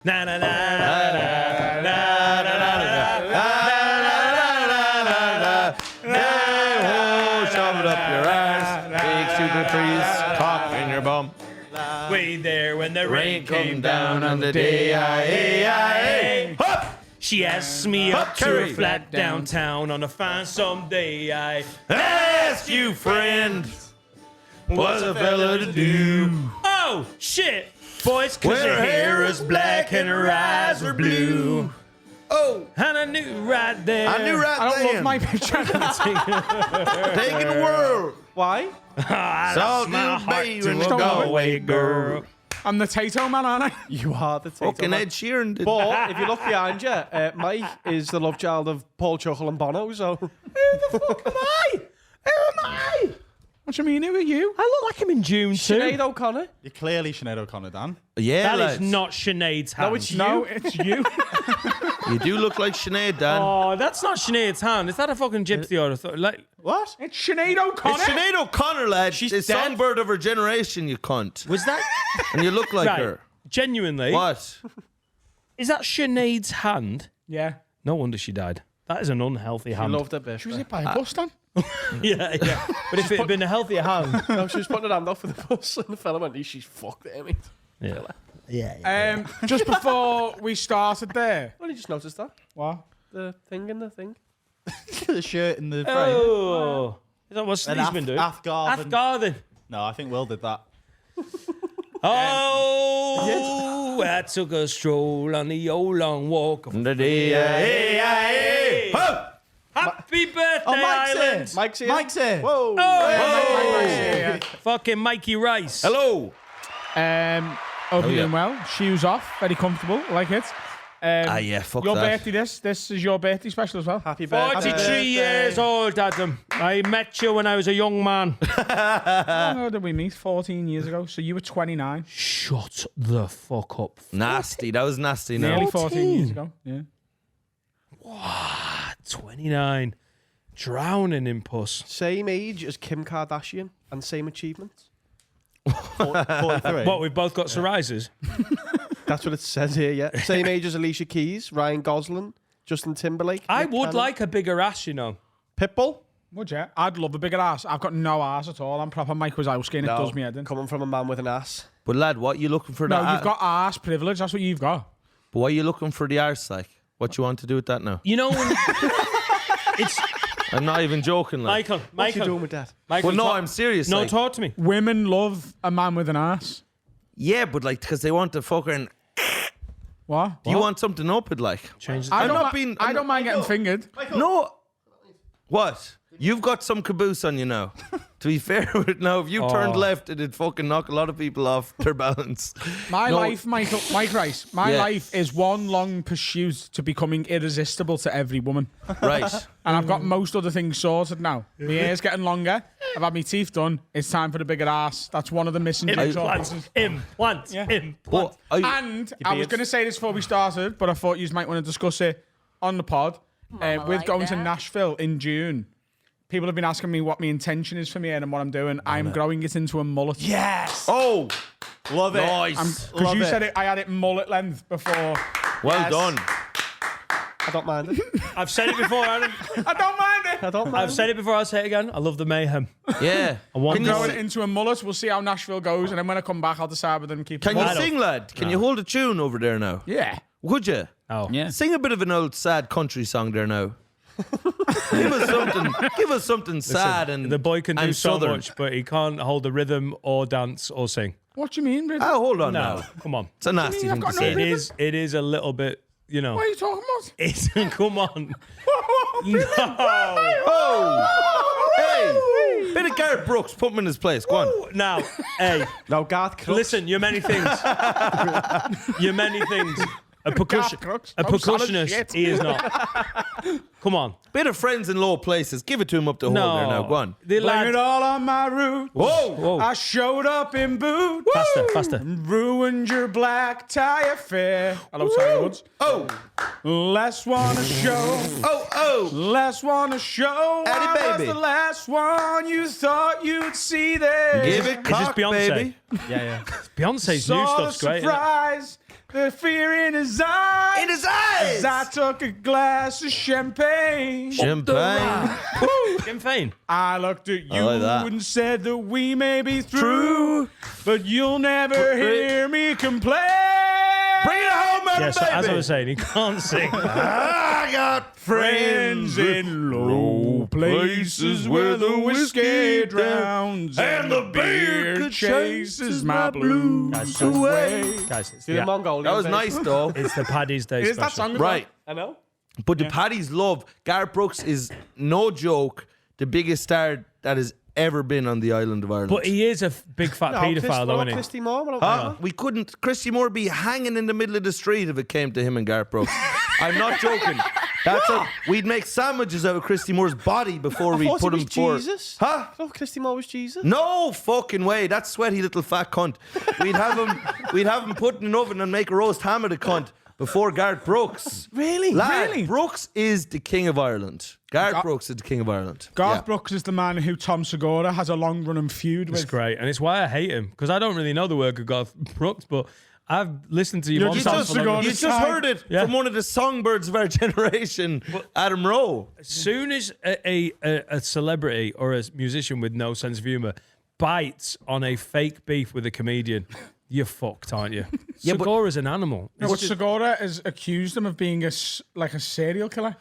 Na na na na na na na na. Shove it up your ass. Big super trees, cock in your bum. Way there when the rain came down on the day I. She asked me up to a flat downtown on a fine someday. I asked you, friend, what's a fella to do? Oh, shit! Boys, cause her hair is black and her eyes are blue. Oh, and I knew right there. I don't love my picture. Taking the world. Why? So my heart to a go-away girl. I'm the Tato man, aren't I? You are the Tato Fucking man. Ed Sheeran did. But if you look behind you, Mike is the love child of Paul Chuckle and Bono, so... Who the fuck am I? Who am I? What do you mean, who are you? I look like him in June too. Sinead O'Connor. You're clearly Sinead O'Connor, Dan. Yeah, That is not Sinead's hand. No, it's you. No, it's you. You do look like Sinead, Dan. Oh, that's not Sinead's hand. Is that a fucking gypsy or a like? What? It's Sinead O'Connor. It's Sinead O'Connor, lad. She's the dead. songbird of her generation, you cunt. Was that And you look like right? her. Genuinely, What? is that Sinead's hand? Yeah. No wonder she died. That is an unhealthy She hand. loved her bitch. She was hit by a bus, Dan. Yeah. But if it had been a healthier hand, No, she was putting her hand off for the bus, and the fella went, she's fucked it, mate. yeah. Just before we started there. Well, you just noticed that. What? The thing in the thing. The shirt in the frame. Oh, is that what An Steve's been doing? Athgarden. Athgarden. No, I think Will did that. Oh, I took a stroll on the old long walk of the day. Happy birthday, Island! Mike's here. Mike's here. Whoa. Oh, fucking Mikey Rice. Hello. Hope you're doing well. Shoes off. Very comfortable. Like it. Yeah, fuck Your that. birthday, this is your birthday special as well. Happy birthday. 43 years old, Adam. I met you when I was a young man. How long did we meet? 14 years ago. So you were 29. Shut the fuck up. Nasty. That was nasty. Nearly No. 14 years ago. Yeah. 29. Drowning in puss. Same age as Kim Kardashian and same achievements. 43. What, we've both got psoriasis? That's what it says here, yeah. Same age as Alicia Keys, Ryan Gosling, Justin Timberlake. I Nick would Cannon. like a bigger ass, you know. Pitbull. Would you? I'd love a bigger ass. I've got no ass at all. I'm proper Mike Wazowski and it does me head in. Coming from a man with an ass. But lad, what you looking for? No, that? you've got ass privilege. That's what you've got. But what are you looking for the arse like? What you want to do with that now? You know when... it's... I'm not even joking, like. What's he doing with that? Michael, Well, no, talk- I'm serious. No, like. talk to me. Women love a man with an ass. Yeah, but like, because they want to fuck her and. What? Do you want something up it like? Change the I I'm don't, not being. I don't mind getting fingered. No. What? You've got some caboose on you now. To be fair with it now, if you turned left, it'd fucking knock a lot of people off their balance. My No. life, Mike Rice, my Yeah. life is one long pursuit to becoming irresistible to every woman. Right. And I've got most other things sorted now. My hair's getting longer. I've had my teeth done. It's time for the bigger ass. That's one of the missing jigsaw pieces. Implants. Yeah. But And I was going to say this before we started, but I thought you might want to discuss it on the pod. With going to Nashville in June, people have been asking me what my intention is for me and what I'm doing. I'm growing it into a mullet. Yes. oh, Love it. nice. Because Love you it. said it, I had it mullet length before. Well Yes. done. I don't mind it. I've said it before, Adam. I don't mind it. I don't mind I've said it before, I'll say it again. I love the mayhem. Yeah. want Can you, Growing it into a mullet. We'll see how Nashville goes, and then when I come back, I'll decide whether to keep can it. you I don't- sing, lad? Can you hold a tune over there now? Yeah. Would you? Oh. Yeah. Sing a bit of an old sad country song there now. Give us something. Give us something sad and The boy can do and so southern. much, but he can't hold the rhythm or dance or sing. What do you mean, Rid? Oh, hold on No, now. come on. It's a nasty I've thing to got no say. rhythm. It is a little bit, you know. What are you talking about? It's come on. No. Oh! Hey! Bit of Garrett Brooks. Put him in his place. Go on. Now, hey, No, Garth Crooks. listen, you're many things. You're many things. A Crooks. a Oh, solid percussionist, shit. he is not. Come on. Bit of friends in low places. Give it to him up the hole there now. Go on. The Blame lad, it all on my route. Whoa! Whoa. I showed up in boot. Faster. Ruined your black tie affair. Hello, Tiger Woods. Oh! Last one to show. Oh! Last one to show. Addy I was baby. the last one you thought you'd see there. Give it this cock, Beyonce? baby. Yeah. Beyonce's new Saw the stuff's great. Isn't it? surprise. The fear in his eyes. In his eyes. As I took a glass of champagne. Champagne. Champagne. I looked at you like that. and said that we may be through, but you'll never hear me complain. Bring it home, man, Yes, baby. as I was saying, he can't sing. I got Friends in low places where the whiskey drowns and the beer chases my blues away. Guys, it's Do the the, Mongolian That was bit. nice, though. it's the Paddy's Day Is that special. song Right. I know. But the Paddy's love, Gareth Brooks is no joke the biggest star that has ever been on the island of Ireland. But he is a big fat paedophile, though, isn't he? Christy Moore? Huh? We couldn't. Christy Moore be hanging in the middle of the street if it came to him and Gareth Brooks. I'm not joking. We'd make sandwiches out of Christy Moore's body before we put him for. Jesus. Huh? I thought Christy Moore was Jesus. No fucking way. That sweaty little fat cunt. We'd have him put in an oven and make a roast ham of the cunt before Gareth Brooks. Really? Lad, Really? Brooks is the king of Ireland. Gareth Brooks is the king of Ireland. Garth Yeah. Brooks is the man who Tom Segura has a long-running feud It's with. great, and it's why I hate him, because I don't really know the work of Garth Brooks, but I've listened to your You're mom just songs also for going- You long. just heard it Yeah. from one of the songbirds of our generation, Adam Rowe. As soon as a celebrity or a musician with no sense of humor bites on a fake beef with a comedian, you're fucked, aren't you? Yeah, but- Segura's an animal. No, but Segura has accused him of being a serial killer.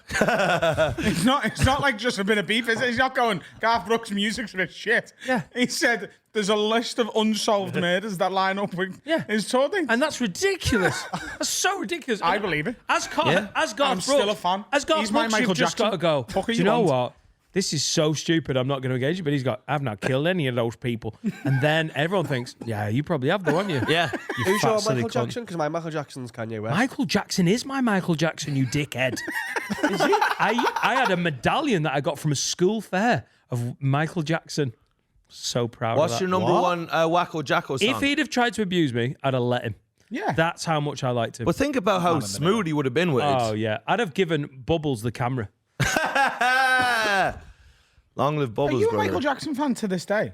It's not like just a bit of beef. He's not going, Garth Brooks' music's a bit shit. Yeah. He said there's a list of unsolved murders that line up with Yeah. his tour thing. And that's ridiculous. That's so ridiculous. I believe it. As Garth Yeah. Brooks, I'm still a fan. As Garth He's my Brooks, Michael you've just got Jackson. to go. Fuck who Do you you know want?" what? This is so stupid. I'm not going to engage you. But he's got, I've not killed any of those people. And then everyone thinks, yeah, you probably have, though, haven't you? Yeah. You Who's fat, your silly Michael cunt. Jackson? Because my Michael Jackson's Kanye West. Michael Jackson is my Michael Jackson, you dickhead. Is he? I had a medallion that I got from a school fair of Michael Jackson. So proud What's of that. your number one Wacko Jacko song? If he'd have tried to abuse me, I'd have let him. Yeah. That's how much I liked him. But think about how smooth he would have been with Oh, it. yeah. I'd have given Bubbles the camera. Long live Are Bubbles, you a brother. Michael Jackson fan to this day?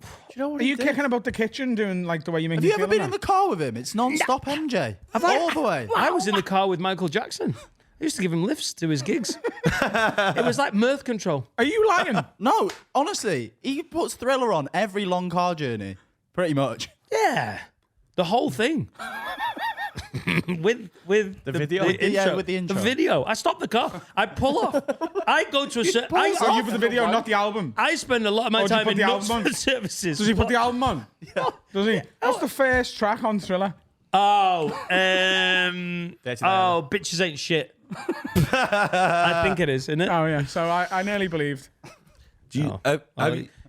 Do you know what Are he you did? kicking about the kitchen doing like the way you make Have me you ever feel been now? in the car with him? It's non-stop MJ. All the way. I was in the car with Michael Jackson. I used to give him lifts to his gigs. It was like mirth control. Are you lying? No, honestly, he puts Thriller on every long car journey, pretty much. Yeah. The whole thing. with the video? The Yeah, intro. with the intro. The video. I stop the car. I pull off. I go to a certain. Oh, you for the video, not the album. I spend a lot of my Oh, do you time put in the album on? Knutsford services. Does he put the album on? Yeah. Does he? What's the first track on Thriller? Oh, bitches ain't shit. I think it is, isn't it? Oh yeah. So I nearly believed. Do you, Oh.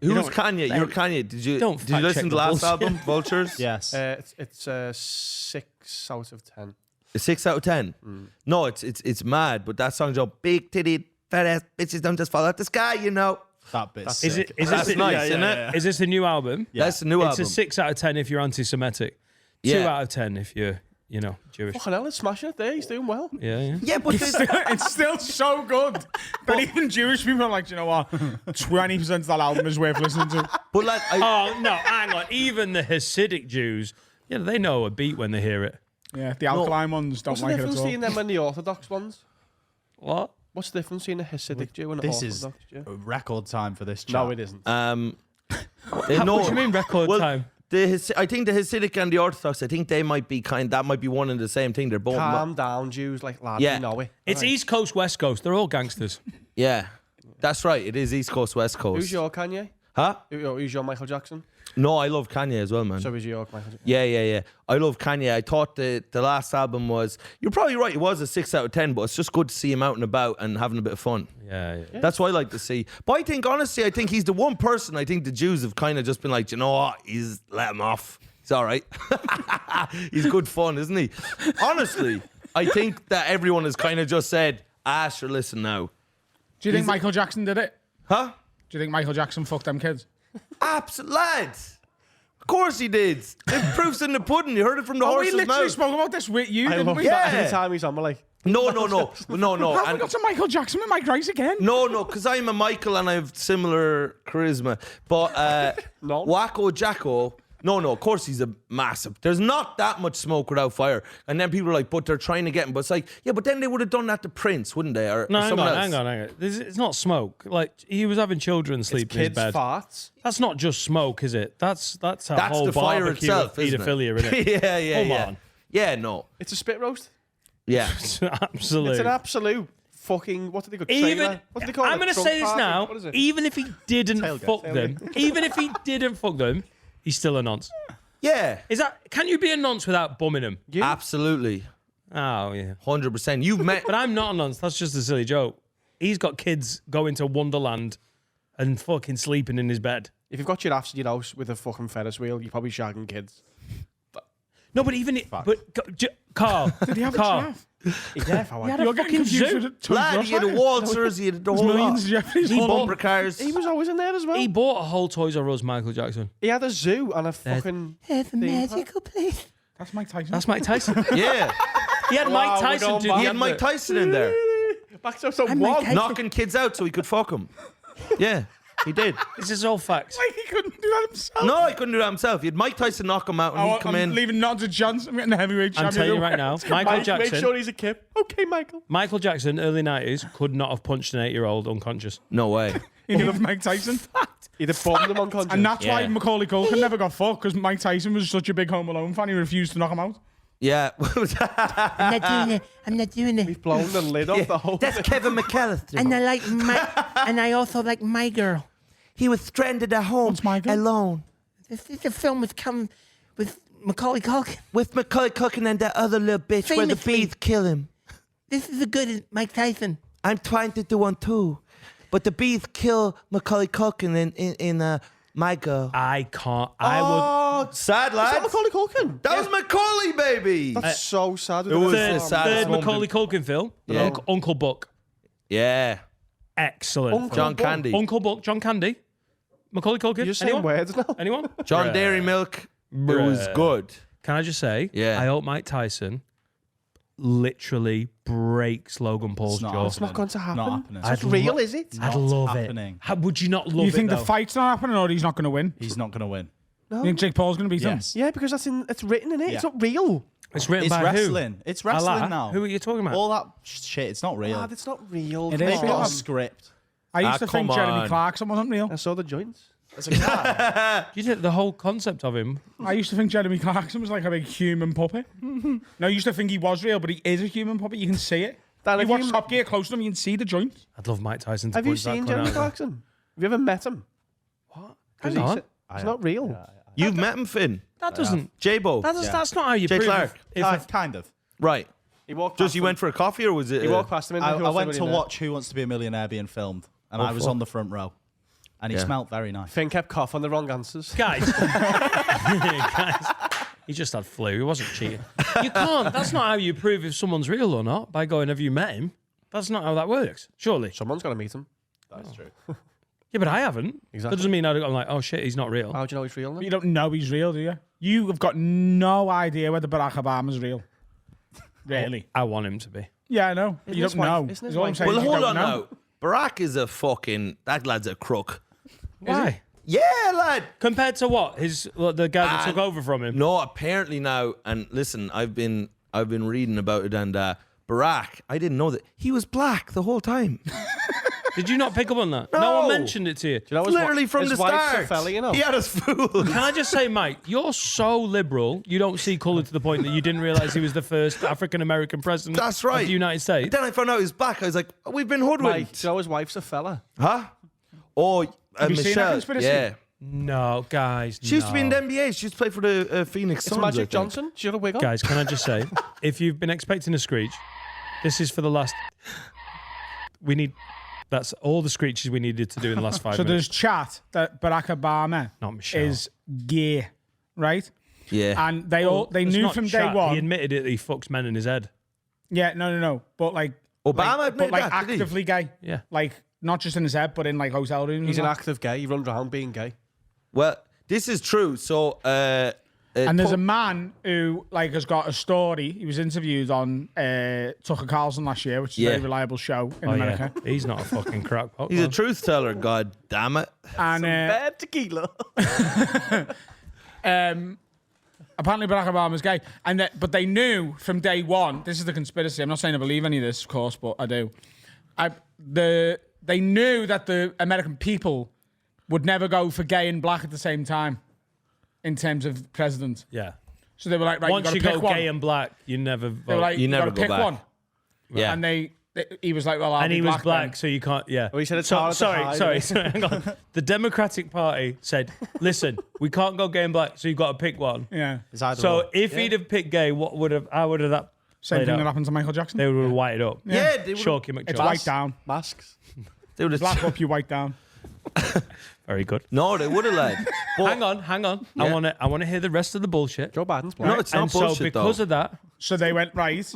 You who's don't- Kanye? You're Kanye. Did you Don't did you listen fact-check to the the last bullshit. album, Vultures? Yes. It's 6 out of 10. A 6 out of 10. No, it's mad, but that song's all big titty fat ass bitches don't just fall out the sky, you know. That bit's Is sick. it? Is That's this nice, isn't it? Is this the new album? That's the new It's album. a 6 out of 10 if you're anti-Semitic. 2 Yeah. out of 10 if you're, Jewish. Fucking hell, it's smashing it there. He's doing well. Yeah. Yeah, but It's still so good. But even Jewish people are like, "Do you know what? 20% of that album is worth listening to." but like Oh no, hang on. Even the Hasidic Jews, they know a beat when they hear it. Yeah, the alkaline ones don't What's the like it difference at all. between them and the Orthodox ones? What? What's the difference between a Hasidic Jew and an This is Orthodox Jew? a record time for this chat. No, it isn't. What do you mean record time? I think the Hasidic and the Orthodox, I think they might be that might be one and the same thing. They're both Calm down, Jews. Like, lad, Yeah. you know it. It's East Coast, West Coast. They're all gangsters. yeah. That's right. It is East Coast, West Coast. Who's your Kanye? Huh? Who's your Michael Jackson? No, I love Kanye as well, man. So is your Michael Jackson? Yeah. I love Kanye. I thought the last album was. You're probably right. It was a 6 out of 10, but it's just good to see him out and about and having a bit of fun. Yeah. That's what I like to see. But I think, honestly, he's the one person I think the Jews have kind of just been like, you know what? He's let him off. He's all right. He's good fun, isn't he? Honestly, I think that everyone has kind of just said, sure, listen now. Do you think Michael Jackson did it? Huh? Do you think Michael Jackson fucked them kids? Absolute lads. Of course he did. The proof's in the pudding. You heard it from the We horse's literally mouth. spoke about this with you, I didn't love we? that. Yeah. Every time he's on, we're like, No. How have we got to Michael Jackson with Mike Rice again? No, because I'm a Michael and I have similar charisma. But No. Wacko Jacko, No, of course he's a massive. There's not that much smoke without fire. And then people are like, but they're trying to get him. But it's like, yeah, but then they would have done that to Prince, wouldn't they? Or No, hang someone on. else. It's not smoke. Like, he was having children sleep in his Kids bed. farts. That's not just smoke, is it? That's a That's whole the fire barbecue itself, of isn't it? paedophilia, isn't it? yeah. Come yeah. on. Yeah, no. It's a spit roast. Yeah. Absolutely. It's an absolute fucking, what do they call it? Even What do they call it? I'm going to Trunk say this party? now. What is it? Even if he didn't fuck them, even if he didn't fuck them, he's still a nonce. Yeah. Is that? Can you be a nonce without bumming him? Absolutely. Oh yeah. 100%. You've met. But I'm not a nonce. That's just a silly joke. He's got kids going to Wonderland and fucking sleeping in his bed. If you've got giraffes in your house with a fucking Ferris wheel, you're probably shagging kids. No, but even Carl, Did he have Carl, a giraffe? Yeah, if I he had a You're getting fucking confused zoo. with it. Toys Lad, R Us, he had aren't you? waltzers, he had the There's whole millions lot. of Jeffries. Bumper cars. He was always in there as well. He bought a whole Toys R Us, Michael Jackson. He had a zoo and a fucking. Have a magical place. That's Mike Tyson. That's Mike Tyson. Yeah. He had Mike we're Tyson going do back. He the had Mike advert. Tyson in there, Back to episode Mike one. Tyson. knocking kids out so he could fuck them. Yeah, he did. This is all facts. Like he couldn't do that himself. No, he couldn't do that himself. He had Mike Tyson knock him out and he'd come I'm in. leaving nods to chance. I'm getting the heavyweight I'm champion. telling you right now, Michael Make Jackson. sure he's a kid. Okay, Michael. Michael Jackson, early 90s, could not have punched an 8-year-old unconscious. No way. He needed Mike Tyson. He'd have bombed him unconscious. And that's why Yeah. Macaulay Culkin never got fucked, because Mike Tyson was such a big Home Alone fan, he refused to knock him out. Yeah. I'm not doing it. I'm not doing it. He's blown the lid off the whole That's thing. Kevin McAllister. And I like my, and I also like My Girl. He was stranded at home What's My Girl? alone This is a film with Macaulay Culkin. with Macaulay Culkin and that other little bitch where the Famously. bees kill him. This is a good Mike Tyson. I'm trying to do one too, but the bees kill Macaulay Culkin in My Girl. I can't. I would. Oh, Sad is that lad. Macaulay Culkin? That was Macaulay, baby. That's so sad. it was Third, the saddest third moment. Macaulay Culkin film. Yeah. Uncle Buck. Yeah. Excellent. Uncle John Buck. Candy. Uncle Buck. John Candy. Macaulay Culkin. You're saying Anyone? words now. Anyone? John Bruh. Dairy Milk. It was good. Can I just say? Yeah. I hope Mike Tyson literally breaks Logan Paul's It's not jaw. It's not going to happen. Not happening. It's not real, is it? I'd not love happening. it. How, would you not love You it? think though? the fight's not happening, or he's not going to win? He's not going to win. You think Jake Paul's going to beat him? Yes. Yeah, because it's written in it. Yeah. It's not real. It's written It's by wrestling. It's who? wrestling Allah? now. Who are you talking about? All that shit. It's not real. Lad, it's not real. It Come is They've on. got real. a script. I used to come think Jeremy on. Clarkson wasn't real. I saw the joints. It's a cat. You know, the whole concept of him. I used to think Jeremy Clarkson was like a big human puppet. No, I used to think he was real, but he is a human puppet. You can see it. Dan, You have watch you- Top Gear close to him, you can see the joints. I'd love Mike Tyson to Have you punch that seen cunt Jeremy out. Clarkson? Have you ever met him? What? 'Cause Hang on. It's not real. You've met him, Finn. That doesn't. J-Bo. That's not how you Jay prove Clark. if Kind of. Right. He walked Just past you him. went for a coffee or was it? He walked past him in the I Who Wants went Be a to Millionaire. watch Who Wants to Be a Millionaire being filmed, and Oh, I was fuck. on the front row, and he Yeah. smelled very nice. Finn kept cough on the wrong answers. guys. Guys, he just had flu. He wasn't cheating. You can't. That's not how you prove if someone's real or not by going, have you met him? That's not how that works. Surely. Someone's got to meet him. That's true. Yeah, but I haven't. Exactly. That doesn't mean I'm like, oh shit, he's not real. How do you know he's real? But Then? you don't know he's real, do you? You have got no idea whether Barack Obama's real. Really? I want him to be. Yeah, I know. Isn't You his don't wife- know. isn't his Is all I'm wife- saying. Well, You hold don't on know. now. Barack is a fucking. That lad's a crook. Why? Yeah, lad. Compared to what? The guy that took over from him. No, apparently now. And listen, I've been reading about it, and Barack. I didn't know that he was black the whole time. Did you not pick up on that? No one mentioned it to you. Do you know his Literally from his the wife's start. a fella, you know. He had us fooled. Can I just say, Mike, you're so liberal, you don't see colour to the point that you didn't realise he was the first African-American president That's right. of the United States. Then I found out he was black. I was like, we've been Mike, hoodwinked. do you know his wife's a fella? Huh? Oh, Have you seen that Michelle. conspiracy? Yeah. No, guys. She used to be in the NBA. She used to play for the Phoenix It's Suns. I Magic think. Johnson. She got a wig on. Guys, can I just say, if you've been expecting a screech, this is for the last... We need... That's all the screeches we needed to do in the last 5 So minutes. there's chat that Barack Obama Not Michelle. is gay, right? Yeah. And they It's knew not from chat. day one. He admitted it. He fucks men in his head. Yeah, no. But like Obama like, but admitted like that, did he? actively gay. Yeah. Like not just in his head, but in like hotel rooms. He's and an that. active gay. He runs around being gay. Well, this is true. So, And there's a man who like has got a story. He was interviewed on Tucker Carlson last year, which is Yeah. a very reliable show in Oh, America. yeah. He's not a fucking crackpot. he's a man. truth teller. God damn it. And Bad tequila. Apparently Barack Obama's gay, but they knew from day one. This is the conspiracy. I'm not saying I believe any of this, of course, but I do. They knew that the American people would never go for gay and black at the same time in terms of president. Yeah. So they were like, right, Once you go gay and black, you never vote. They were like, You never gotta go pick back. one. Yeah. And he was like, well, I'll and be he was black, then. so you can't. Yeah. Well, he said it's harder to hide. sorry. Hang on. The Democratic Party said, "Listen, we can't go gay and black, so you've got to pick one." Yeah. It's either So or. if he'd have picked gay, how would have that Same played thing out? that happened to Michael Jackson. They would have whited up. Yeah, they would. Chalky It's McChalk. white down. Masks. They would Black have. up, you white down. Very good. No, they would have led. Hang on. Yeah. I want to hear the rest of the bullshit. Joe Biden's black. No, it's not And so bullshit because though. of that, So they went, right,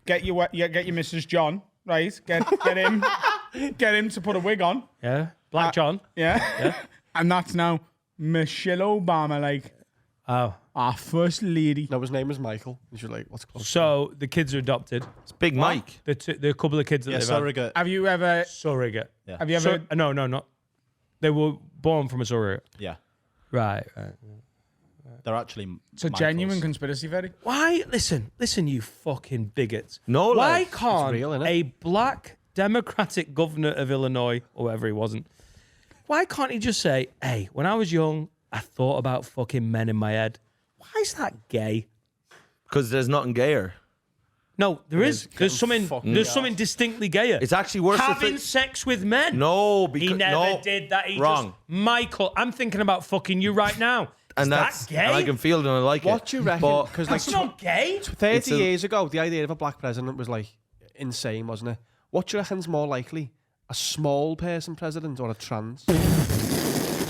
get your Mrs. John, right? Get him to put a wig on. yeah, Black John. Yeah. And that's now Michelle Obama, like Oh, our first lady. No, his name is Michael. And she's like, what's close? so the kids are adopted. It's Big Mike. The couple of kids that Yeah, they've had. surrogate. Have you ever Surrogate. Yeah. have you ever No, not. They were born from a surrogate. Yeah. Right. They're actually. it's a Michaels. genuine conspiracy theory? Why? Listen, you fucking bigots. No, Why like, can't real, innit? a black Democratic governor of Illinois, or whatever he wasn't, why can't he just say, hey, when I was young, I thought about fucking men in my head. Why is that gay? Because there's nothing gayer. No, there is. There's something. fucking There's off. something distinctly gayer. It's actually worse. if Having it- sex with men. No, He because never no, did that. He wrong. Just, Michael, I'm thinking about fucking you right now. Is And that that's gay? and I can feel it and I like What it. do you reckon? But Because like That's not gay. 30 It's a- years ago, the idea of a black president was like insane, wasn't it? What do you reckon's more likely? A small person president or a trans?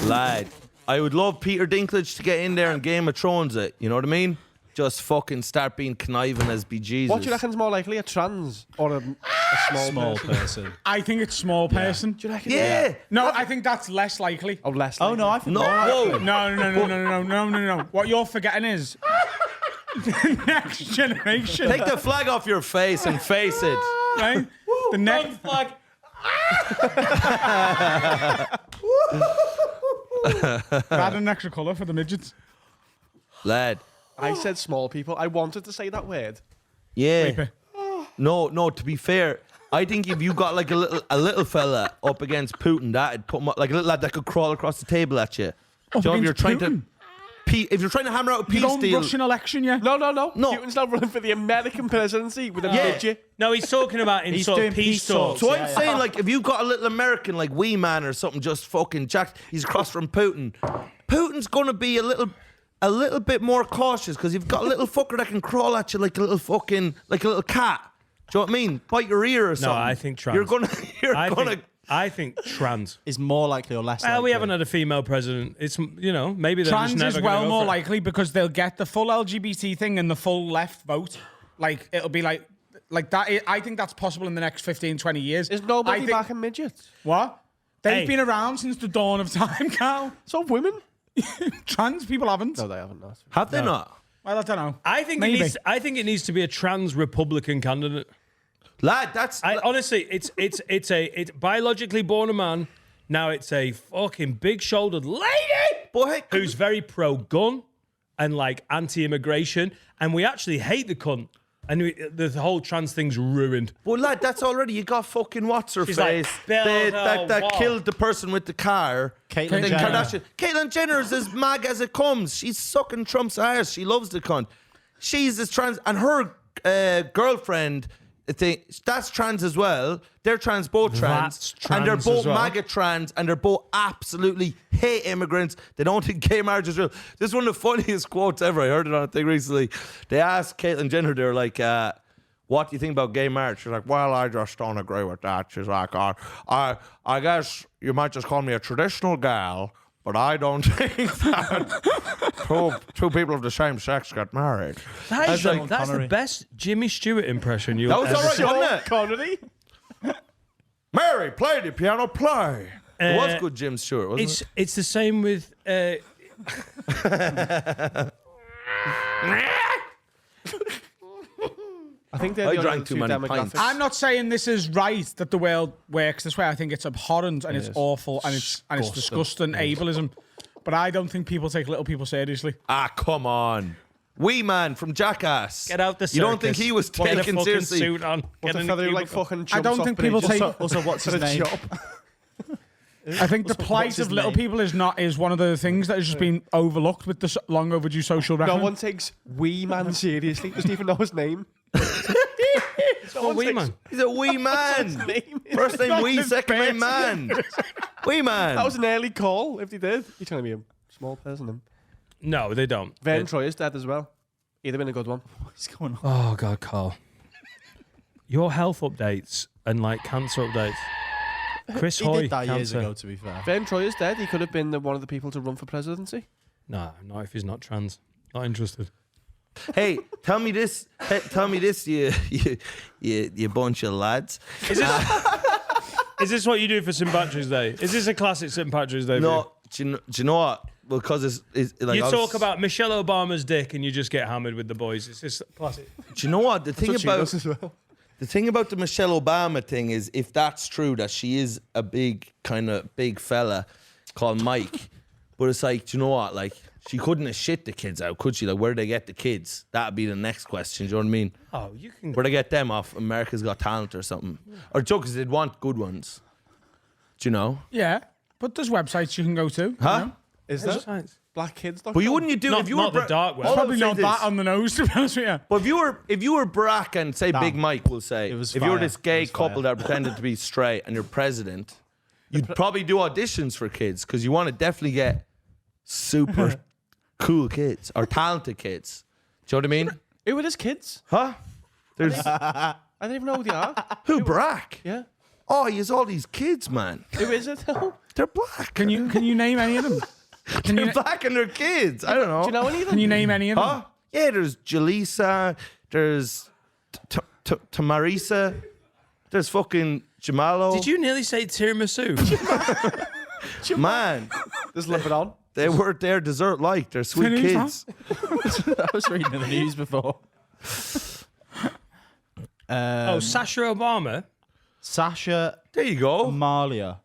lad, I would love Peter Dinklage to get in there and Game of Thrones it. You know what I mean? Just fucking start being conniving as be Jesus. What do you reckon's more likely? A trans or a small person? person. I think it's small person. Do you reckon? Yeah. No, I think that's less likely. Oh, less. Oh likely. no, I think No. Whoa. No. What you're forgetting is the next generation. Take the flag off your face and face it. right? The next Flag. add an extra colour for the midgets. Lad. I said small people. I wanted to say that word. Yeah. Creepy. No, to be fair, I think if you got like a little fella up against Putin, that'd put him up, like a little lad that could crawl across the table at you. Do you know, if you're against trying Putin? if you're trying to hammer out a You peace don't deal. Russian election, yeah? No. No. Putin's not running for the American presidency with a Yeah. midget. No, he's talking about in He's sort doing of peace peace talks. talks. So I'm saying, like, if you've got a little American, like Wee Man or something, just fucking jacked, he's across from Putin. Putin's gonna be a little bit more cautious because you've got a little fucker that can crawl at you like a little cat. Do you know what I mean? Bite your ear or something. I think trans. I think trans. is more likely or less likely. Well, we haven't had a female president. It's maybe they're Trans just never is gonna well go more for it. likely because they'll get the full LGBT thing and the full left vote. Like, it'll be like that. I think that's possible in the next 15, 20 years. Is I nobody think- backing midgets? What? They've Hey. been around since the dawn of time, Carl. So women? Trans people haven't. No, they haven't. No. Have they not? Well, I don't know. I think Maybe. it needs to be a trans Republican candidate. Lad, that's... Honestly, it's biologically born a man. Now it's a fucking big-shouldered lady but hey, who's very pro-gun and like anti-immigration, and we actually hate the cunt. And the whole trans thing's ruined. But lad, that's already, you got fucking what's her She's like, face build that a wall. killed the person with the car. Caitlyn The Jenner. Kardashian. Caitlyn Jenner's as mag as it comes. She's sucking Trump's ass. She loves the cunt. She's as trans, and her girlfriend, that's trans as well. They're trans, both trans. That's And they're trans both as well. MAGA trans, and they're both absolutely hate immigrants. They don't think gay marriage is real. This is one of the funniest quotes ever. I heard it on a thing recently. They asked Caitlyn Jenner, they were like, what do you think about gay marriage? She's like, well, I just don't agree with that. She's like, I guess you might just call me a traditional gal, but I don't think that two people of the same sex get married. That's Sean the Connery. best Jimmy Stewart impression you'll That was ever all right, see. wasn't it? Connery? Mary, play the piano, play. It was good Jim Stewart, wasn't it? It's the same with I think they're I the drank only too two many demographics. pints. I'm not saying this is right that the world works this way. I think it's abhorrent and it's awful and it's disgusting ableism. but I don't think people take little people seriously. Ah, come on. Wee Man from Jackass. Get out the circus. You don't think he was Get a taken fucking seriously? suit on. What Get the in fella who like cubicle. fucking I jumps don't off think bridges people take. Also, what's for his a name? job. I think the plight his of little name? people is one of the things that has just been overlooked with the long overdue social No reckoning. one takes Wee Man seriously. Doesn't even know his name. Oh, wee man. He's a wee man. First name Wee, second name Man. Wee Man. That was an early call. If he did, you're trying to be a small person. Him. No, they don't. Vern Troy is dead as well. He'd have been a good one. What's going on? Oh God, Carl. Your health updates and like cancer updates. Chris He Hoy, did die years cancer. ago, to be fair. Vern Troy is dead. He could have been one of the people to run for presidency. Nah, not if he's not trans. Not interested. Hey, tell me this. You bunch of lads. Is this what you do for St Patrick's Day? Is this a classic St Patrick's Day? No, do you know what? Because it's like You I was- talk about Michelle Obama's dick and you just get hammered with the boys. It's just classic. Do you know what the thing That's what she about does as well. the thing about the Michelle Obama thing is, if that's true, that she is a big fella called Mike, but it's like, do you know what? Like, she couldn't have shit the kids out, could she? Like, where do they get the kids? That'd be the next question. Do you know what I mean? Oh, you can. Where they get them off? America's Got Talent or something? Or jokers, they'd want good ones. Do you know? Yeah, but there's websites you can go to. Huh? You know? Is there Science. black kids? But you wouldn't you do Not- if you not were the dark web. all I Probably would say not is that this. on the nose, to be honest with you. But if you were Barack and say Big Mike, we'll say, It was if you were fire. this gay It was fire. couple that pretended to be straight and you're president, you'd probably do auditions for kids because you want to definitely get super cool kids or talented kids. Do you know what I mean? Who are his kids? Huh? There's I don't even know who they are. who Barack? Yeah. Oh, he has all these kids, man. Who is it? Do They're black. Can you name any of them? Can you They're black and they're kids. I don't know. you know any of them? can you name any of them? Huh? Yeah, there's Jalisa. There's Tamarisa. There's fucking Jamalo. Did you nearly say tiramisu? Man, There's Lebanon. they were their dessert like. They're sweet Who's kids. I was reading the news before. Oh, Sasha Obama. Sasha There you go. Malia.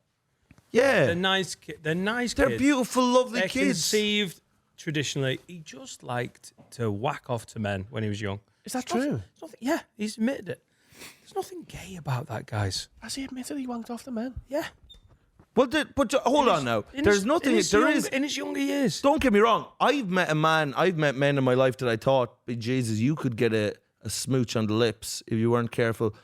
Yeah. They're nice. They're nice They're kids. beautiful, lovely They're kids. conceived traditionally. He just liked to whack off to men when he was young. Is that There's true? there's nothing, yeah, he's admitted it. There's nothing gay about that, guys. Has he admitted he wanked off the men? Yeah. Well, hold on now. There's nothing. There is. in his younger years. Don't get me wrong. I've met men in my life that I thought, Jesus, you could get a smooch on the lips if you weren't careful.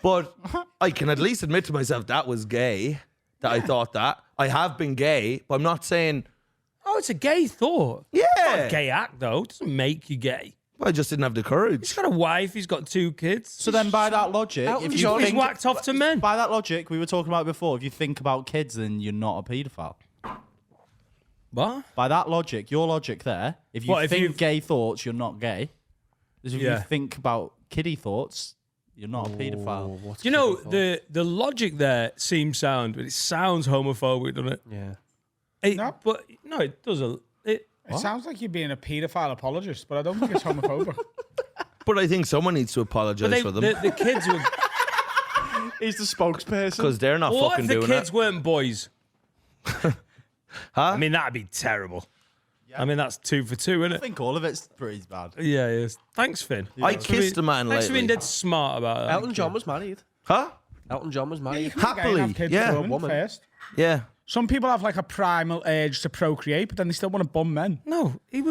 But I can at least admit to myself that was gay. That I thought that. I have been gay, but I'm not saying. Oh, it's a gay thought. Yeah. Not a gay act though. It doesn't make you gay. I just didn't have the courage. He's got a wife. He's got 2 kids. So then, by that logic, if you He's think, whacked off to men. by that logic, we were talking about before. If you think about kids, then you're not a paedophile. What? By that logic, your logic there, if you What, if think you've- gay thoughts, you're not gay. If Yeah. you think about kiddie thoughts, you're not a paedophile. You know, the logic there seems sound, but it sounds homophobic, doesn't it? Yeah. No. But no, it doesn't. It sounds like you're being a paedophile apologist, but I don't think it's homophobic. But I think someone needs to But apologize for them the kids were. He's the spokesperson. because they're not What fucking if the doing kids it. weren't boys? Huh? I mean, that'd be terrible. I mean, that's 2 for 2, isn't I it? think all of it's pretty bad. Yeah, it is. Thanks, Finn. I kissed a man Thanks for being lately. dead smart about that. Elton John was married. Huh? Elton John was married. Gay and Happily. have kids Yeah. with women first. Yeah. Some people have like a primal urge to procreate, but then they still want to bum men. No, he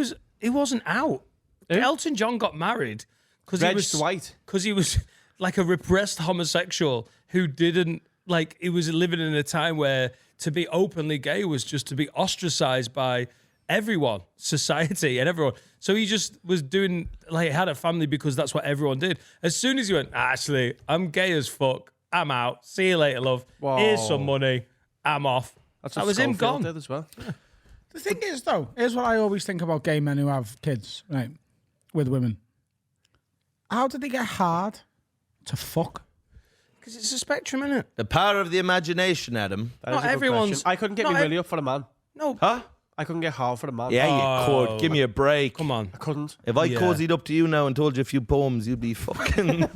wasn't out. Elton John got married because he Reg was Dwight. because he was like a repressed homosexual who didn't like. He was living in a time where to be openly gay was just to be ostracized by everyone, society, and everyone. So he just was doing like had a family because that's what everyone did. As soon as he went, actually, I'm gay as fuck. I'm out. See you later, love. Here's some money. I'm off. That's that what was him Schofield gone. did as well. The thing is, though, here's what I always think about gay men who have kids, right, with women. How did they get hard to fuck? Because it's a spectrum, isn't it? The power of the imagination, Adam. That Not is a good everyone's- question. I couldn't get not me ev- really up for a man. No, Huh? I couldn't get hard for a man. Yeah, you Oh. could. Give me a break. come on. I couldn't. If I Yeah. cozied up to you now and told you a few poems, you'd be fucking.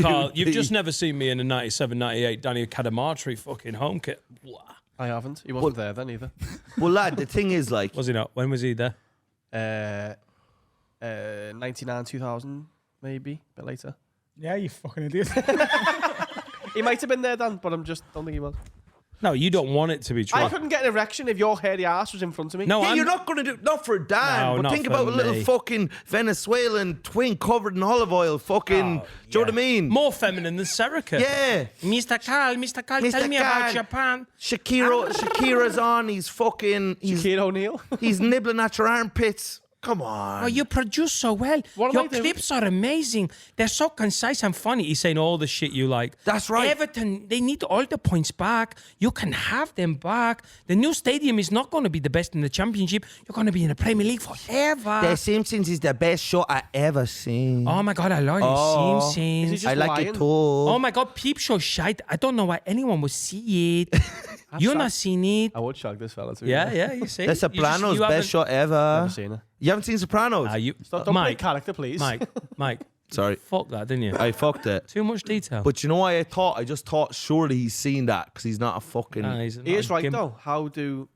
Carl, you've just never seen me in a 97, 98 Danny Cadamartri fucking home kit. Blah. I haven't. He wasn't there then either. Well, lad, the thing is, like, Was he not? When was he there? 99, 2000, maybe a bit later. Yeah, you fucking idiot. He might have been there, Dan, but don't think he was. No, you don't want it to be true. I couldn't get an erection if your hairy ass was in front of me. No, yeah, I'm, you're not going to do, not for Dan, No, but not think for about a little me. fucking Venezuelan twink covered in olive oil, fucking, do you know what I mean? more feminine than Serica. Yeah. Mr. Carl, tell me Carl. about Japan. Shakira's on, he's Keir O'Neill. he's nibbling at your armpits. Come on. Oh, you produce so well. What am Your I doing? clips are amazing. They're so concise and funny. He's saying all the shit you like. That's right. Everton, they need all the points back. You can have them back. The new stadium is not going to be the best in the Championship. You're going to be in the Premier League forever. The Simpsons is the best show I ever seen. Oh my God, I love the Simpsons. Is he I just like it lying? too. Oh my God, Peep Show shite. I don't know why anyone would see it. You're not seen it. I would shag this fella too. Yeah, you see. The Sopranos, you best show ever. Never seen it. You haven't seen Sopranos? Don't play Mike, character, please. Mike, Sorry, fuck that, didn't you? I fucked it. Too much detail. But you know why I thought? I just thought surely he's seen that because he's not a fucking. Nah, he's He is not a right gimp. though. How do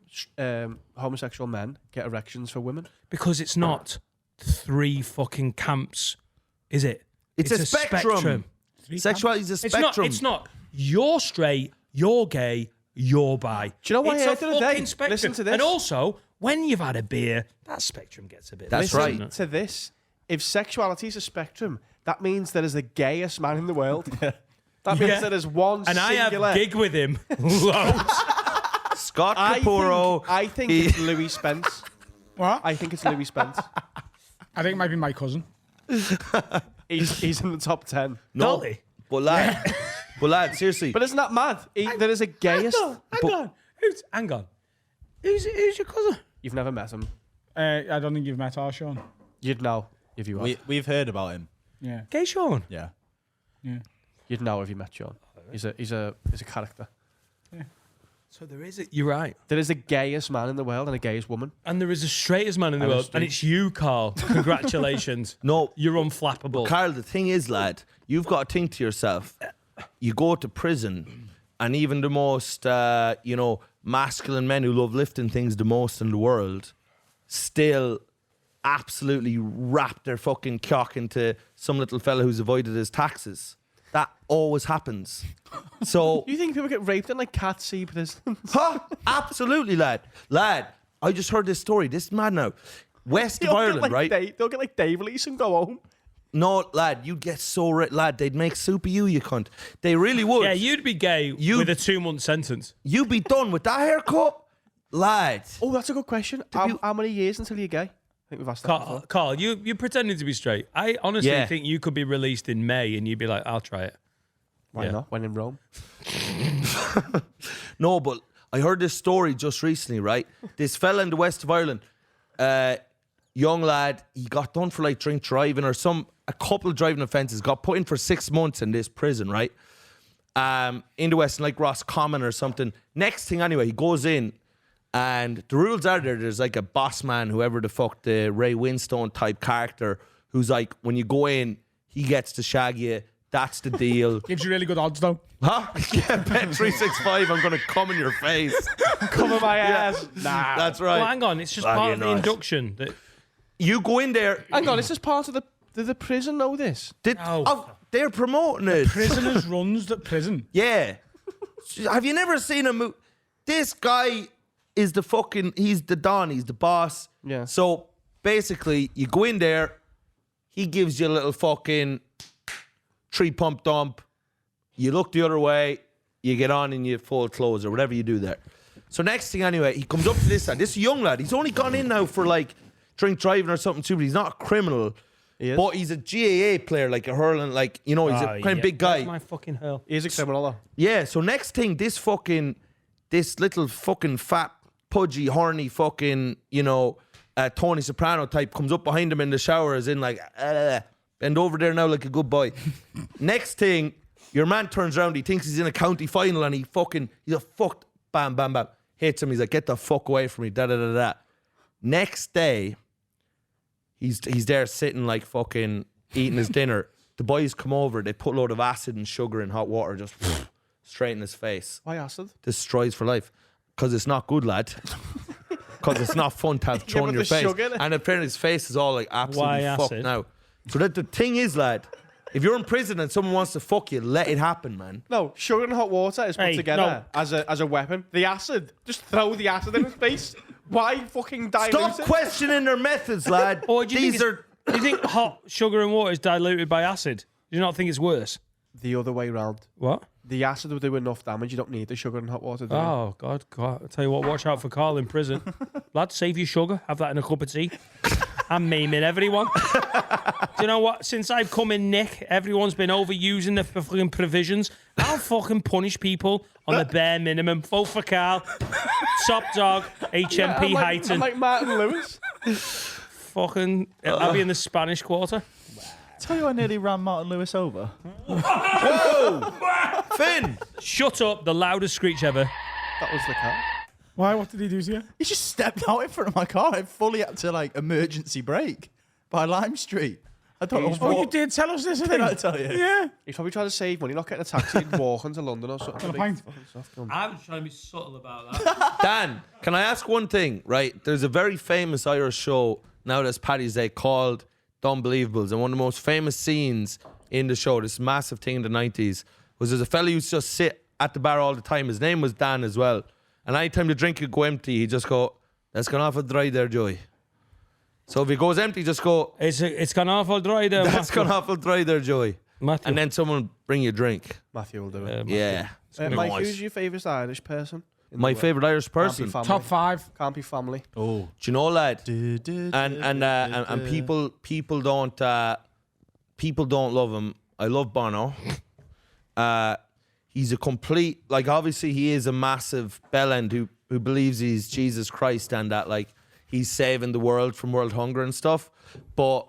homosexual men get erections for women? Because it's not 3 fucking camps, is it? It's a spectrum. Sexuality is a spectrum. It's not. You're straight. You're gay. You're bi. Do you know what it's I a heard the other day? fucking spectrum. Listen to this. And also, when you've had a beer, that spectrum gets a bit. That's Listen right. to this. If sexuality is a spectrum, that means there is the gayest man in the world. That means Yeah. there is one And I singular. have gig with him. Loads. Scott I Capurro. think it's Louis Spence. What? I think it's Louis Spence. I think it might be my cousin. He's in the top 10. No, Dolly. but lad, seriously. But isn't that mad? There is a gayest. Hang on. Hang on. Who's your cousin? You've never met him. I don't think you've met our Sean. You'd know if you were. We've heard about him. Yeah. Gay Sean. Yeah. You'd know if you met Sean. He's a character. So there is it. You're right. There is the gayest man in the world and the gayest woman. And there is a straightest man in the And a world, and straight- it's you, Carl. Congratulations. No. You're unflappable. Carl, the thing is, lad, you've got to think to yourself, you go to prison, and even the most, masculine men who love lifting things the most in the world still absolutely wrap their fucking cock into some little fella who's avoided his taxes. That always happens. So, Do you think people get raped in like cat sea prisons? huh? Absolutely, lad. Lad, I just heard this story. This is mad now. West of Ireland, right? They'll get like day release and go home. No, lad, you'd get so lad, they'd make soup of you cunt. They really would. Yeah, you'd be gay with a 2-month sentence. You'd be done with that haircut, lad. Oh, that's a good question. How many years until you're gay? I think we've asked that before. Carl, you're pretending to be straight. I honestly Yeah. think you could be released in May and you'd be like, I'll try it. Why Yeah. not? When in Rome. No, but I heard this story just recently, right? This fella in the west of Ireland, young lad, he got done for like drink driving or a couple of driving offences, got put in for 6 months in this prison, right? In the west, in like Roscommon or something. Next thing anyway, he goes in, and the rules are there's like a boss man, whoever the fuck, the Ray Winstone type character, who's like, when you go in, he gets to shag you. That's the deal. Gives you really good odds, though. Huh? Yeah, bet 365. I'm gonna come in your face. Cover my ass. Nah. That's right. Well, hang on. It's just Bloody part of the nice. induction. That, You go in there. Hang on, is this part of the... Did the prison know this? They're promoting it. Prisoners runs the prison. Yeah. Have you never seen a movie? This guy is the fucking. He's the Don. He's the boss. Yeah. So basically, you go in there. He gives you a little fucking 3-pump dump. You look the other way. You get on and you fold clothes or whatever you do there. So next thing anyway, he comes up to this lad. This young lad. He's only gone in now for like drink driving or something too, but he's not a criminal. He is. But he's a GAA player, like a hurling, like, he's a kind of big guy. That's my fucking hell. He is a criminal though. Yeah, so next thing, this little fucking fat, pudgy, horny fucking, Tony Soprano type comes up behind him in the shower as in like, bend over there now like a good boy. Next thing, your man turns around, he thinks he's in a county final and he's a fucked, bam, bam, bam. Hits him, he's like, get the fuck away from me, da-da-da-da. Next day, he's there sitting like fucking eating his dinner. The boys come over, they put a load of acid and sugar in hot water, just straight in his face. Why acid? Destroys for life. because it's not good, lad. Because it's not fun to have thrown but in your the face. sugar in it. And apparently his face is all like absolutely Why fucked acid? now. So that the thing is, lad, if you're in prison and someone wants to fuck you, let it happen, man. No, sugar and hot water is put Hey, together as a weapon. The acid, just throw the acid in his face. Why fucking dilute Stop it? questioning their methods, lad. Or do you These think are. do you think hot sugar and water is diluted by acid? Do you not think it's worse? The other way round. What? The acid will do enough damage. You don't need the sugar and hot water. Do you? Oh, God. I tell you what, watch out for Carl in prison. Lad, save your sugar. Have that in a cup of tea. I'm maiming everyone. Do you know what? Since I've come in, Nick, everyone's been overusing the fucking provisions. I'll fucking punish people on the bare minimum. Vote for Carl. Top dog. HMP I'm Heighton. like Martin Lewis. Fucking, I'll be in the Spanish Quarter. Tell you I nearly ran Martin Lewis over. Finn! Shut up. The loudest screech ever. That was the cat. Why? What did he do to you? He just stepped out in front of my car. I fully had to like emergency brake by Lime Street. I don't know Oh, what. you did tell us this, I Did I think. tell you? Yeah. He's probably trying to save money, not getting a taxi and walking to London or something. pint. I was trying to be subtle about that. Dan, can I ask one thing, right? There's a very famous Irish show now that's Paddy's Day called The Unbelievables. And one of the most famous scenes in the show, this massive thing in the 90s, was there's a fella who used to just sit at the bar all the time. His name was Dan as well. And anytime the drink would go empty, he'd just go, "That's gone awful dry there, Joey." So if it goes empty, just go, It's gone awful dry there. "That's gone awful dry there, Joey." Matthew. And then someone bring you a drink. Matthew will do it. Yeah. Mike, Nice. who's your favourite Irish person? in My the world? favourite Irish Can't be person. family. Top 5. Can't be family. Oh. Do you know, lad? And people don't love him. I love Bono. He's a complete, like, obviously he is a massive bellend who believes he's Jesus Christ and that like he's saving the world from world hunger and stuff. But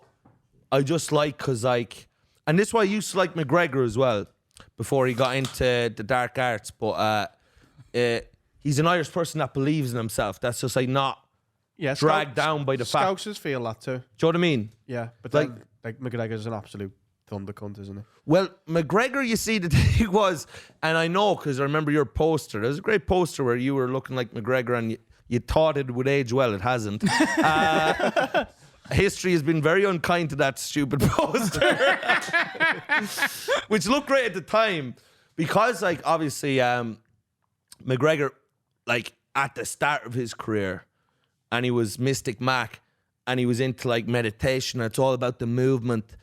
I just like, cause like, and this is why I used to like McGregor as well before he got into the dark arts. But he's an Irish person that believes in himself. That's just like not Yeah, dragged down by the fact. Scousers feel that too. Do you know what I mean? Yeah, but Like- then, like McGregor's an absolute thunder cunt, isn't he? Well, McGregor, you see, the thing was, and I know because I remember your poster. There's a great poster where you were looking like McGregor and you thought it would age well. It hasn't. History has been very unkind to that stupid poster, which looked great at the time because, like, obviously, McGregor, like, at the start of his career, and he was Mystic Mac, and he was into, like, meditation. And it's all about the movement.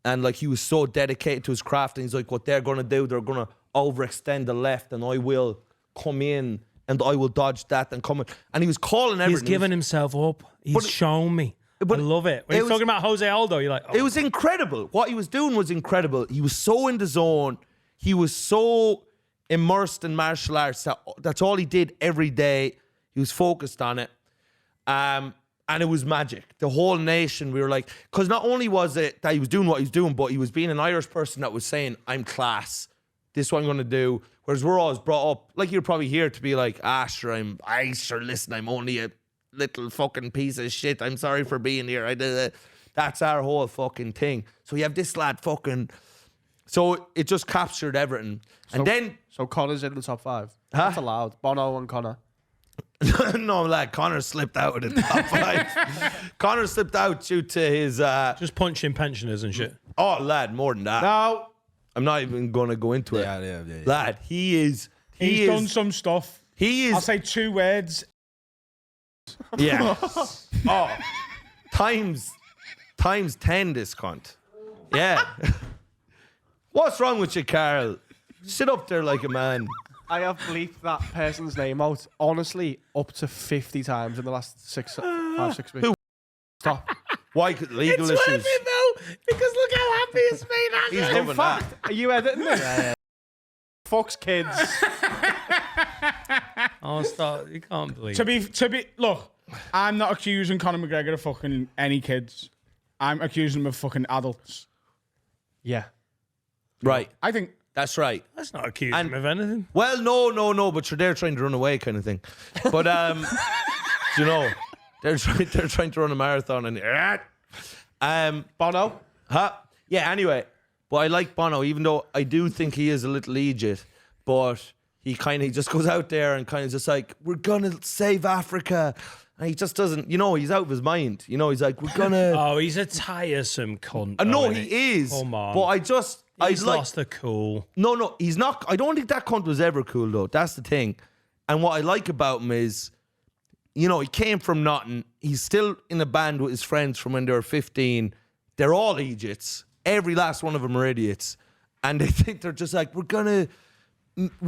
And like he was so dedicated to his craft, and he's like, what they're gonna do, they're gonna overextend the left, and I will come in and I will dodge that and come in. And he was calling everything. He's given himself up. He's shown me. but I love it. When it he's was- talking about Jose Aldo, you're like, oh, It was incredible. What he was doing was incredible. He was so in the zone. He was so immersed in martial arts that's all he did every day. He was focused on it. And it was magic. The whole nation, we were like, because not only was it that he was doing what he was doing, but he was being an Irish person that was saying, I'm class. This is what I'm going to do. Whereas we're always brought up, like you're probably here to be like, sure, listen, I'm only a little fucking piece of shit. I'm sorry for being here. I did it. That's our whole fucking thing. So you have this lad fucking... So it just captured everything. And then... So Connor's in the top 5. Huh? That's allowed. Bono and Connor. No, lad, Connor slipped out of the top 5. Connor slipped out due to his... just punching pensioners and shit. Oh, lad, more than that. No. I'm not even going to go into it. Yeah. Lad, he is... He's done some stuff. He I'll is... say 2 words. Yeah. Oh. Times 10 this cunt. Yeah. What's wrong with you, Carl? Sit up there like a man. I have bleeped that person's name out, honestly, up to 50 times in the last 5, 6 weeks. Who? Stop. Why? Legal issues. though, because look how happy it's made us. He's In loving fact, that. are you editing this? Yeah. Fox kids. Oh, stop. You can't believe To be, look, I'm not accusing Conor McGregor of fucking any kids. I'm accusing him of fucking adults. Yeah. Right. I think That's right. That's not accusing And- him of anything. Well, no, but you're there trying to run away kind of thing. But, you know, they're trying to run a marathon and... Bono. Huh? Yeah, anyway. But I like Bono, even though I do think he is a little idiot. But he just goes out there and kind of just like, we're gonna save Africa. And he just doesn't, he's out of his mind. He's like, we're gonna. Oh, he's a tiresome cunt. No, though, he isn't he? is. Come on. But He's lost the cool. No, he's not. I don't think that cunt was ever cool, though. That's the thing. And what I like about him is, he came from nothing. He's still in a band with his friends from when they were 15. They're all idiots. Every last one of them are idiots. And they think they're just like, we're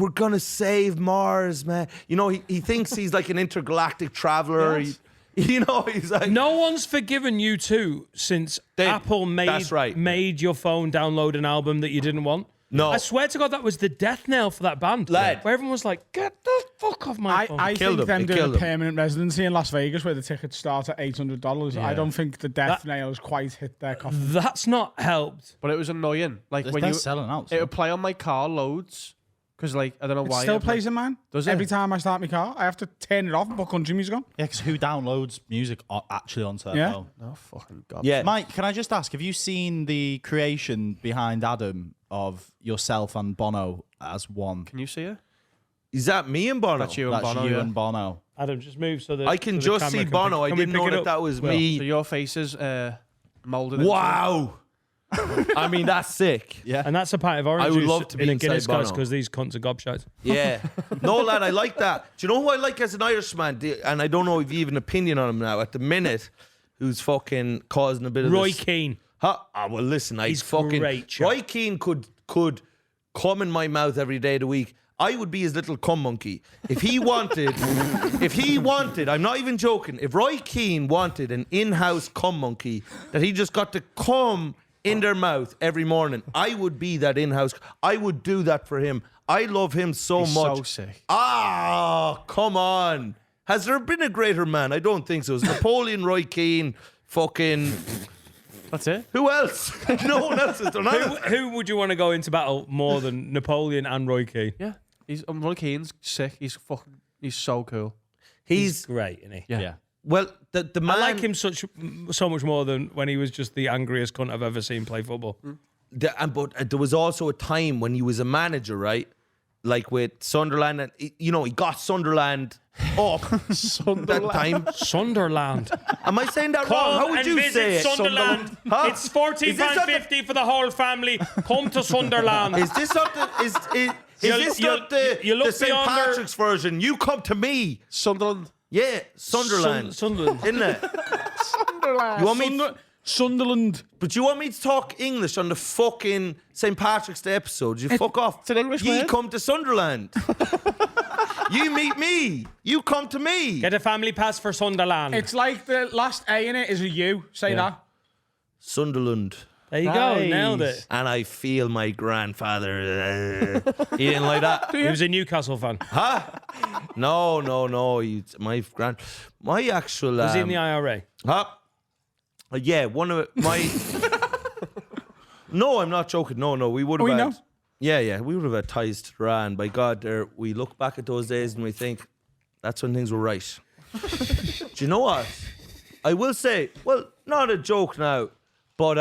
gonna save Mars, man. He thinks he's like an intergalactic traveler. Yes. He's like, No one's forgiven you two since Apple that's right. made your phone download an album that you didn't want. No. I swear to God, that was the death knell for that band. Lad. Where everyone was like, get the fuck off my phone. I killed think him. them It doing killed a him. permanent residency in Las Vegas where the tickets start at $800. I don't think the death nails quite hit their coffin. That's not helped. But it was annoying. Like when They're you selling out. it would play on my car loads because I don't know It why. still plays in mine. Does it? Every time I start my car, I have to turn it off and put country music on. Yeah, because who downloads music actually onto their Yeah. phone? Oh fucking god. yeah. Mike, can I just ask, have you seen the creation behind Adam of yourself and Bono as one? Can you see it? Is that me and Bono? That's you and That's Bono. you yeah. and Bono. Adam, just move so that I can so the just camera see can Bono. pick- I can we didn't pick know it that up? that was So me. your face is molded. into- Wow. I mean, that's sick. Yeah. And that's a pint of orange I would juice love to be in a inside Guinness glass Bono. because these cunts are gobshites. Yeah. No, lad, I like that. Do you know who I like as an Irishman? And I don't know if you have an opinion on him now at the minute, who's fucking causing a bit of Roy this. Keane. Huh? Well, listen, He's fucking great, Chuck. Roy Keane could come in my mouth every day of the week. I would be his little cum monkey. If he wanted, I'm not even joking, if Roy Keane wanted an in-house cum monkey that he just got to come in their mouth every morning, I would be that in-house. I would do that for him. I love him so He's much. so sick. Ah, come on. Has there been a greater man? I don't think so. It's Napoleon, Roy Keane, fucking... That's it. Who else? No one else has done that. Who would you want to go into battle more than Napoleon and Roy Keane? Yeah. Roy Keane's sick. He's so cool. He's Great, isn't he? Yeah. well, the man. I like him so much more than when he was just the angriest cunt I've ever seen play football. But there was also a time when he was a manager, right? Like with Sunderland, and he got Sunderland up that time. Sunderland. Am I saying that wrong? How Come would and you visit say it? Sunderland. Huh? It's Is this not the- £14.50 for the whole family. Come to Sunderland. Is this not the is this not you look the St. beyond their- Patrick's version? You come to me. Sunderland. Yeah, Sunderland. Sunderland. Isn't it? Sunderland. You want me? Sunderland. But you want me to talk English on the fucking St. Patrick's Day episode? You fuck off. It's an English You word. come to Sunderland. You meet me. You come to me. Get a family pass for Sunderland. It's like the last A in it is a U. Say that. Sunderland. There you go. Nice. Nailed it. And I feel my grandfather. He didn't like that. He was a Newcastle fan. Huh? No. My actual. Was he in the IRA? Huh? Yeah, one of my. No, I'm not joking. No, we would have. We had, know. Yeah, we would have had ties to Iran. By God, we look back at those days and we think that's when things were right. Do you know what? I will say, well, not a joke now, but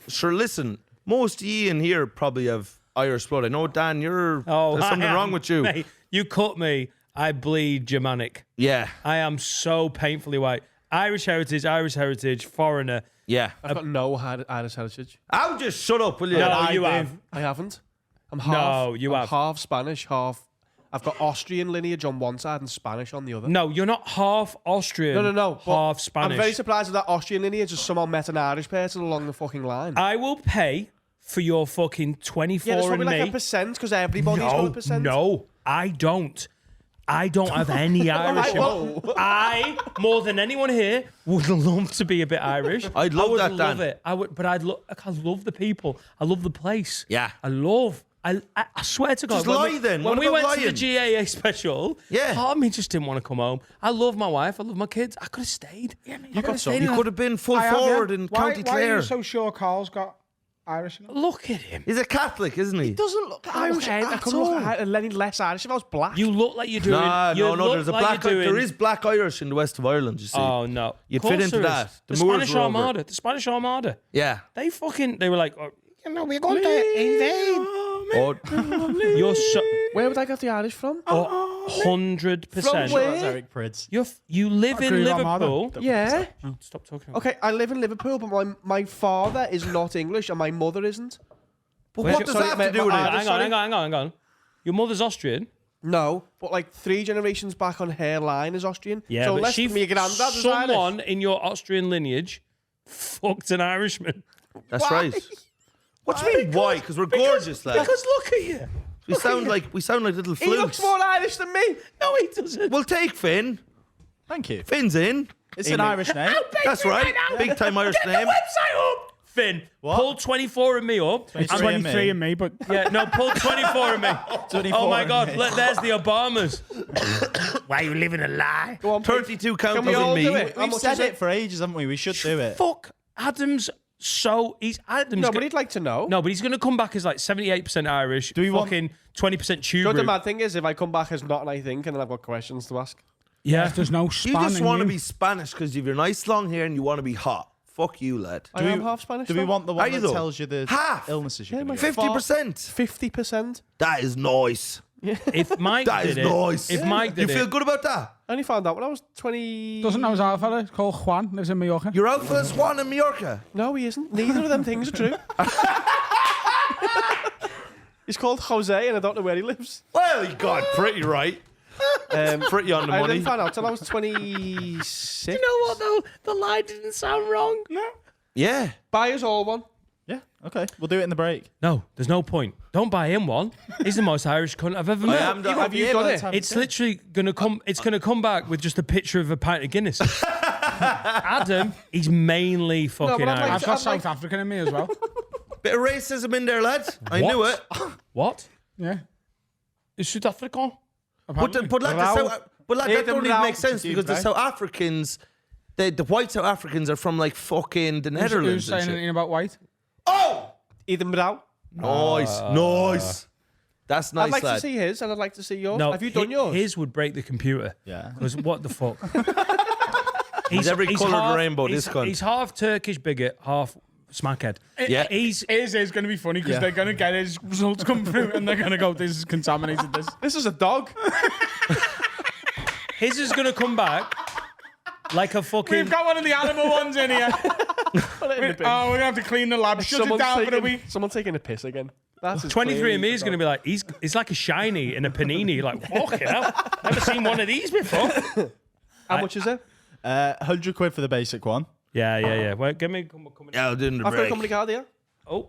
sure. Listen, most of ye in here probably have Irish blood. I know, Dan, there's something wrong with you. Mate, you cut me. I bleed Germanic. Yeah, I am so painfully white. Irish heritage, foreigner. yeah. I've got no Irish heritage. I'll just shut up, will you? No, you have. I haven't. I'm half. No, you I'm have. half Spanish, half. I've got Austrian lineage on one side and Spanish on the other. No, you're not half Austrian. No. but Half Spanish. I'm very surprised that Austrian lineage has somehow met an Irish person along the fucking line. I will pay for your fucking 24 yeah, there's and probably like me. a percent because everybody's got a percent. No, I don't. I don't have any Irish. I, more than anyone here, would love to be a bit Irish. I'd love I would that, love Dan. it. I would, but I love the people. I love the place. Yeah. I swear to God. Just when lie we, then. When What we about went lying? to the GAA special, Yeah. part of me just didn't want to come home. I love my wife. I love my kids. I could have stayed. Yeah, you could have stayed. You could have been full forward in County Why are Clare. you so sure Carl's got Irish in him? Look at him. He's a Catholic, isn't he? Doesn't look Irish. I couldn't look any less Irish if I was black. You look like you're doing. No. look There's a like black. you're doing, There is black Irish in the west of Ireland. You see. Oh no, You'd Of course fit into there is. that. The The Moors Spanish were over. Armada. The Spanish Armada. Yeah. They were like, oh, we're going to invade. Oh, Where would I get the Irish from? 100%. From where? That's Eric Prids. You live in Agree, Armada. Liverpool. Yeah. Stop talking. Okay, I live in Liverpool, but my father is not English and my mother isn't. But Where's what does your- that sorry, have to mate, do with my- it? Hang on. Your mother's Austrian. No, but like 3 generations back on her line is Austrian. Yeah, so but less she, than me granddad is Irish. someone in your Austrian lineage fucked an Irishman. That's right. What do you mean? Why? Because we're gorgeous, lads. Because look at you. We sound like little He looks flutes. more Irish than me. No, he doesn't. We'll take Finn. Thank you. Finn's in. It's an Irish name. That's right. Big time Irish name. Website up. Finn, pull 24 and me up. It's 23 and 23 me. and me, but Yeah, no, pull 24 and me. 24 Oh my and God, me. there's the Obamas. Why are you living a lie? Go on, 32 Can counties we all in do me. it? How We've much said is it for ages, haven't we? We should do it. Fuck, Adam's Adam's. No, but he'd like to know. No, but he's going to come back as like 78% Irish, we want- fucking 20% You know what the Tuber. mad thing is? If I come back as not, and I think, and then I've got questions to ask. Yeah. there's no You span just in want to you. be Spanish because you've your nice long hair and you want to be hot. Fuck you, lad. I am half Spanish. Do we though. want the Are one you that though? tells you the Half. illnesses you're Yeah, going my to get? 50%. 50%? That is nice. If Mike That is did it, nice. if Mike You did feel it, good about that? I only found out when I was 20. Doesn't know his other fella. It's called Juan. Lives in Mallorca. You're out for a swan in Mallorca. No, he isn't. Neither of them things are true. He's called Jose, and I don't know where he lives. Well, you got it pretty right. Pretty on the I money. didn't find out till I was 26. you know what though? The lie didn't sound wrong. Yeah. Buy us all one. Yeah, okay. We'll do it in the break. No, there's no point. Don't buy him one. He's the most Irish cunt I've ever met. Have you done it? It's literally gonna come. It's gonna come back with just a picture of a pint of Guinness. Adam, he's mainly fucking but I'd like Irish. I've got I'd South African in me as well. Bit of racism in there, lad. I knew it. What? Yeah. Is South African? But lad, that don't even make sense because the South Africans, the white South Africans are from like fucking the Who's Netherlands and saying shit. anything about white? Oh! Eden Brow. Nice. Nice. That's nice, I'd like lad. to see his, and I'd like to see yours. No. Have you done yours? His would break the computer. Yeah. Because what the fuck? He's every colour of the rainbow, He's, this cunt. he's half Turkish bigot, half smackhead. Yeah. He's His is going to be funny because they're going to get his results come through and they're going to go, this is contaminated, this. This is a dog. his is gonna come back like a fucking. We've got one of the animal ones in here. Put it in the bin. Oh, we're going to have to clean the lab. Shut it Someone's down for a taking- week. Someone taking a piss again. That's 23 and me is going to be like, it's like a shiny in a panini. Like, fucking hell. Never seen one of these before. How much is it? £100 for the basic one. Yeah. Wait, give me. Come Yeah, I'll do it in the I've got a break. company card here. Oh.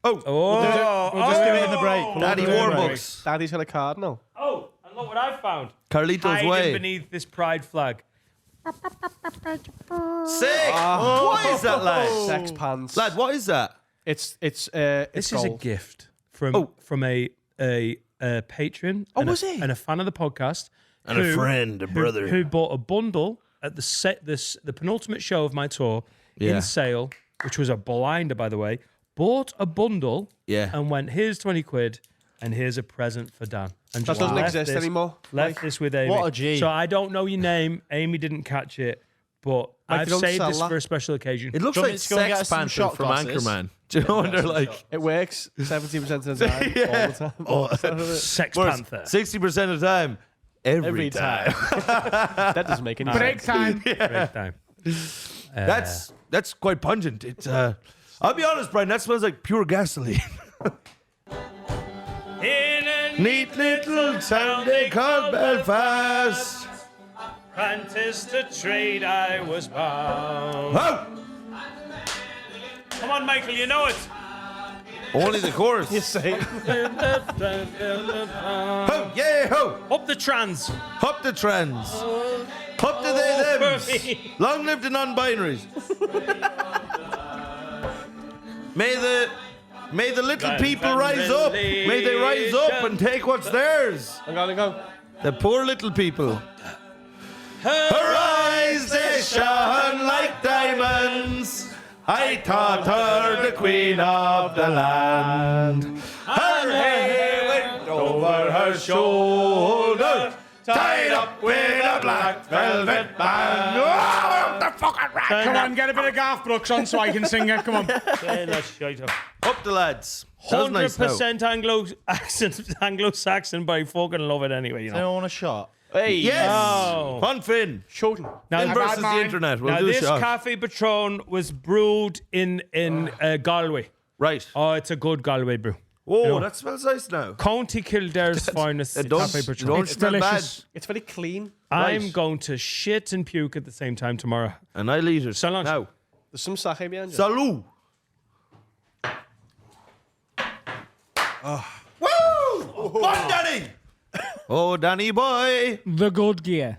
Oh. We'll just do it in the break. We'll Daddy do it in the break. Warbucks. Daddy's got a card now. Oh, and look what I've found. Carlito's Hiding way. beneath this pride flag. Sick. What is that, lad? Sex pants. Lad, what is that? It's This is a gold. gift from a patron. Oh, and was a, it? And a fan of the podcast. And a friend, a brother. Who bought a bundle at the penultimate show of my tour Yeah. in Sale, which was a blinder, by the way. Bought a bundle and went, here's 20 quid and here's a present for Dan. And That doesn't exist anymore. Left this with Amy. What a G. So I don't know your name. Amy didn't catch it, but Like, I've they don't saved sell this that. for a special occasion. It looks Do you want like me to go and get Sex us some Panther shot from glasses? Anchorman. Do you know what they're like? It works 70% of the time, all the time. Sex Whereas Panther. 60% of the time, every time. That doesn't make any Break sense. time. Break time. That's quite pungent. It's I'll be honest, Brian, that smells like pure gasoline. In a Neat little town they call Belfast. apprentice to trade I was bound. Oh! Come on, Michael, you know it. Only the chorus. Say, Ho, yeah, ho! Up the trans. Hop the trends. Hop to they thems. Long live the non-binaries. May the little people rise up. May they rise up and take what's theirs. I'm gonna go. The poor little people. Her eyes they shone like diamonds. I thought her the queen of the land. Her hair went over her shoulder, tied up with a black velvet band. Oh, the fucking Come on, get a bit of Garth Brooks on so I can sing it. Come on. Turn that shite up. Up the lads. That was nice now. 100% Anglo-Saxon, but I fucking love it anyway, you know. I want a shot. Hey, Yes. Oh. Fun Finn. Shorten. Now, Finn versus the internet. We'll now do a this shot. Cafe Patron was brewed in Galway. Right. Oh, it's a good Galway brew. Oh, that smells nice now. County Kildare's finest It don't, Cafe it Patron. don't It's smell delicious. It's very clean. I'm Right. going to shit and puke at the same time tomorrow. bad. And I'll eat it. So long. Now. There's some sake behind you. Salud. Woo! What, Danny? Oh, Danny boy. The good gear.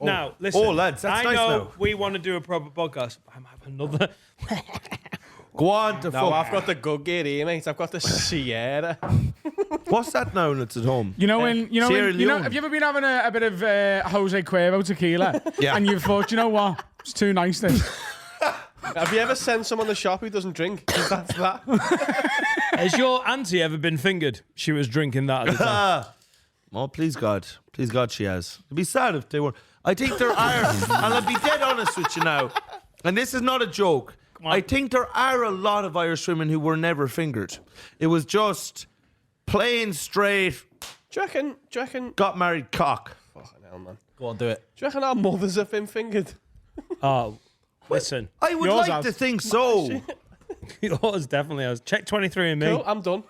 Now, listen. Oh, lads, that's I nice know now. we want to do a proper podcast. I might have another. Go on to No, fuck. I've got the good gear here, mate. I've got the Sierra. What's that now that's at home? You know when Sierra you know Leone. have you ever been having a bit of Jose Cuervo tequila? Yeah. And you've thought, you know what? It's too nice this. Have you ever sent someone to the shop who doesn't drink? 'Cause that's that. Has your auntie ever been fingered? She was drinking that at the time. Oh, please God. Please God she has. It'd be sad if they were. I think there are, and I'll be dead honest with you now, and this is not a joke. I think there are a lot of Irish women who were never fingered. It was just plain straight, Do you reckon? got married cock. Fucking hell, man. Go on, do it. Do you reckon our mothers have been fingered? Oh, listen. I would Yours like has. to think so. Yours definitely has. Check 23 and me. Cool, I'm done.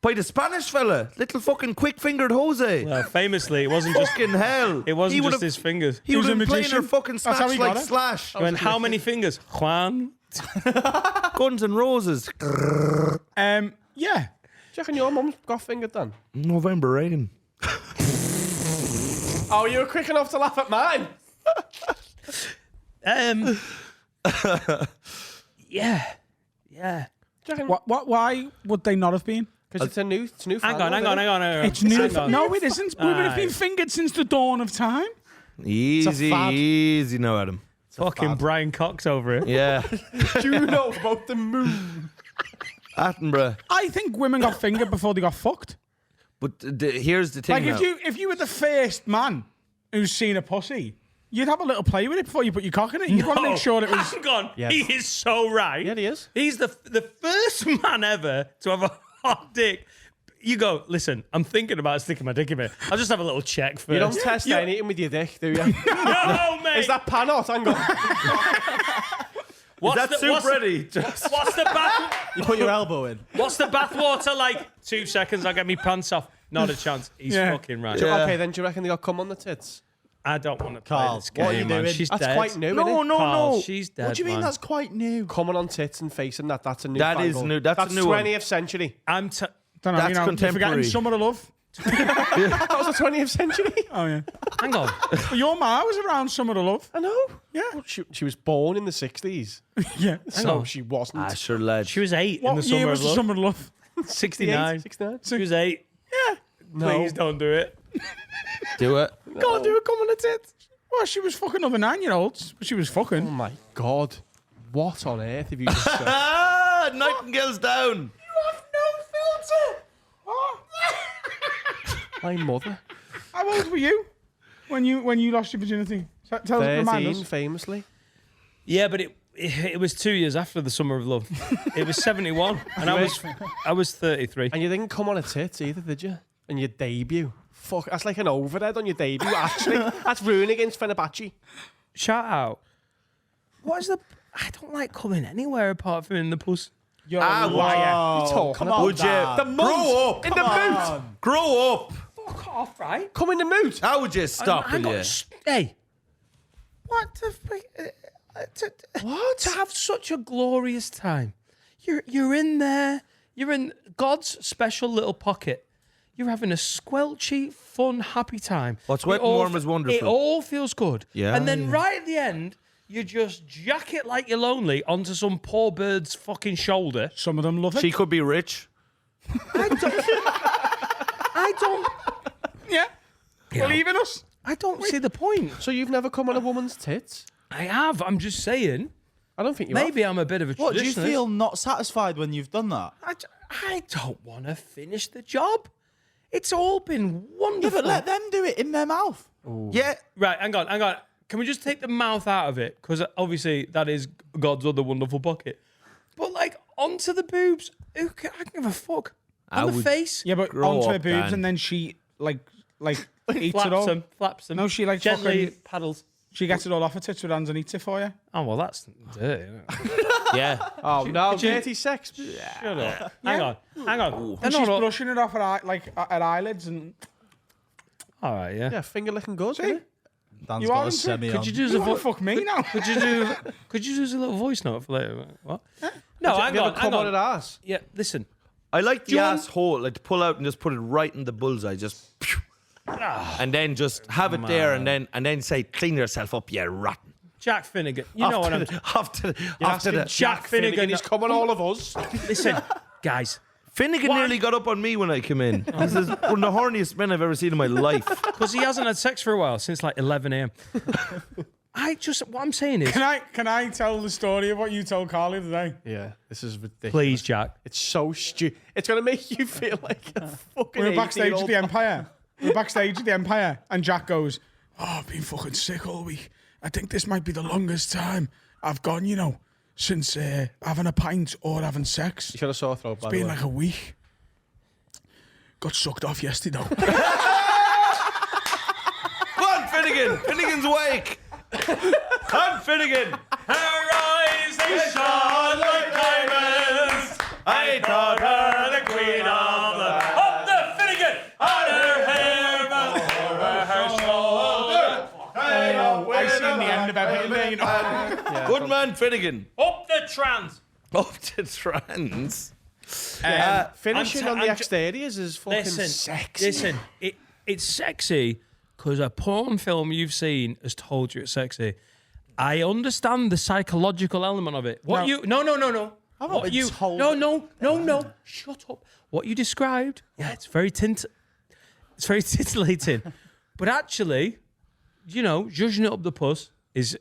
By the Spanish fella, little fucking quick-fingered Jose. Well, famously, it wasn't just Fucking hell. it wasn't He just would've- his fingers. He would was have a been playing her magician. fucking That's how snatch he like got it. Slash. I went, how many fingers? Juan. Guns and Roses. Yeah. Do you reckon your mum's got fingered then? November rain. Oh, you were quick enough to laugh at mine. Yeah. Do you reckon? Why would they not have been? Because it's new. Hang on. It's new. Hang on. No, it isn't. Women have been fingered since the dawn of time. Easy, fad. easy now, Adam. Fucking Brian Cox over it. Yeah. Do you know about the moon? Attenborough. I think women got fingered before they got fucked. But here's the thing Like now. if you were the first man who's seen a pussy, you'd have a little play with it before you put your cock in it. You'd want to make sure it was. Hang on. Yes. He is so right. Yeah, he is. He's the first man ever to have a hot dick. You go, listen, I'm thinking about sticking my dick in it. I'll just have a little check first. You don't test anything with your dick, do you? No, mate. Is that pan hot? Hang on. what's Is that soup ready? What's the bath? You put your elbow in. What's the bathwater like? 2 seconds, I'll get me pants off. Not a chance. He's Yeah. fucking right. Yeah. Okay, then do you reckon they got cum on the tits? I don't want to play Carl, this game, what are you man. doing? She's That's dead. quite new, No, innit? no, Carl, no. she's dead. What do you mean man. that's quite new? Coming on tits and facing that's a new That is fangle. new, that's a new one. 20th century. I'm Don't know, That's you know, you're contemporary. forgetting Summer of Love. That was the 20th century. Oh yeah. hang on. But your ma was around Summer of Love. I know. Yeah. Well, she was born in the 60s, Yeah. so on. she wasn't. Ah, sure, lad. She was 8 in What the year summer was of the love. Summer of Love? 69. 69. She was 8. Yeah. No. Please don't do it. Do it. Can't do it. Come on the tits. Well, she was fucking other 9-year-olds, but she was Oh fucking. my God. What on earth have you just said? Ah, Nightingale's down. My mother. How old were you when you lost your virginity? Tell us, remind 13, us. famously. Yeah, but it was 2 years after the Summer of Love. It was 71, and I was 33. And you didn't come on a tits either, did you? And your debut. Fuck, that's like an overhead on your debut, actually. That's ruining against Fenerbahce. Shout out. What is the? I don't like coming anywhere apart from in the puss. You're Ah, a liar. You talking come about? on, Would you Dad. The moot. grow up? In the moot. Grow up. Fuck off, right? Come in the moot. How would you stop Hang with on, you? Hey. What the? What? To have such a glorious time. You're in there. You're in God's special little pocket. You're having a squelchy, fun, happy time. What's wet It and all warm fe- is wonderful. It all feels good. Yeah, And then yeah. right at the end, you just jack it like you're lonely onto some poor bird's fucking shoulder. Some of them love it. She could be rich. I don't. Yeah. Believe in us. I don't see the point. So you've never come on a woman's tits? I have. I'm just saying. I don't think you Maybe I'm a bit of a What, do you traditionalist. feel not satisfied when you've done that? I don't want to finish the job. It's all been Yeah, wonderful. but let them do it in their mouth. Yeah. Right, hang on. can we just take the mouth out of it? Because obviously that is God's other wonderful pocket. But like onto the boobs, I can give a fuck. On the face, Yeah, but Grow onto her up, boobs, Dan. and then she like eats flaps it all. flaps them. No, she like gently fucking- paddles. She gets it all off her tits with hands and eats it for you. Oh well, that's dirty. Isn't it? Yeah. Oh no, could you- dirty sex. Shut up. Hang on. They're And she's not all- brushing it off her her eyelids, and all right, yeah. Yeah, finger licking good. isn't it? Dan's You got are a into it. semi Could on. you do you a want vo- to fuck me now? Could you do a little voice note for later? What? No, Have hang you on. ever come Hang on on. an ass? Yeah, listen. I like the you want- asshole, like to pull out and just put it right in the bullseye, just, pew. And then just have it there, and then say, "Clean yourself up, you rotten." Jack Finnegan. You know what I'm. After the Jack Finnegan. He's coming all of us. Listen, guys. Finnegan What? nearly got up on me when I came in. This is one of the horniest men I've ever seen in my life. Because he hasn't had sex for a while, since like 11 a.m. What I'm saying is, Can I tell the story of what you told Carly today? Yeah, this is ridiculous. please, Jack. It's so stupid. It's gonna make you feel like a fucking. We were backstage at 18-year-old. the Empire. We were backstage at the Empire, and Jack goes, "Oh, I've been fucking sick all week. I think this might be the longest time I've gone, since having a pint or having sex. You should have saw a throat. By It's the been way. like a week. Got sucked off yesterday, though." Come on, Finnegan! Finnegan's awake! I'm Finnegan! Her eyes, they shone like diamonds. I thought her the queen of the Finnegan! on her hair, over her shoulder. I seen the end of everything there, you know. Good man, Finnegan. Up the trans! Up to trans. Finishing I'm on t- the I'm t- exteriors is fucking Listen, sexy. listen. It's sexy because a porn film you've seen has told you it's sexy. I understand the psychological element of it. What No. you? No. I've not What been you? told. No. Shut up. What you described? Yeah, it's very It's very titillating. But actually, judging it up the puss is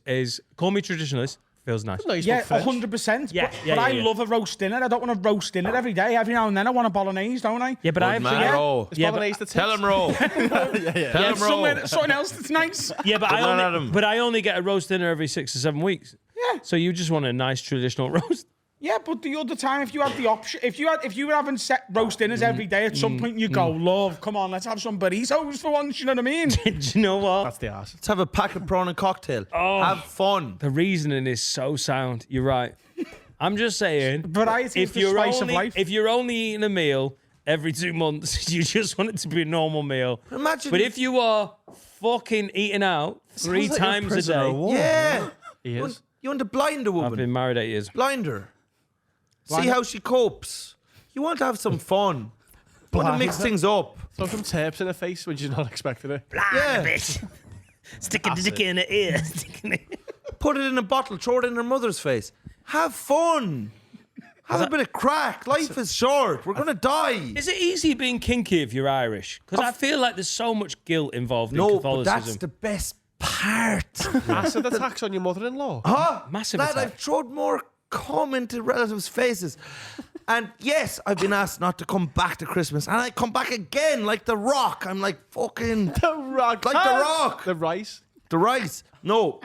call me traditionalist. Feels nice. No, he's Yeah, not French. 100%. Yeah, but yeah, I yeah. love a roast dinner. I don't want to roast dinner every day. Every now and then I want a bolognese, don't I? Yeah, but I have man, yeah, roll. It's yeah, but, bolognese the Tell tits. him roll. Tell him roll. Something else that's nice. yeah, but Good man, Adam. I only get a roast dinner every 6 or 7 weeks. Yeah. So you just want a nice traditional roast. Yeah, but the other time, if you had the option, if you were having set roast dinners every day, at some point you go, love, come on, let's have some burritos for once. You know what I mean? Do you know what? That's the ass. Let's have a pack of prawn and cocktail. Have fun. The reasoning is so sound. You're right. I'm just saying. Variety is the spice of life. If you're only eating a meal every 2 months, you just want it to be a normal meal. Imagine But if- if you are fucking eating out 3 Sounds like a times a prisoner of day, war. Yeah. He is. You want to blind a I've woman. been married 8 years. Blind her. See how she copes. You want to have some fun. You want to mix things up. Throw some tapes in her face when she's not expecting it. Yeah. Stick a dick in the ear. Put it in a bottle, throw it in her mother's face. Have fun. Have a bit of crack. Life is short. We're going to die. Is it easy being kinky if you're Irish? Because I feel like there's so much guilt involved in No, but Catholicism. that's the best part. Acid attacks on your mother-in-law. Huh? Massive Lad, attack. I've thrown more cum into relatives' faces. And yes, I've been asked not to come back to Christmas. And I come back again like The Rock. I'm like fucking... The Rock. Like The Rock. The rice. The rice. No.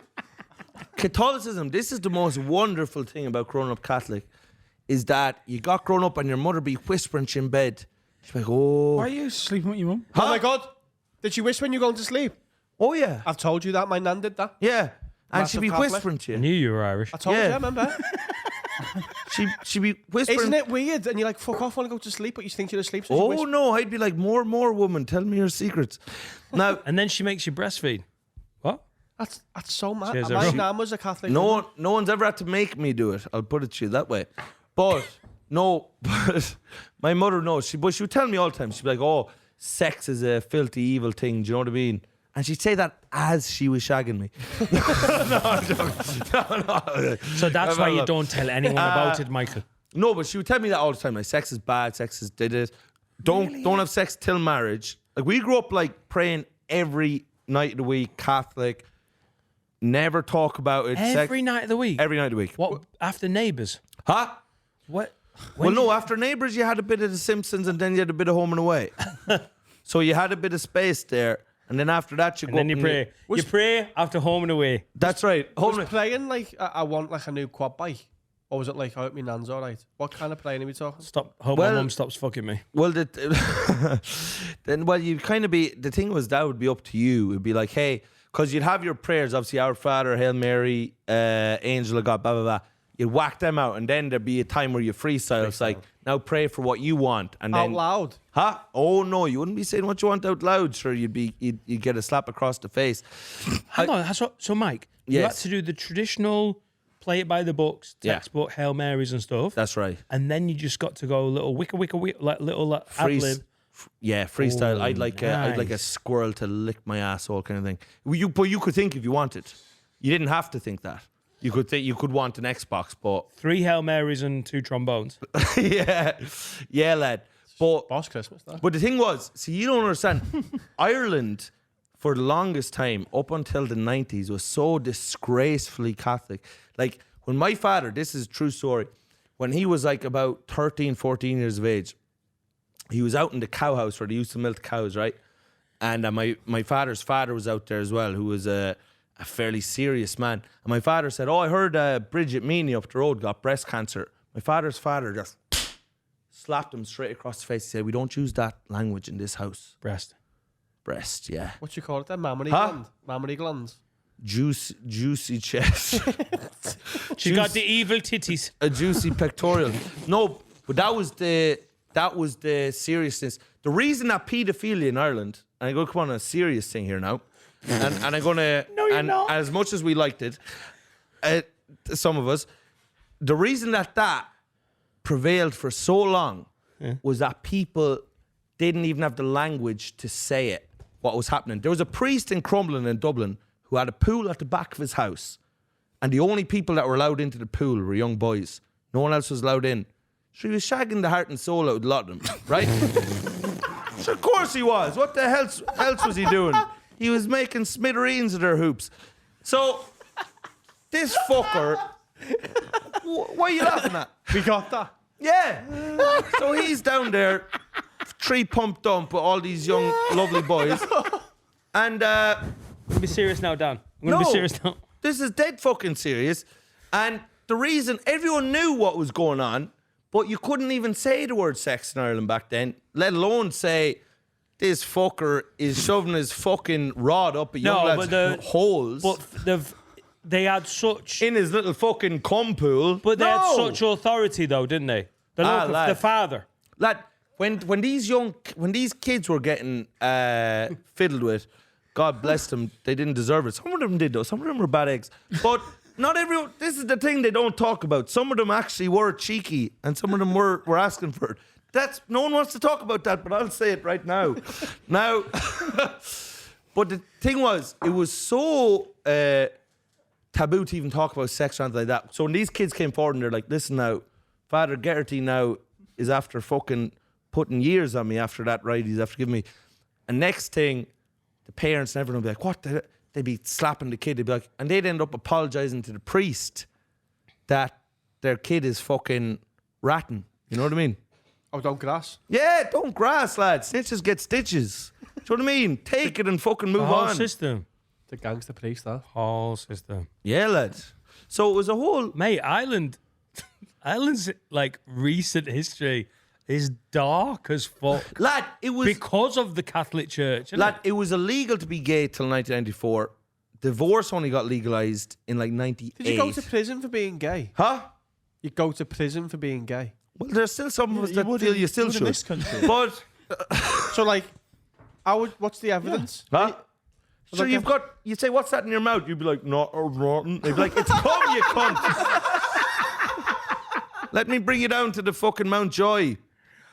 Catholicism, this is the most wonderful thing about growing up Catholic, is that you got grown up and your mother be whispering to you in bed. She's like, oh. Why are you sleeping with your mum? Oh my God. Did you wish when you're going to sleep? Oh, yeah. I've told you that. My nan did that. Yeah. And she'd Massive be Catholic. whispering to I you. knew you were Irish. I told Yeah. you, remember? She'd be whispering. Isn't it weird? And you're like, fuck off, want to go to sleep, but you think you're asleep. So you Oh, whisper. no. I'd be like, more, woman. Tell me your secrets. Now, And then she makes you breastfeed. What? That's so mad. Cheers, My everyone. nan was a Catholic. no one's ever had to make me do it. I'll put it to you that way. But, no. But my mother knows. But she would tell me all the time. She'd be like, oh, sex is a filthy, evil thing. Do you know what I mean? And she'd say that as she was shagging me. No. So that's why you don't tell anyone about it, Michael. No, but she would tell me that all the time. Like, sex is bad, sex is did it. Don't have sex till marriage. Like, we grew up like praying every night of the week, Catholic. Never talk about it. Every night of the week. Every night of the week. What? After Neighbours? Huh? What? Well, no, after Neighbours, you had a bit of The Simpsons and then you had a bit of Home and Away. So you had a bit of space there. and then after that you And go then up you pray. You pray after home and away. That's right. Was praying like I want like a new quad bike, or was it like I hope my nan's all right? What kind of praying are we talking? Stop. Hope Well- my mum stops fucking me. Well, then, well, you'd kind of be. The thing was that would be up to you. It'd be like, hey, because you'd have your prayers, obviously, Our Father, Hail Mary, Angel of God, blah blah blah. You'd whack them out, and then there'd be a time where you freestyle. It's like, now pray for what you want, and Out then loud. huh? Oh no, you wouldn't be saying what you want out loud. Sure, you'd get a slap across the face. Hang on. So Mike, you had Yes. to do the traditional play it by the books, Yeah. textbook, Hail Marys and stuff. That's right. And then you just got to go a little wicka, like little like, ad-lib. Yeah, freestyle. Oh, I'd like a nice. squirrel to lick my asshole kind of thing. But you could think if you wanted. You didn't have to think that. You could think you could want an Xbox, but 3 Hail Marys and 2 trombones. yeah, lad. Boss Christmas, that. But the thing was, see, you don't understand. Ireland, for the longest time, up until the 90s, was so disgracefully Catholic. Like, when my father, this is a true story, when he was like about 13, 14 years of age, he was out in the cow house where they used to milk cows, right? And my father's father was out there as well, who was a fairly serious man. And my father said, I heard Bridget Meany up the road got breast cancer. My father's father just slapped him straight across the face. He said, we don't use that language in this house. Breast, yeah. What you call it then? Mammary Huh? gland. Mammary glands. Juicy chest. She got the evil titties. A juicy pectoral. No, but that was the seriousness. The reason that paedophilia in Ireland, and I'm going to come on a serious thing here now, and I'm going to, not. as much as we liked it, some of us, the reason that prevailed for so long was that people didn't even have the language to say it, what was happening. There was a priest in Crumlin in Dublin who had a pool at the back of his house, and the only people that were allowed into the pool were young boys. No one else was allowed in. So he was shagging the heart and soul out of a lot of them, right? So of course he was. What the hell else was he doing? He was making smithereens of their hoops. So this fucker, what are you laughing at? We got that. Yeah. So he's down there, 3 pump dump with all these young, lovely boys. And I'm gonna be serious now, Dan. I'm gonna be serious now. this is dead fucking serious. And the reason everyone knew what was going on, but you couldn't even say the word sex in Ireland back then, let alone say this fucker is shoving his fucking rod up a young lad's holes But they had such. in his little fucking cum pool. But they had such authority, though, didn't they? The local, lad. the father. Lad, when these kids were getting fiddled with, God bless them, they didn't deserve it. Some of them did though. Some of them were bad eggs. But not everyone. This is the thing they don't talk about. Some of them actually were cheeky, and some of them were asking for it. No one wants to talk about that, but I'll say it right now. Now, but the thing was, it was so taboo to even talk about sex or anything like that. So when these kids came forward and they're like, listen now, Father Geraghty now is after fucking putting years on me after that, right? He's after giving me. And next thing, the parents and everyone would be like, what the? They'd be slapping the kid. They'd be like, and they'd end up apologizing to the priest that their kid is fucking ratting. You know what I mean? Oh, don't grass. Yeah, don't grass, lads. Snitches get stitches. Do you know what I mean? Take it and fucking move Whole on. system. The gangster priest, that. Whole system. Yeah, lads. So it was a whole. Mate, Ireland's like recent history is dark as fuck. Lad, it was. Because of the Catholic Church. Isn't Lad, it? it was illegal to be gay till 1994. Divorce only got legalized in like 98. Did you go to prison for being gay? Huh? You go to prison for being gay. Well, there's still some of us You that would feel in- you still you would in should. this country. But, So, like, what's the evidence? huh? So Like you say, what's that in your mouth? You'd be like, no, rotten. They'd be like, it's cum, you cunt. Let me bring you down to the fucking Mount Joy.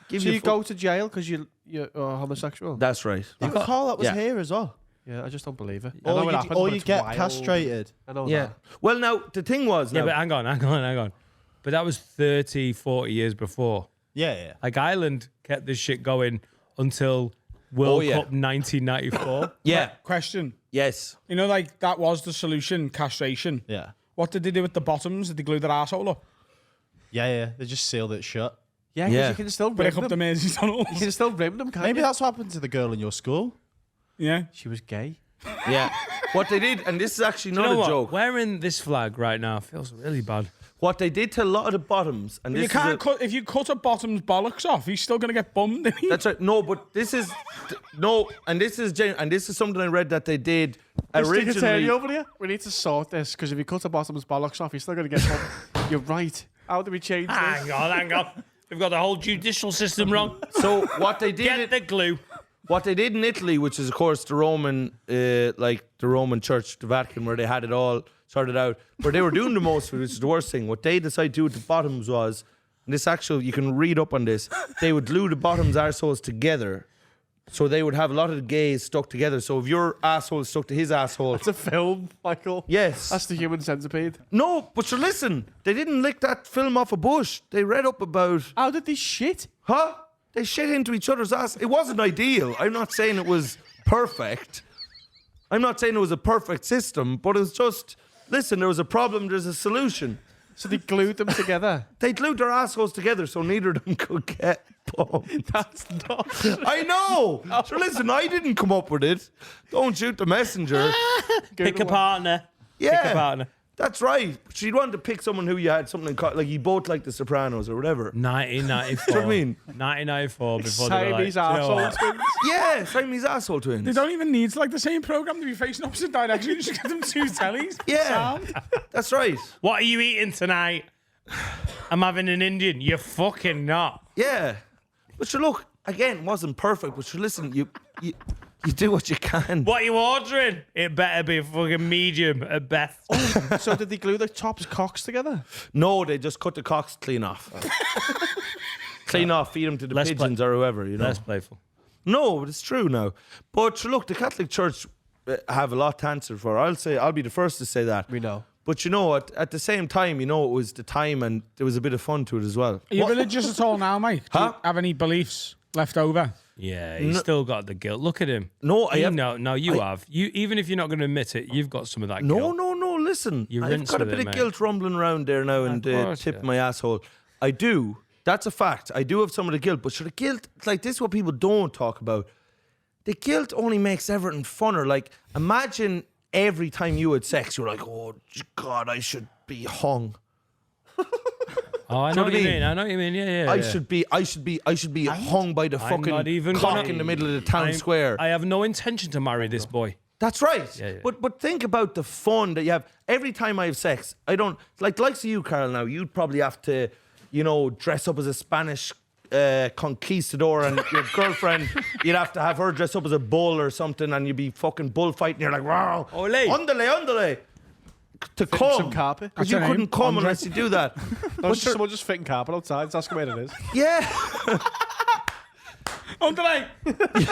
Give So you fu- go to jail because you're homosexual? That's right. You could call that was Yeah. here as well. Yeah, I just don't believe it. I know Or it you, happened, or but you it's get wild. castrated. I know Yeah. that. Well, now, the thing was, Yeah, now, but hang on. But that was 30, 40 years before. Yeah. Like Ireland kept this shit going until World yeah. Cup 1994. yeah, Question. yes. You know, like that was the solution, castration. Yeah. What did they do with the bottoms? Did they glue their arsehole up? Yeah. They just sealed it shut. Yeah, 'cause Yeah. you can still rim Break up the them. Mersey tunnels. You can still rim them, can't Maybe you? that's what happened to the girl in your school. Yeah. She was gay. Yeah. What they did, and this is actually You not know a what? joke. Wearing this flag right now feels really bad. What they did to a lot of the bottoms, and You this can't is a, cut if you cut a bottom's bollocks off. He's still gonna get bummed. Isn't he? that's right. No, but this is no, and this is and this is something I read that they did originally. over here. We need to sort this because if you cut a bottom's bollocks off, he's still going to get bumped. You're right. How do we change this? Hang on. We've got the whole judicial system wrong. So what they did, Get the glue. what they did in Italy, which is of course the Roman, like the Roman Church, the Vatican, where they had it all sorted out, where they were doing the most, which is the worst thing. What they decided to do with the bottoms was, and this actual, you can read up on this. They would glue the bottoms arseholes together, so they would have a lot of the gays stuck together. So if your asshole is stuck to his asshole, It's a film, Michael. yes. That's the human centipede. No, but so listen, they didn't lick that film off a bush. They read up about, How did they shit? huh? They shit into each other's ass. It wasn't ideal. I'm not saying it was perfect. I'm not saying it was a perfect system, but it was just, listen, there was a problem, there's a solution. So they glued them together. They glued their assholes together so neither of them could get bumped. That's not. I know. So listen, I didn't come up with it. Don't shoot the messenger. Pick a partner. Yeah. Pick a partner. That's right. But you'd want to pick someone who you had something in like you both like The Sopranos or whatever. 1994. Do you know what I mean? 1994 before they were like, Siamese "Do you know arsehole what? twins. Yeah, Siamese asshole twins. They don't even need like the same program to be facing opposite directions. Just get them two tellies. Yeah, Sound. that's right. What are you eating tonight? I'm having an Indian. You're fucking not. Yeah, but sure, look again, wasn't perfect. But sure, listen, you do what you can. What are you ordering? It better be fucking medium at best. So did they glue the tops cocks together? No, they just cut the cocks clean off. Clean off, feed them to the Less pigeons or whoever, you know. Less playful. No, but it's true now. But sure, look, the Catholic Church have a lot to answer for. I'll be the first to say that. We know. But you know, at the same time, you know, it was the time and there was a bit of fun to it as well. Are you religious at all now, Mike? Do you Huh? have any beliefs left over? Yeah, he's still got the guilt. Look at him. No, I have. No, you have. You even if you're not going to admit it, you've got some of that No, guilt. no, listen. You I've rinse got a with bit it, of mate. guilt rumbling around there now and course, tip yeah. my asshole. I do. That's a fact. I do have some of the guilt. But sure, the guilt, like this is what people don't talk about. The guilt only makes everything funner. Like, imagine every time you had sex, you're like, oh, God, I should be hung. Oh, I Do know you what you mean. I know what you mean. Yeah. I should be hung by the I'm not fucking even cock gonna- in the middle of the town I'm- square. I have no intention to marry this boy. That's right. Yeah, yeah. But think about the fun that you have. Every time I have sex, I don't like likes of you, Carl. Now you'd probably have to, you know, dress up as a Spanish conquistador, and your girlfriend, you'd have to have her dress up as a bull or something, and you'd be fucking bullfighting. You're like, wow, Ole. underlay, to Fitting come, some carpet. because What's you your couldn't name? come Andre? unless you do that. No, it's just someone just fitting carpet outside. Let's ask him where it is. Yeah, Underlay.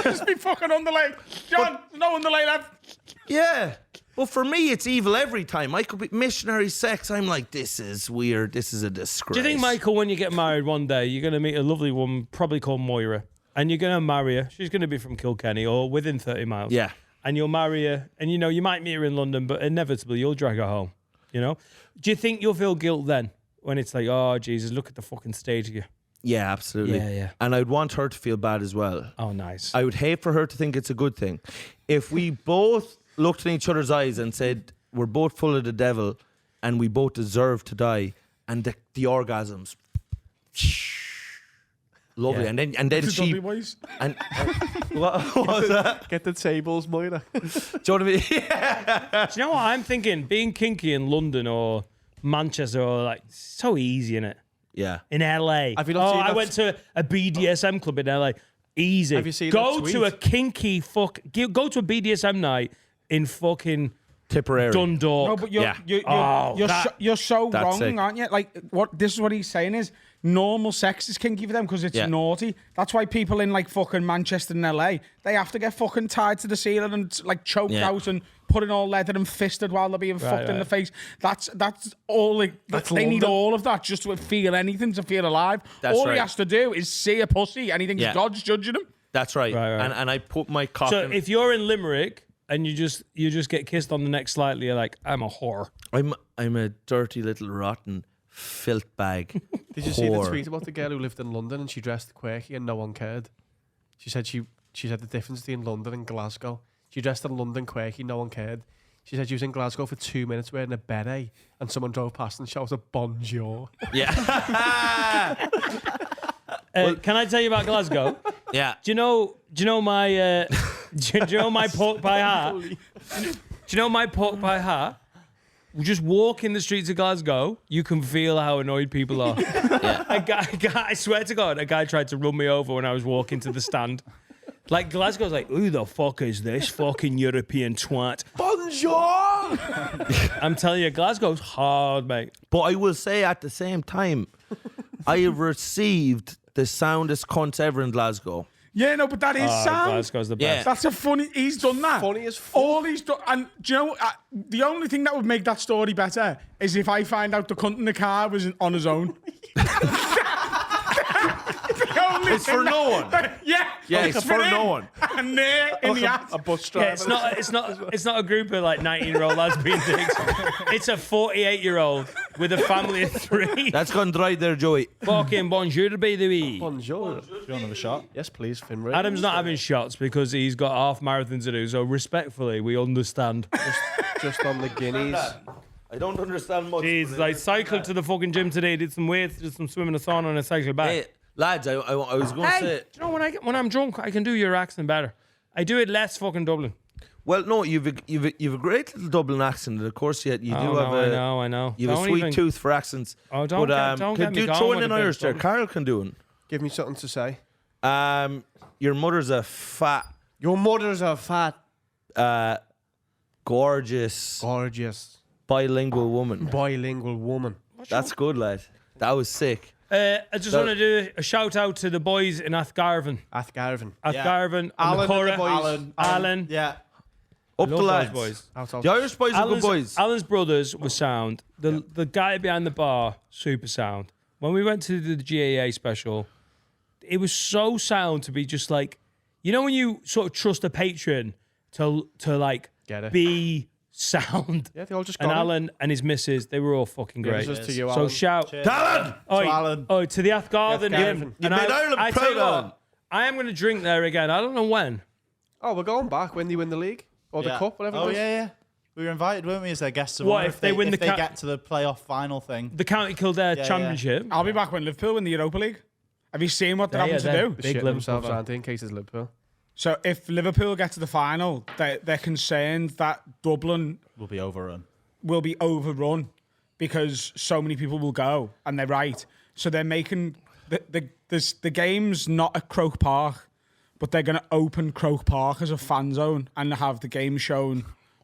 Just be fucking underlay. John, no underlay left. yeah. Well, for me, it's evil every time. I could be missionary sex. I'm like, this is weird. This is a disgrace. Do you think, Michael, when you get married one day, you're going to meet a lovely woman, probably called Moira, and you're going to marry her? She's going to be from Kilkenny or within 30 miles. Yeah. And you'll marry her, and you know, you might meet her in London, but inevitably you'll drag her home. You know? Do you think you'll feel guilt then when it's like, oh, Jesus, look at the fucking state of you? Yeah, absolutely. Yeah. And I'd want her to feel bad as well. Oh, nice. I would hate for her to think it's a good thing. If we both looked in each other's eyes and said, we're both full of the devil and we both deserve to die, and the orgasms, lovely. Yeah. And then The she, Dudley boys. and what was that? Get the tables, Moira. Do you know what I mean? Yeah. Do you know what I'm thinking? Being kinky in London or Manchester or like so easy, innit? Yeah. In LA. Have you not seen I that- went to a BDSM club in LA. Easy. Have you seen Go that to tweet? a kinky go to a BDSM night in fucking Tipperary. Dundalk. No, but you're Yeah. you're so That's wrong, sick. aren't you? Like what this is what he's saying is normal sex is kinky for them because it's Yeah. naughty. That's why people in like fucking Manchester and LA, they have to get fucking tied to the ceiling and like choked Yeah. out and put in all leather and fisted while they're being fucked in right. the face. That's all like they need London. all of that just to feel anything, to feel alive. That's all right. he has to do is see a pussy and he thinks Yeah. God's judging him. That's right. Right. And I put my cock So in. if you're in Limerick and you just get kissed on the neck slightly, you're like, I'm a whore. I'm a dirty little rotten filth bag. Did you see the whore. tweet about the girl who lived in London and she dressed quirky and no one cared? She said the difference between London and Glasgow She dressed in London quirky, no one cared. She said she was in Glasgow for 2 minutes wearing a beret, and someone drove past and shouted bonjour. Yeah. Can I tell you about Glasgow? Yeah. Do you know my do you know my pork pie hat? Do you know my pork pie hat? Just walk in the streets of Glasgow, you can feel how annoyed people are. A guy, I swear to God, a guy tried to run me over when I was walking to the stand. Like, Glasgow's like, who the fuck is this fucking European twat? Bonjour! I'm telling you, Glasgow's hard, mate. But I will say at the same time, I have received the soundest cunts ever in Glasgow. Yeah, no, but that is sound. Glasgow's the Yeah. best. That's a funny. He's done that. Funny as fuck. All he's done, and do you know? The only thing that would make that story better is if I find out the cunt in the car was on his own. It's for no one. Yeah, it's for him. no one. And there in the act. A bus driver. Yeah, it's not a group of like 19-year-old lads being dicks. It's a 48-year-old with a family of 3. That's gone dry there, Joey. Fucking bonjour, by the way. Bonjour. Do you want another shot? Yes, please, Finray. Adam's not having shots because he's got half marathon to do. So respectfully, we understand. Just on the guineas. I don't understand much. Jeez, I cycled to the fucking gym today, did some weights, did some swimming, a sauna, and I cycled back. Hey, lads, I was going to Hey, say. do you know when I'm drunk, I can do your accent better. I do it less fucking Dublin. Well, no, you've a great little Dublin accent. Of course, you do have I know. You have a Don't sweet even- tooth for accents. Oh, don't get can me do going throw with in an a bit Irish of there. Dublin. Carl can do it. Give me something to say. Your mother's a fat, Your mother's a fat, gorgeous, gorgeous, bilingual woman. bilingual woman. That's good, lad. That was sick. I just want to do a shout out to the boys in Athgarvan. Athgarvan. Athgarvan, Alan and the Macora, boys. Alan. Yeah. Up the Love lads. those boys. Out, out. The Irish boys are good boys. Alan's brothers were sound. The guy behind the bar, super sound. When we went to the GAA special, it was so sound to be just like, you know, when you sort of trust a patron to like Get it. be sound. Yeah, they all just And got it. Alan and his missus, they were all fucking Yeah, great. this is to you, So Alan. shout, Alan! oi, Alan. oi, to the Athgarvan Athgarvan. gym. You made Ireland I tell you proud, Alan. what, I am going to drink there again. I don't know when. Oh, we're going back when they win the league or the cup, whatever. Oh it was. yeah. We were invited, weren't we, as their guests of What, honor if they win if the they ca- get to the playoff final thing? The County Kildare Yeah, yeah. Championship. I'll be back when Liverpool win the Europa League. Have you seen what they're Yeah, having to they're do? big Big Liverpool themselves, fan. aren't they, in case it's Liverpool. So if Liverpool get to the final, they're concerned that Dublin We'll be overrun. will be overrun because so many people will go, and they're right. So they're making the game's not at Croke Park, but they're going to open Croke Park as a fan zone and have the game shown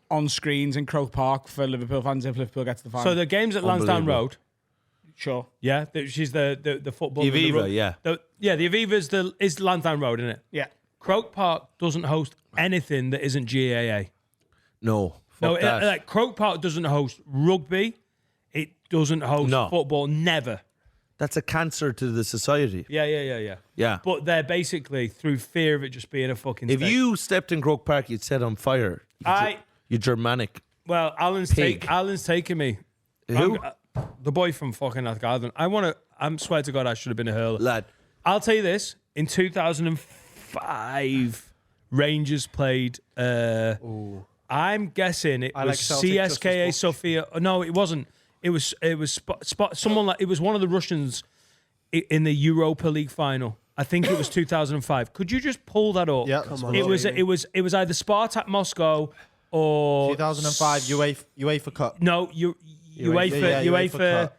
on screens in Croke Park for Liverpool fans if Liverpool get to the final. So the game's at Lansdowne Unbelievable. Road. Sure. Yeah, she's the football. The the Aviva, ru- yeah. The Aviva's is Lansdowne Road, isn't it? Yeah. Croke Park doesn't host anything that isn't GAA. No. No, Fuck that. like Croke Park doesn't host rugby. It doesn't host No. football. Never. That's a cancer to the society. Yeah. Yeah. But they're basically through fear of it just being a fucking. If state. you stepped in Croke Park, you'd set on fire. You Germanic. Well, Alan's Pig. taking me. Who? The boy from fucking Athgarden. I swear to God, I should have been a hurler. Lad. I'll tell you this. In 2005, Rangers played. I'm guessing it I was like Celtic just CSKA as Sofia. No, it wasn't. It was someone like it was one of the Russians in the Europa League final. I think it was 2005. Could you just pull that up? Yeah, that's It was either Spartak Moscow or 2005 UEFA Cup. no, UEFA UEFA Cup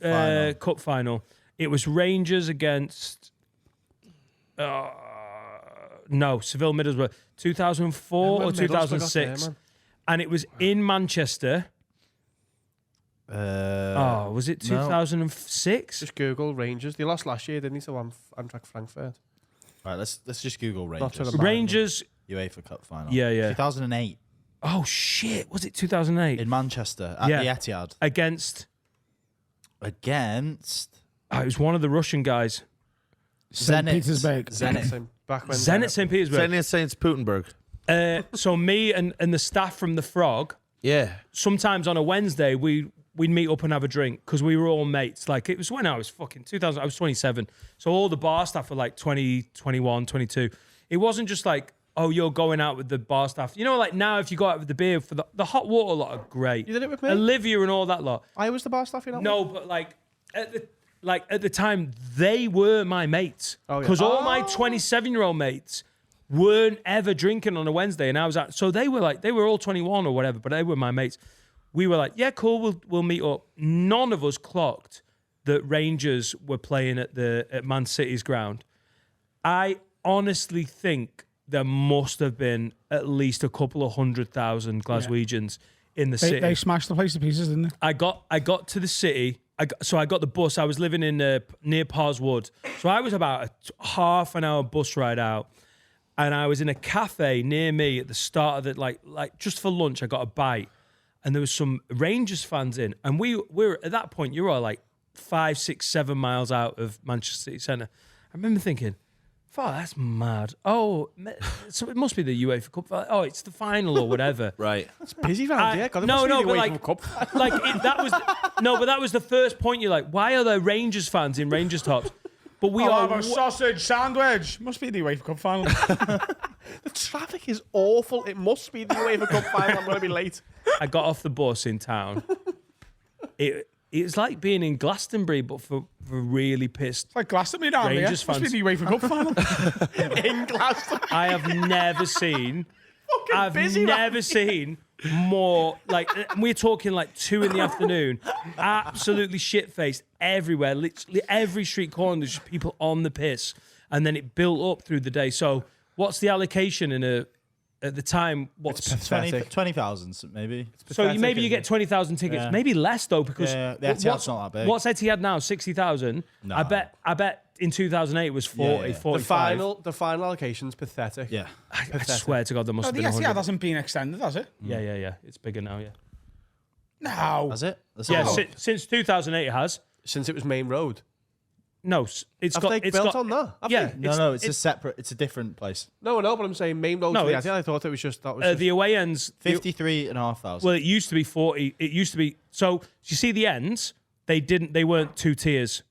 final. Cup final. It was Rangers against Seville Middlesbrough, 2004 or When Middlesbrough got there, 2006, man. and it was in Manchester. Was it 2006? Just Google Rangers. They lost last year, didn't they? So Eintracht Frankfurt. Right, let's just Google Not to Rangers. the- Rangers. UEFA Cup final. Yeah. 2008 Oh shit! Was it 2008 in Manchester at Yeah. the Etihad against? against Oh, it was one of the Russian guys. St. Petersburg. Zenit. Same- Back when Zenit St. Petersburg. Zenit Saints Putenberg. So me and the staff from the Frog, Yeah. sometimes on a Wednesday we'd meet up and have a drink because we were all mates. Like it was when I was fucking 2000. I was 27, so all the bar staff were like 20, 21, 22. It wasn't just like, oh, you're going out with the bar staff. You know, like now if you go out with the beer for the hot water lot are great. You did it with me? Olivia and all that lot. I was the bar staff, you know? No, but at the time, they were my mates. Oh, yeah. Because all my 27-year-old mates weren't ever drinking on a Wednesday, and I was out. So they were all 21 or whatever, but they were my mates. We were like, yeah, cool, we'll meet up. None of us clocked that Rangers were playing at Man City's ground. I honestly think there must have been at least a couple of 100,000 Glaswegians in the city. They smashed the place to pieces, didn't they? I got to the city. So I got the bus. I was living in near Parswood. So I was about a half an hour bus ride out. And I was in a cafe near me at the start of the, like just for lunch, I got a bite. And there was some Rangers fans in. And we were, at that point, you were like 5, 6, 7 miles out of Manchester City Centre. I remember thinking, fuck, that's mad. Oh, so it must be the UEFA Cup. Oh, it's the final or whatever. Right. It's busy round here. God, it no, must be no, the but away like, from cup. like that was but that was the first point. You're like, why are there Rangers fans in Rangers tops? But we I'll are. have a sausage sandwich. Must be the UEFA Cup final. The traffic is awful. It must be the UEFA Cup final. I'm going to be late. I got off the bus in town. It's like being in Glastonbury, but for really pissed. It's like Glastonbury down there. Rangers Must be fans. the UEFA Cup final. In Glasgow. I have never seen. I've busy, never seen more. Like we're talking like 2 PM. Absolutely shit faced everywhere. Literally every street corner. There's just people on the piss, and then it built up through the day. So what's the allocation at the time? What's 20,000 maybe. so maybe you get 20,000 tickets, Yeah. maybe less though, because Yeah, the Etihad's not that big. What's Etihad now? 60,000. No. I bet in 2008 it was 40, Yeah. 45. The final allocation's pathetic. Yeah. I swear to God, there must Oh, have the been Etihad 100. hasn't been extended, has it? Yeah. It's bigger now. Yeah. No. That's it? That's Yeah. it? Since 2008 it has. Since it was main road. No, it's Have got. they It's built got, on that? Have Yeah. they? No, it's a separate, it's a different place. No, but I'm saying main road No, to the it's- Etihad. I thought it was just that was just, the away ends. 53,500. Well, it used to be 40. It used to be. So you see the ends. They weren't 2 tiers.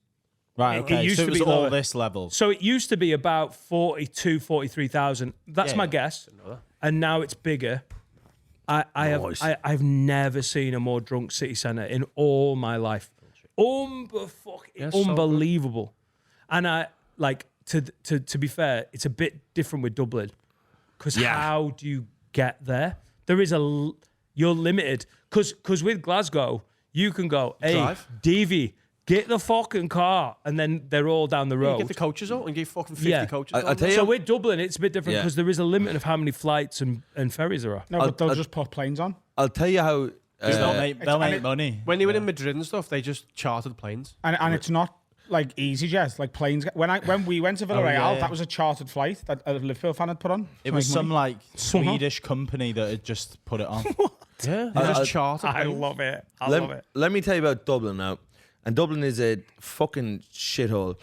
right, it okay. used So to it was be all lower. this level. So it used to be about 42, 43,000. That's Yeah, my yeah. guess. And now it's bigger. I've never seen a more drunk city centre in all my life. Unbelievable. And I like to be fair, it's a bit different with Dublin because how do you get there? There is you're limited because with Glasgow you can go, hey, Drive. Davey, get the fucking car, and then they're all down the you road. get the coaches out and give fucking 50 Yeah. coaches. I'll on tell there. you- So with Dublin, it's a bit different Yeah. because there is a limit of how many flights and ferries there are. No, but they'll just put planes on. I'll tell you how. They'll and make it- money. When they were in Madrid and stuff, they just chartered planes. And it's not like easy jets, like planes. When we went to Villarreal, yeah, yeah. that was a chartered flight that a Liverpool fan had put on. It to was make some money. like Swedish company that had just put it on. Yeah, they just chartered planes. love it. Let me tell you about Dublin now. And Dublin is a fucking shithole.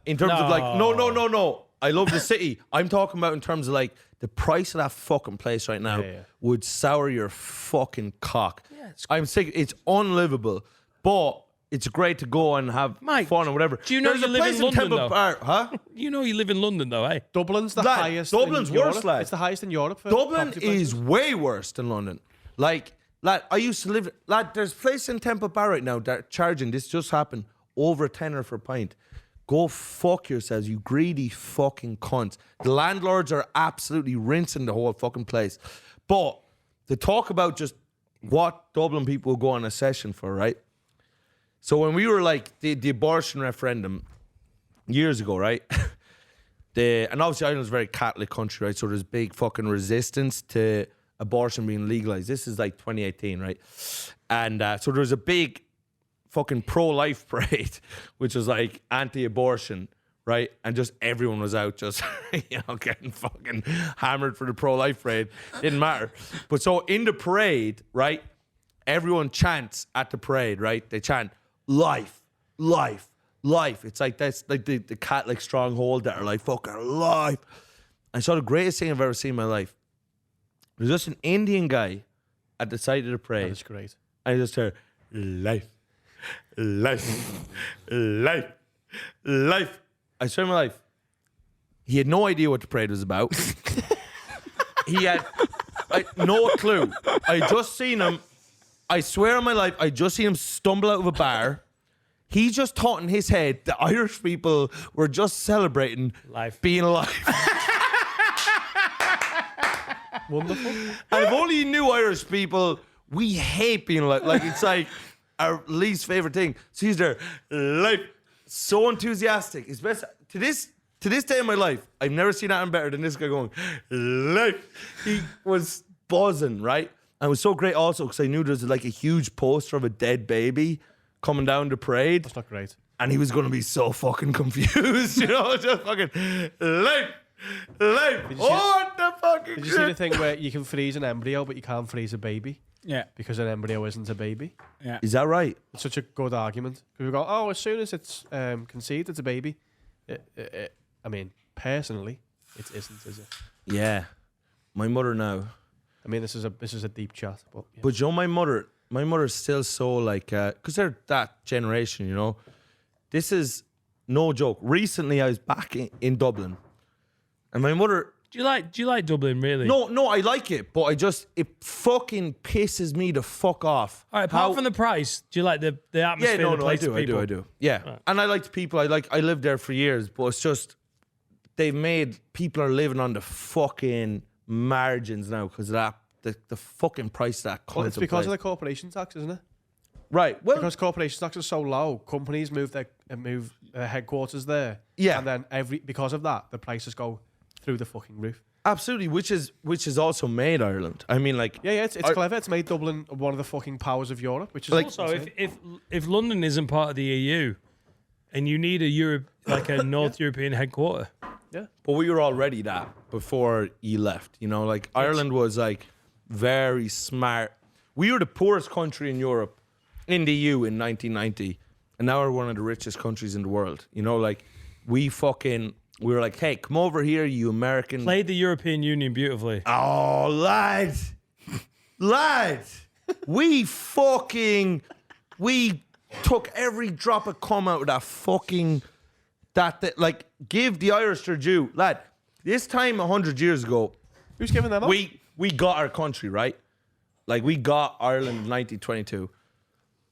In terms of like, no. I love the city. I'm talking about in terms of like the price of that fucking place right now would sour your fucking cock. I'm sick. It's unlivable, but it's great to go and have Mike, fun or whatever. do you know There's you a live place in London, Temple though? Bar, huh? You know you live in London though, eh? Dublin's the Lad, highest. Dublin's in worse, Europe. lad. It's the highest in Europe. For Dublin property is prices. way worse than London. Like, lad, I used to live. Lad, there's a place in Temple Bar right now that are charging. This just happened over a tenner for a pint. Go fuck yourselves, you greedy fucking cunts. The landlords are absolutely rinsing the whole fucking place. But to talk about just what Dublin people go on a session for, right? So when we were like the abortion referendum years ago, right? And obviously Ireland's a very Catholic country, right? So there's big fucking resistance to abortion being legalized. This is like 2018, right? And so there was a big fucking pro-life parade, which was like anti-abortion, right? And just everyone was out just, getting fucking hammered for the pro-life parade. Didn't matter. But so in the parade, right, everyone chants at the parade, right? They chant, life, life, life. It's like that's like the Catholic stronghold that are like, fucking life. I saw the greatest thing I've ever seen in my life. There's just an Indian guy at the side of the parade. That's great. I just heard, life, life, life, life. I swear my life. He had no idea what the parade was about. he had no clue. I just seen him. I swear on my life, I just seen him stumble out of a bar. He just thought in his head the Irish people were just celebrating Life. being alive. Wonderful. And if only you knew Irish people, we hate being alive. Like, it's like our least favorite thing. So he's there, life, so enthusiastic. His best to this day in my life, I've never seen anything better than this guy going, life. He was buzzing, right? And it was so great also because I knew there was like a huge poster of a dead baby coming down the parade. That's not great. And he was going to be so fucking confused, you know, just fucking, life. What the fucking Did you see the thing where you can freeze an embryo, but you can't freeze a baby? Yeah. Because an embryo isn't a baby. Yeah. Is that right? It's such a good argument. Because we go, oh, as soon as it's conceived, it's a baby. I mean, personally, it isn't, is it? Yeah. My mother now. I mean, this is a deep chat, but yeah. But you know, my mother's still so like, because they're that generation, you know. This is no joke. Recently, I was back in Dublin, and my mother. Do you like Dublin, really? No, I like it, but it fucking pisses me the fuck off. All right, apart from the price, do you like the atmosphere? Yeah, no, the I place, do, the I people? do. Yeah, Right. and I like the people. I lived there for years, but it's just they've made people are living on the fucking margins now because of that. The fucking price that Well, it's because of the corporation tax, isn't it? right. Well, Because corporation tax is so low, companies move their headquarters there. Yeah. And then because of that, the prices go through the fucking roof. absolutely, which is also made Ireland. I mean, like, Yeah, it's clever. It's made Dublin one of the fucking powers of Europe, which is Like- Also, if London isn't part of the EU, and you need a North European headquarter, but we were already that before you left. You know, like Ireland was like very smart. We were the poorest country in Europe, in the EU in 1990, and now we're one of the richest countries in the world. You know, like we were like, hey, come over here, you American. played the European Union beautifully. Oh, lads, we took every drop of cum out of that fucking, like, give the Irish their due. Lad, this time 100 years ago, who's giving them up? we got our country, right? Like, we got Ireland in 1922.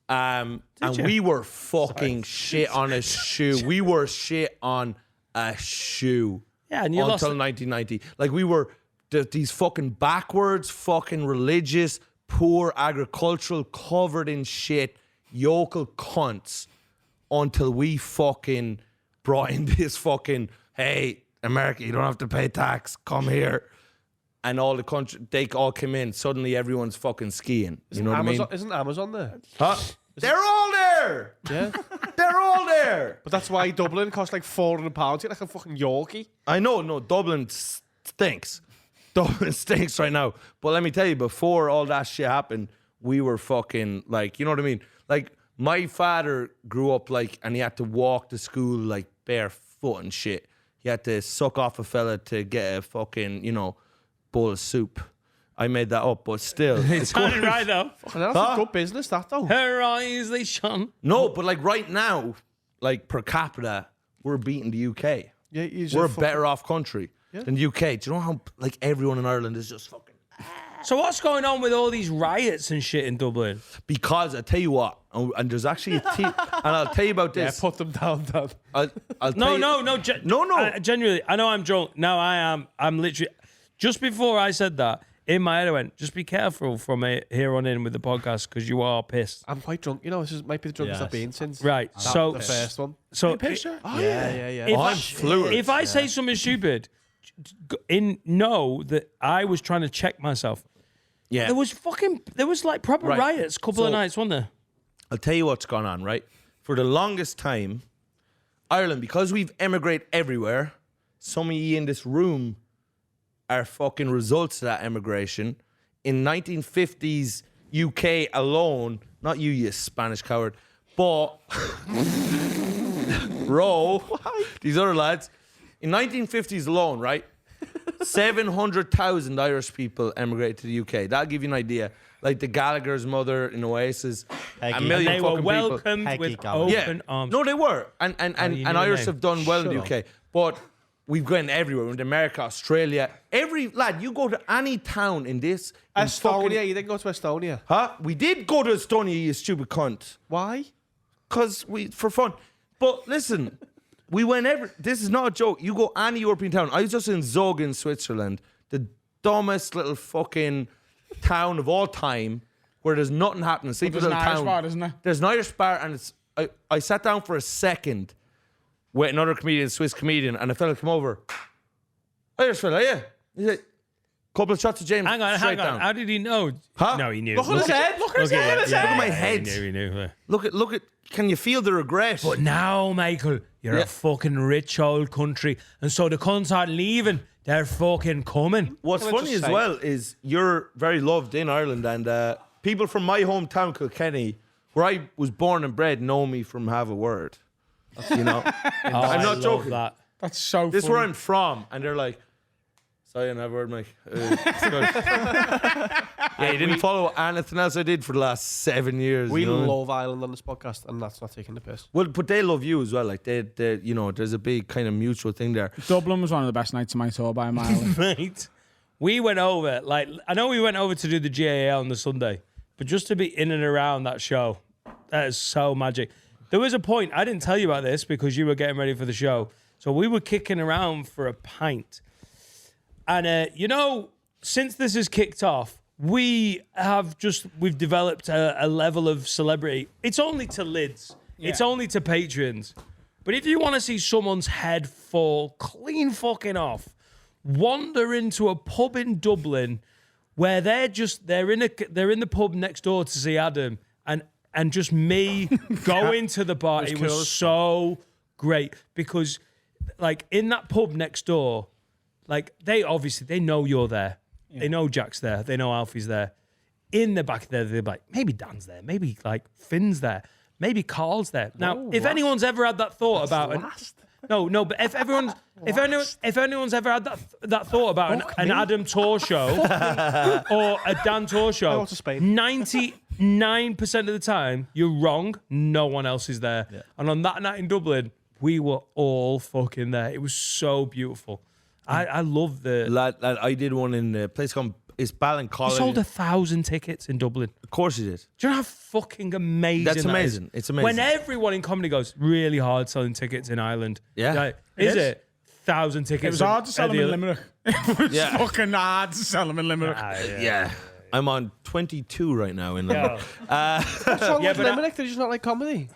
And we were fucking shit on a shoe. We were shit on a shoe. Yeah, and you until lost it. 1990. Like, we were these fucking backwards, fucking religious, poor, agricultural, covered in shit, yokel cunts until we fucking brought in this fucking, hey, America, you don't have to pay tax, come here. And all the country, they all came in. Suddenly everyone's fucking skiing. You know what I mean? Isn't Amazon there? Huh? They're all there. Yeah. They're all there. But that's why Dublin costs like £400 to get like a fucking Yorkie. I know, no, Dublin stinks. Dublin stinks right now. But let me tell you, before all that shit happened, we were fucking like, you know what I mean? Like, my father grew up like, and he had to walk to school like barefoot and shit. He had to suck off a fella to get a fucking, bowl of soup. I made that up, but still. It's sounded right though. Fucking hell, that's a good business, that though. Her eyes, they shone. No, but like right now, like per capita, we're beating the UK. Yeah, We're a better off country than the UK. Do you know how like everyone in Ireland is just fucking... So what's going on with all these riots and shit in Dublin? Because I tell you what, and there's actually and I'll tell you about Yeah, this. put them down, Dan. I'll tell No, you- no. No. Genuinely, I know I'm drunk. Now I'm literally... Just before I said that, in my head I went, just be careful from here on in with the podcast because you are pissed. I'm quite drunk. Might be the drunkest I've been since. Right, so... The first one. So... Yeah. If I'm fluid. If I say something stupid, know that I was trying to check myself. Yeah. There was like proper Right. riots a couple of So- nights, wasn't there? I'll tell you what's gone on, right? For the longest time, Ireland, because we've emigrated everywhere, some of you in this room are fucking results of that emigration. In 1950s UK alone, not you, you Spanish coward, but these other lads, in 1950s alone, right? 700,000 Irish people emigrated to the UK. That'll give you an idea. Like the Gallagher's mother in Oasis, Peggy. a And million They were fucking people. welcomed Peggy with Gallagher. open arms. No, they were. And you knew the Irish name. have done well in the UK. But we've gone everywhere. We went to America, Australia. Every lad, you go to any town in this. in Estonia, fucking- you didn't go to Estonia. Huh? We did go to Estonia, you stupid cunt. Why? Because for fun. But listen, we went this is not a joke. You go any European town. I was just in Zug in Switzerland, the dumbest little fucking town of all time, where there's nothing happening. Sleepy There's an little Irish town. bar, isn't there? There's an Irish bar, and I sat down for a second with another comedian, Swiss comedian, and a fella come over. Irish fella, yeah. He's like, couple of shots of James. Hang on. down. How did he know? Huh? No, he knew. Look at his head. Look at his head. Look at my head. He knew. Look at. Can you feel the regret? But now, Michael, you're a fucking rich old country, and so the cunts aren't leaving. They're fucking coming. What's Can I funny just as say- well is you're very loved in Ireland, and people from my hometown, Kilkenny, where I was born and bred, know me from Have a Word. You know, Oh, I'm not I joking. love that. That's so This is funny. where I'm from, and they're like, "Sorry, I have a word, Mike." It's good. Yeah, you didn't follow anything else I did for the last 7 years. We you know? love Ireland on this podcast, and that's not taking the piss. Well, but they love you as well. Like they, you know, there's a big kind of mutual thing there. Dublin was one of the best nights of my tour by a mile. Mate, we went over, like, I know we went over to do the GAA on the Sunday, but just to be in and around that show, that is so magic. There was a point, I didn't tell you about this because you were getting ready for the show. So we were kicking around for a pint. And, you know, since this has kicked off, we've developed a level of celebrity. It's only to lids. It's only to patrons. But if you want to see someone's head fall clean fucking off, wander into a pub in Dublin where they're in the pub next door to see Adam and just me go into the bar. It was so great because like in that pub next door, like they know you're there. Yeah. They know Jack's there. They know Alfie's there. In the back there, they're like, maybe Dan's there. Maybe like Finn's there. Maybe Carl's there. Now, if anyone's ever had that thought about no, but if anyone's ever had that thought about an Adam tour show or a Dan tour show, go to Spain. 99% of the time you're wrong. No one else is there. Yeah. And on that night in Dublin, we were all fucking there. It was so beautiful. I love the. Lad, I did one in a place called Ballincollig. You sold 1,000 tickets in Dublin. Of course you did. Do you know how fucking amazing That's that amazing. is? It's amazing. When everyone in comedy goes, really hard selling tickets in Ireland. Yeah. Like, It is is. it? 1,000 tickets. It was hard to sell them in Limerick. It was Yeah. fucking hard to sell them in Limerick. Yeah. I'm on 22 right now in Limerick. What's wrong with but Limerick? Did you just not like comedy?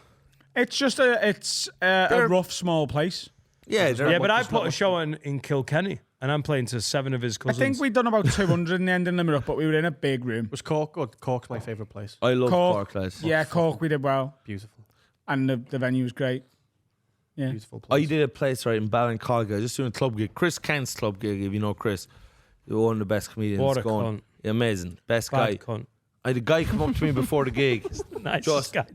It's just a rough, small place. Yeah, Yeah, but I put a show on in Kilkenny and I'm playing to 7 of his I cousins. think we'd done about 200 in the end in Limerick, but we were in a big room. Was Cork good? Cork's my favourite place. I love Cork, Cork, lads. yeah, Cork we did well, Beautiful. and the venue was great. Yeah, Beautiful place. I did a place right in Ballincollig. I was just doing a club gig. Chris Kent's club gig, if you know Chris. You're one of the best comedians What a going. cunt. Yeah, amazing. Best Bad guy. cunt. I had a guy come up to me before the gig. Nice Just- guy.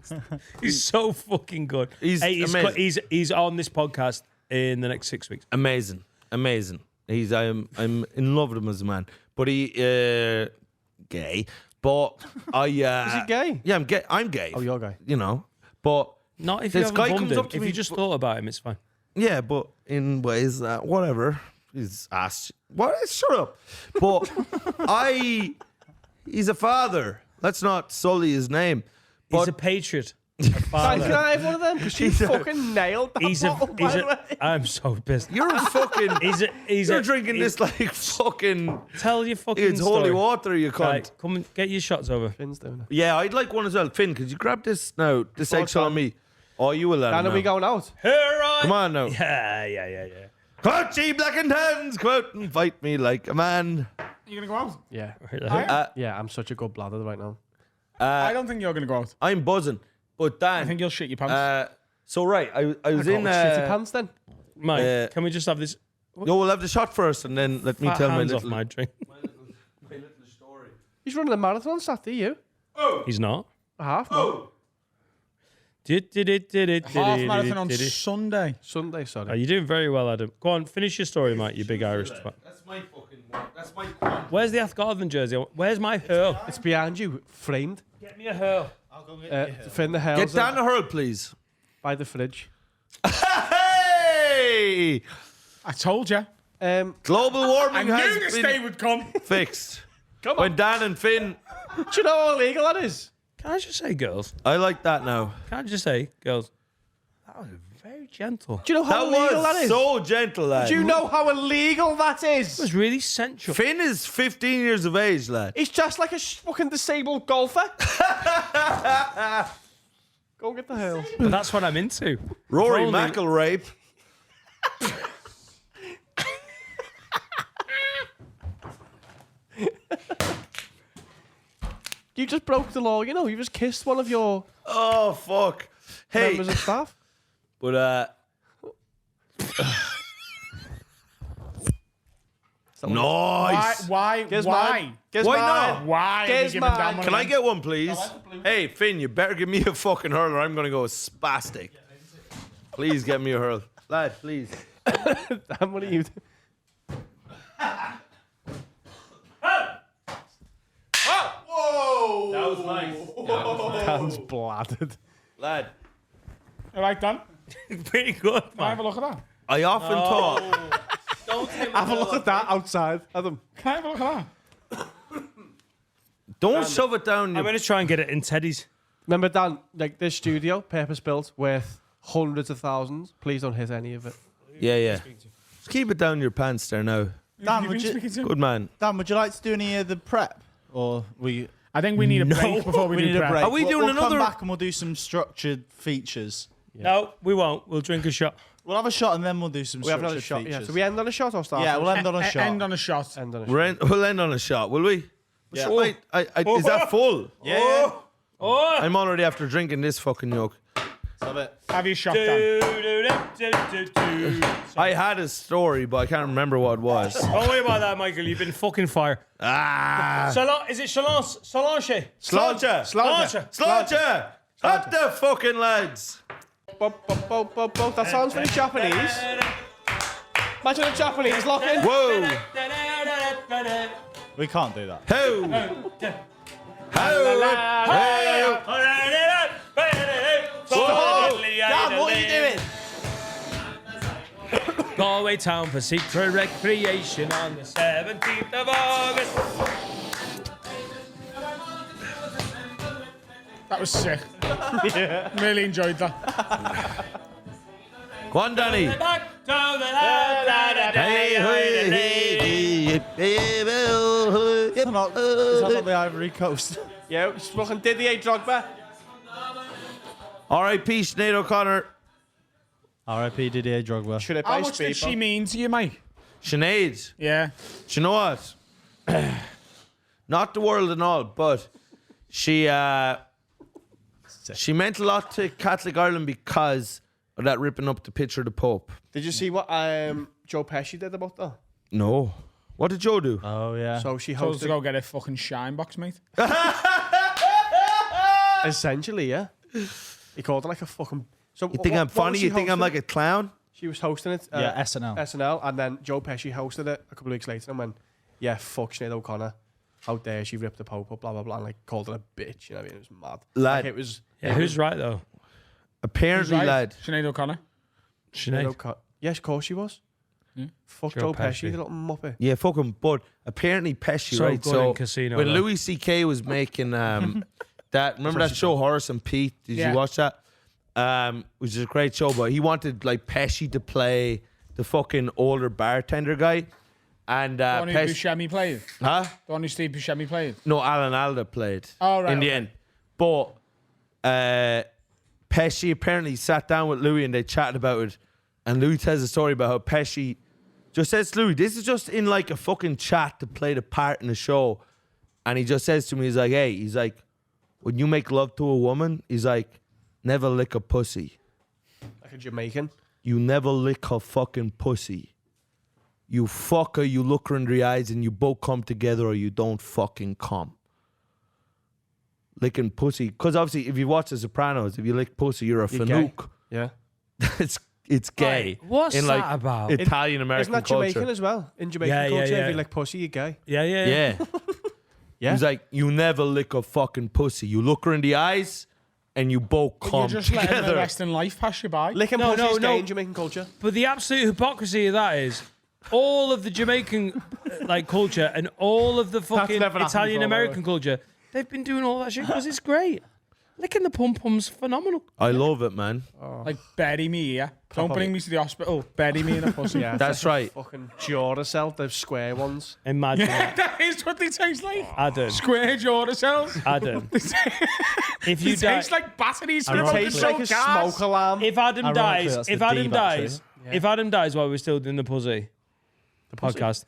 He's so fucking good. He's amazing. He's on this podcast in the next 6 weeks. Amazing. I'm in love with him as a man. But he gay. But I Is he gay? Yeah, I'm gay. I'm gay. Oh, you're gay. You know. But Not if you This haven't guy bummed comes him. up to If me, you just but- thought about him, it's fine. yeah, but in ways that whatever. He's asked what shut up. But he's a father. Let's not sully his name. He's But a patriot. A Can father. I have one of them? Because you fucking nailed that bottle, by the way. I'm so pissed. you're a fucking You're drinking this like fucking Tell your fucking it's holy story. water, you cunt. Right, come and get your shots over. Finn's doing it. Yeah, I'd like one as well. Finn, could you grab this now? This egg's on me. Oh, you will. Dan, are we going out? Here I Come on now. Yeah. Come out, ye black and tans. Come out and fight me like a man. you gonna go out? Yeah. I I'm such a good bladder right now. don't think you're gonna go out. I'm buzzing. But Dan, I think you'll shit your pants. so right, I was in. Shitty pants then. Mike, can we just have this No, we'll have the shot first, and then let me fat tell my hands little. off my drink? my little story. He's running a marathon Saturday, you? He's not. A half, no. Half marathon on Sunday. Sunday, Oh, sorry. you're doing very well, Adam. Go on, finish your story, mate, you big Irish twat. That's my fucking one. That's my quant. Where's the Athgarden jersey? Where's my hurl? It's behind you, framed. Get me a hurl. Finn the hell's Get down the hurl, please. by the fridge. Hey! I told you. Global warming I knew has this been day would come. fixed. Come on. When Dan and Finn, Do you know how illegal that is? Can I just say, girls? I like that now. Can I just say, girls? That was very gentle. Do you know how That illegal was that is? so gentle, lad. Do you know how illegal that It is? was really sensual. Finn is 15 years of age, lad. He's just like a fucking disabled golfer. Go get the hell. But that's what I'm into. Rory Only- McIlrape. You just broke the law, you know. You just kissed one of your Oh, fuck. Hey, members of staff. but, nice. Why? Giz Why? mine. Giz Why mine. not? Why? are we Giz giving mine. Dan one Can I again? get one, please? Hey, Finn, you better give me a fucking hurl or I'm going to go spastic. Please get me a hurl. Lad, please. Dan, what are you doing? That was nice. Dan's bladdered. Lad, All right, Dan. Pretty good, Can I have man. a look at that? I often thought... Have a look at that outside, Adam. Can I have a look at that? Don't shove it down I'm your... going to try and get it in Teddy's. Remember, Dan, like this studio, purpose built, worth hundreds of thousands. Please don't hit any of it. Yeah, yeah. Just keep it down your pants there now. You've Dan, been would you, speaking to him? Good man. Dan, would you like to do any of the prep? Or we I think we need a break before we, do need a prep. break? Are we doing we'll another- come back and we'll do some structured features. No, we won't. We'll drink a shot. We'll have a shot and then we'll do some We have structured another shot. features. Yeah. So we end on a shot or start? Yeah, we'll end on a E- shot. End on a shot. end on a We'll shot. we'll end on a shot, will we? Yeah. Wait, is that full? Yeah. Oh! I'm already after drinking this fucking yoke. Love it. Have your shot, Dan. I had a story, but I can't remember what it was. Don't worry about that, Michael. You've been fucking fire. Is it Solange? Slaughter! Slaughter! Slaughter! Up the fucking lads! That sounds very Japanese. Imagine a Japanese locking. Whoa! We can't do that. Ho! Dan, what are you doing? Galway town for secret recreation on the 17th of August. That was sick. Really enjoyed that. Go on, Danny. Back to the Hey, hey, hey, Is that not the Ivory Coast? Yeah, it's fucking Didier Drogba. R.I.P. Sinead O'Connor. R.I.P. Didier Drogba. Should it How by much did speed? she mean to you, mate? Sinead. Yeah. Do you know what? Not the world and all, but she meant a lot to Catholic Ireland because of that ripping up the picture of the Pope. Did you see what Joe Pesci did about that? No. What did Joe do? Oh, yeah. So she Told us to hosted. go get a fucking shine box, mate. Essentially, yeah. He called it like a fucking. So You think I'm funny? You think I'm like a clown? She was hosting it. Yeah, SNL. SNL, and then Joe Pesci hosted it a couple of weeks later and went, "Yeah, fuck Sinead O'Connor. How dare she rip the Pope up? Blah blah blah." And like called it a bitch. You know what I mean? It was mad. Lad. Like, it was. Yeah, who's right though? Apparently, Right? lad. Sinead O'Connor. Sinead Sinead. O'Connor. Yes, of course she was. Fuck Joe Joe Pesci. Pesci, the little muppet. Yeah, fuck him. But apparently, Pesci, So right? good So in Casino, when though. Louis C.K. was making that, remember that show Horace and Pete? Did Yeah. you watch that? Which is a great show, but he wanted like Pesci to play the fucking older bartender guy, and The one who Pesci, Buscemi played. huh? The one who Steve Buscemi played. No, Alan Alda played. Oh, right, in the okay. end, but Pesci apparently sat down with Louis and they chatted about it, and Louis tells a story about how Pesci just says to Louis, "This is just in like a fucking chat to play the part in the show," and he just says to me, he's like, "Hey, he's like, when you make love to a woman, he's like, never lick a pussy. Like a Jamaican. You never lick her fucking pussy. You fuck her, you look her in the eyes, and you both come together, or you don't fucking come." Licking pussy, because obviously, if you watch The Sopranos, if you lick pussy, you're a You're gay. fanook. Yeah. It's gay. Right, what's in that like about? Italian Isn't American that Jamaican culture. as well? In Jamaican Yeah, yeah, culture, yeah. if you like pussy, you're gay. Yeah. Yeah. Yeah. He's like, you never lick a fucking pussy. You look her in the eyes, and you both You're come just letting the together. rest in life pass you by. Licking No, pussy no, is gay no. in Jamaican culture. But the absolute hypocrisy of that is all of the Jamaican like culture and all of the fucking never happened Italian before, by the American culture, they've been doing all that shit because it's great. Licking the pum-pum's phenomenal. I love it, man. Like, bury me here. Don't bring me to the hospital. Bury me in a pussy. Yeah, That's right. fucking Duracell, the square ones. Imagine that. That is what they taste like. Adam. Square Duracell. Adam. If you They die, taste like batteries. It from tastes like a smoke alarm. if Adam Ironically, dies, that's the if Adam D battery. dies, if Adam dies while we're still doing the pussy podcast,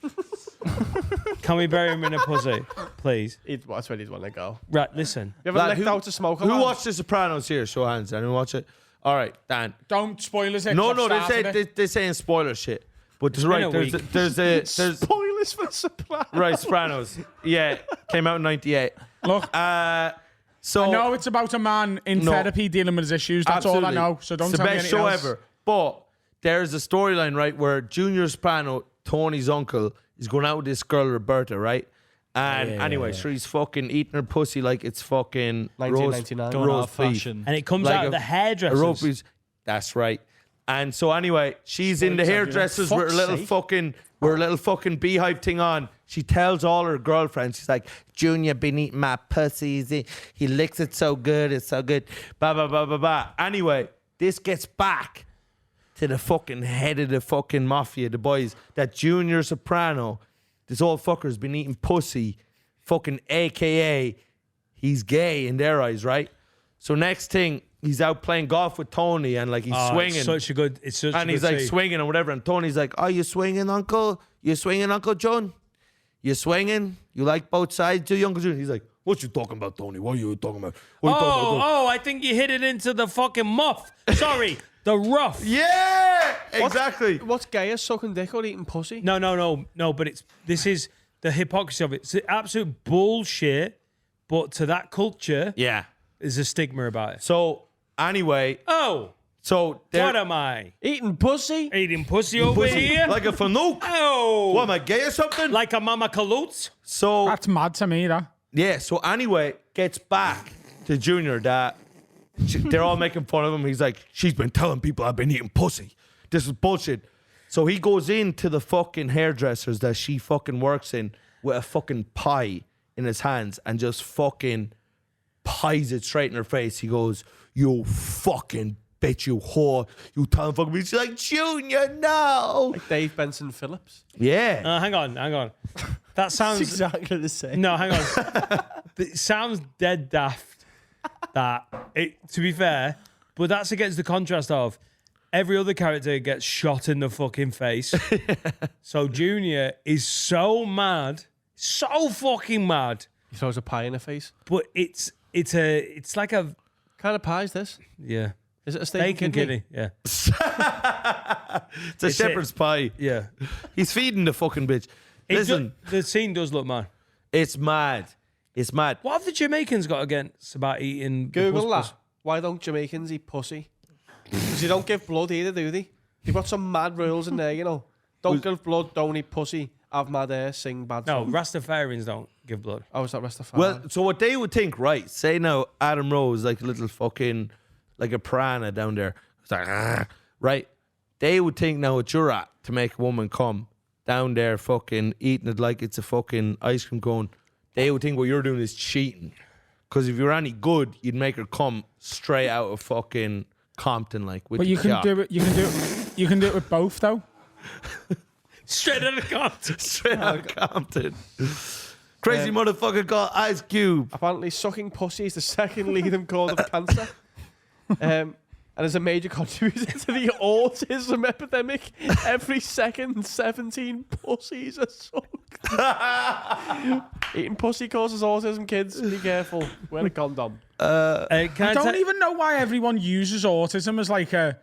can we bury him in a pussy, please? That's where he'd want to go. Right, listen. You ever Lad, licked out a smoke Who alarm? watched The Sopranos here? Show hands. Anyone watch it? All right, Dan. Don't spoil us. No, they're saying spoiler shit. But there's been right. a There's week. there's Spoilers for Sopranos. right Sopranos. Yeah, came out in '98. Look, So I know it's about a man in No. therapy dealing with his issues. That's all I absolutely. know. So don't it's tell the me best anything show else. ever. But there's a storyline right where Junior Soprano, Tony's uncle, is going out with this girl Roberta, right? And anyway, so he's fucking eating her pussy like it's fucking 1999. Going out of roast beef. fashion. And it comes Like out of the hairdressers. Ropeys. That's right. And so anyway, she's in the hairdressers with her little fucking beehive thing on. She tells all her girlfriends, she's like, Junior been eating my pussy. He licks it so good. It's so good. Blah, blah, blah, blah, blah. Anyway, this gets back to the fucking head of the fucking mafia, the boys, that Junior Soprano, this old fucker's been eating pussy, fucking AKA, he's gay in their eyes, right? So next thing, he's out playing golf with Tony and like he's swinging. It's such a good. It's such And a he's good like scene. swinging and whatever. And Tony's like, "Oh, you swinging, Uncle? You swinging, Uncle John? You swinging? You like both sides, do you, Uncle John?" He's like, "What you talking about, Tony? What are you talking about? What are you talking about?" Oh, I think you hit it into the fucking muff. Sorry, the rough. Yeah, exactly. What's gay as sucking dick or eating pussy? No. But this is the hypocrisy of it. It's absolute bullshit. But to that culture, Yeah. there's a stigma about it. So anyway, Oh, so they're what am I Eating pussy? eating pussy over here? like a fanook. Oh, What am I, gay or something? like a mama caloot? So That's mad to me, that. yeah. So anyway, gets back to Junior that they're all making fun of him. He's like, she's been telling people I've been eating pussy. This is bullshit. So he goes into the fucking hairdressers that she fucking works in with a fucking pie in his hands and just fucking pies it straight in her face. He goes, "You fucking bitch, you whore. You telling fucking me." She's like, "Junior, no." Like Dave Benson Phillips. Yeah. Hang on. That sounds exactly the same. No, hang on. It sounds dead daft. To be fair, but that's against the contrast of every other character gets shot in the fucking face. So Junior is so mad, so fucking mad. He throws a pie in her face. But it's like a What kind of pie is this? yeah. Is it a steak Bacon and kidney? kidney. Yeah. It's a shepherd's pie. Yeah. He's feeding the fucking bitch. Listen, The scene does look mad. it's mad. It's mad. What have the Jamaicans got against about eating the Google puss-puss? that. Why don't Jamaicans eat pussy? Because you don't give blood either, do they? They've got some mad rules in there, you know. Don't give blood, don't eat pussy, have mad hair, sing bad No, songs. Rastafarians don't give blood. Oh, is that Rastafari? Well, so what they would think, right? Say now Adam Rose like a little fucking like a piranha down there. It's like, "Ah," right? They would think now what you're at to make a woman come down there fucking eating it like it's a fucking ice cream cone. They would think what you're doing is cheating. Because if you're any good, you'd make her come straight out of fucking Compton, like with But the you can cock. do it. You can do it with both, though. Straight out of Compton. straight out of Compton. Crazy motherfucker called Ice Cube. Apparently, sucking pussy is the second leading cause of cancer. And is a major contributor to the autism epidemic. Every second, 17 pussies are sucked. Eating pussy causes autism, kids. Be careful. Wear a condom. Can I I don't ta- even know why everyone uses autism as like a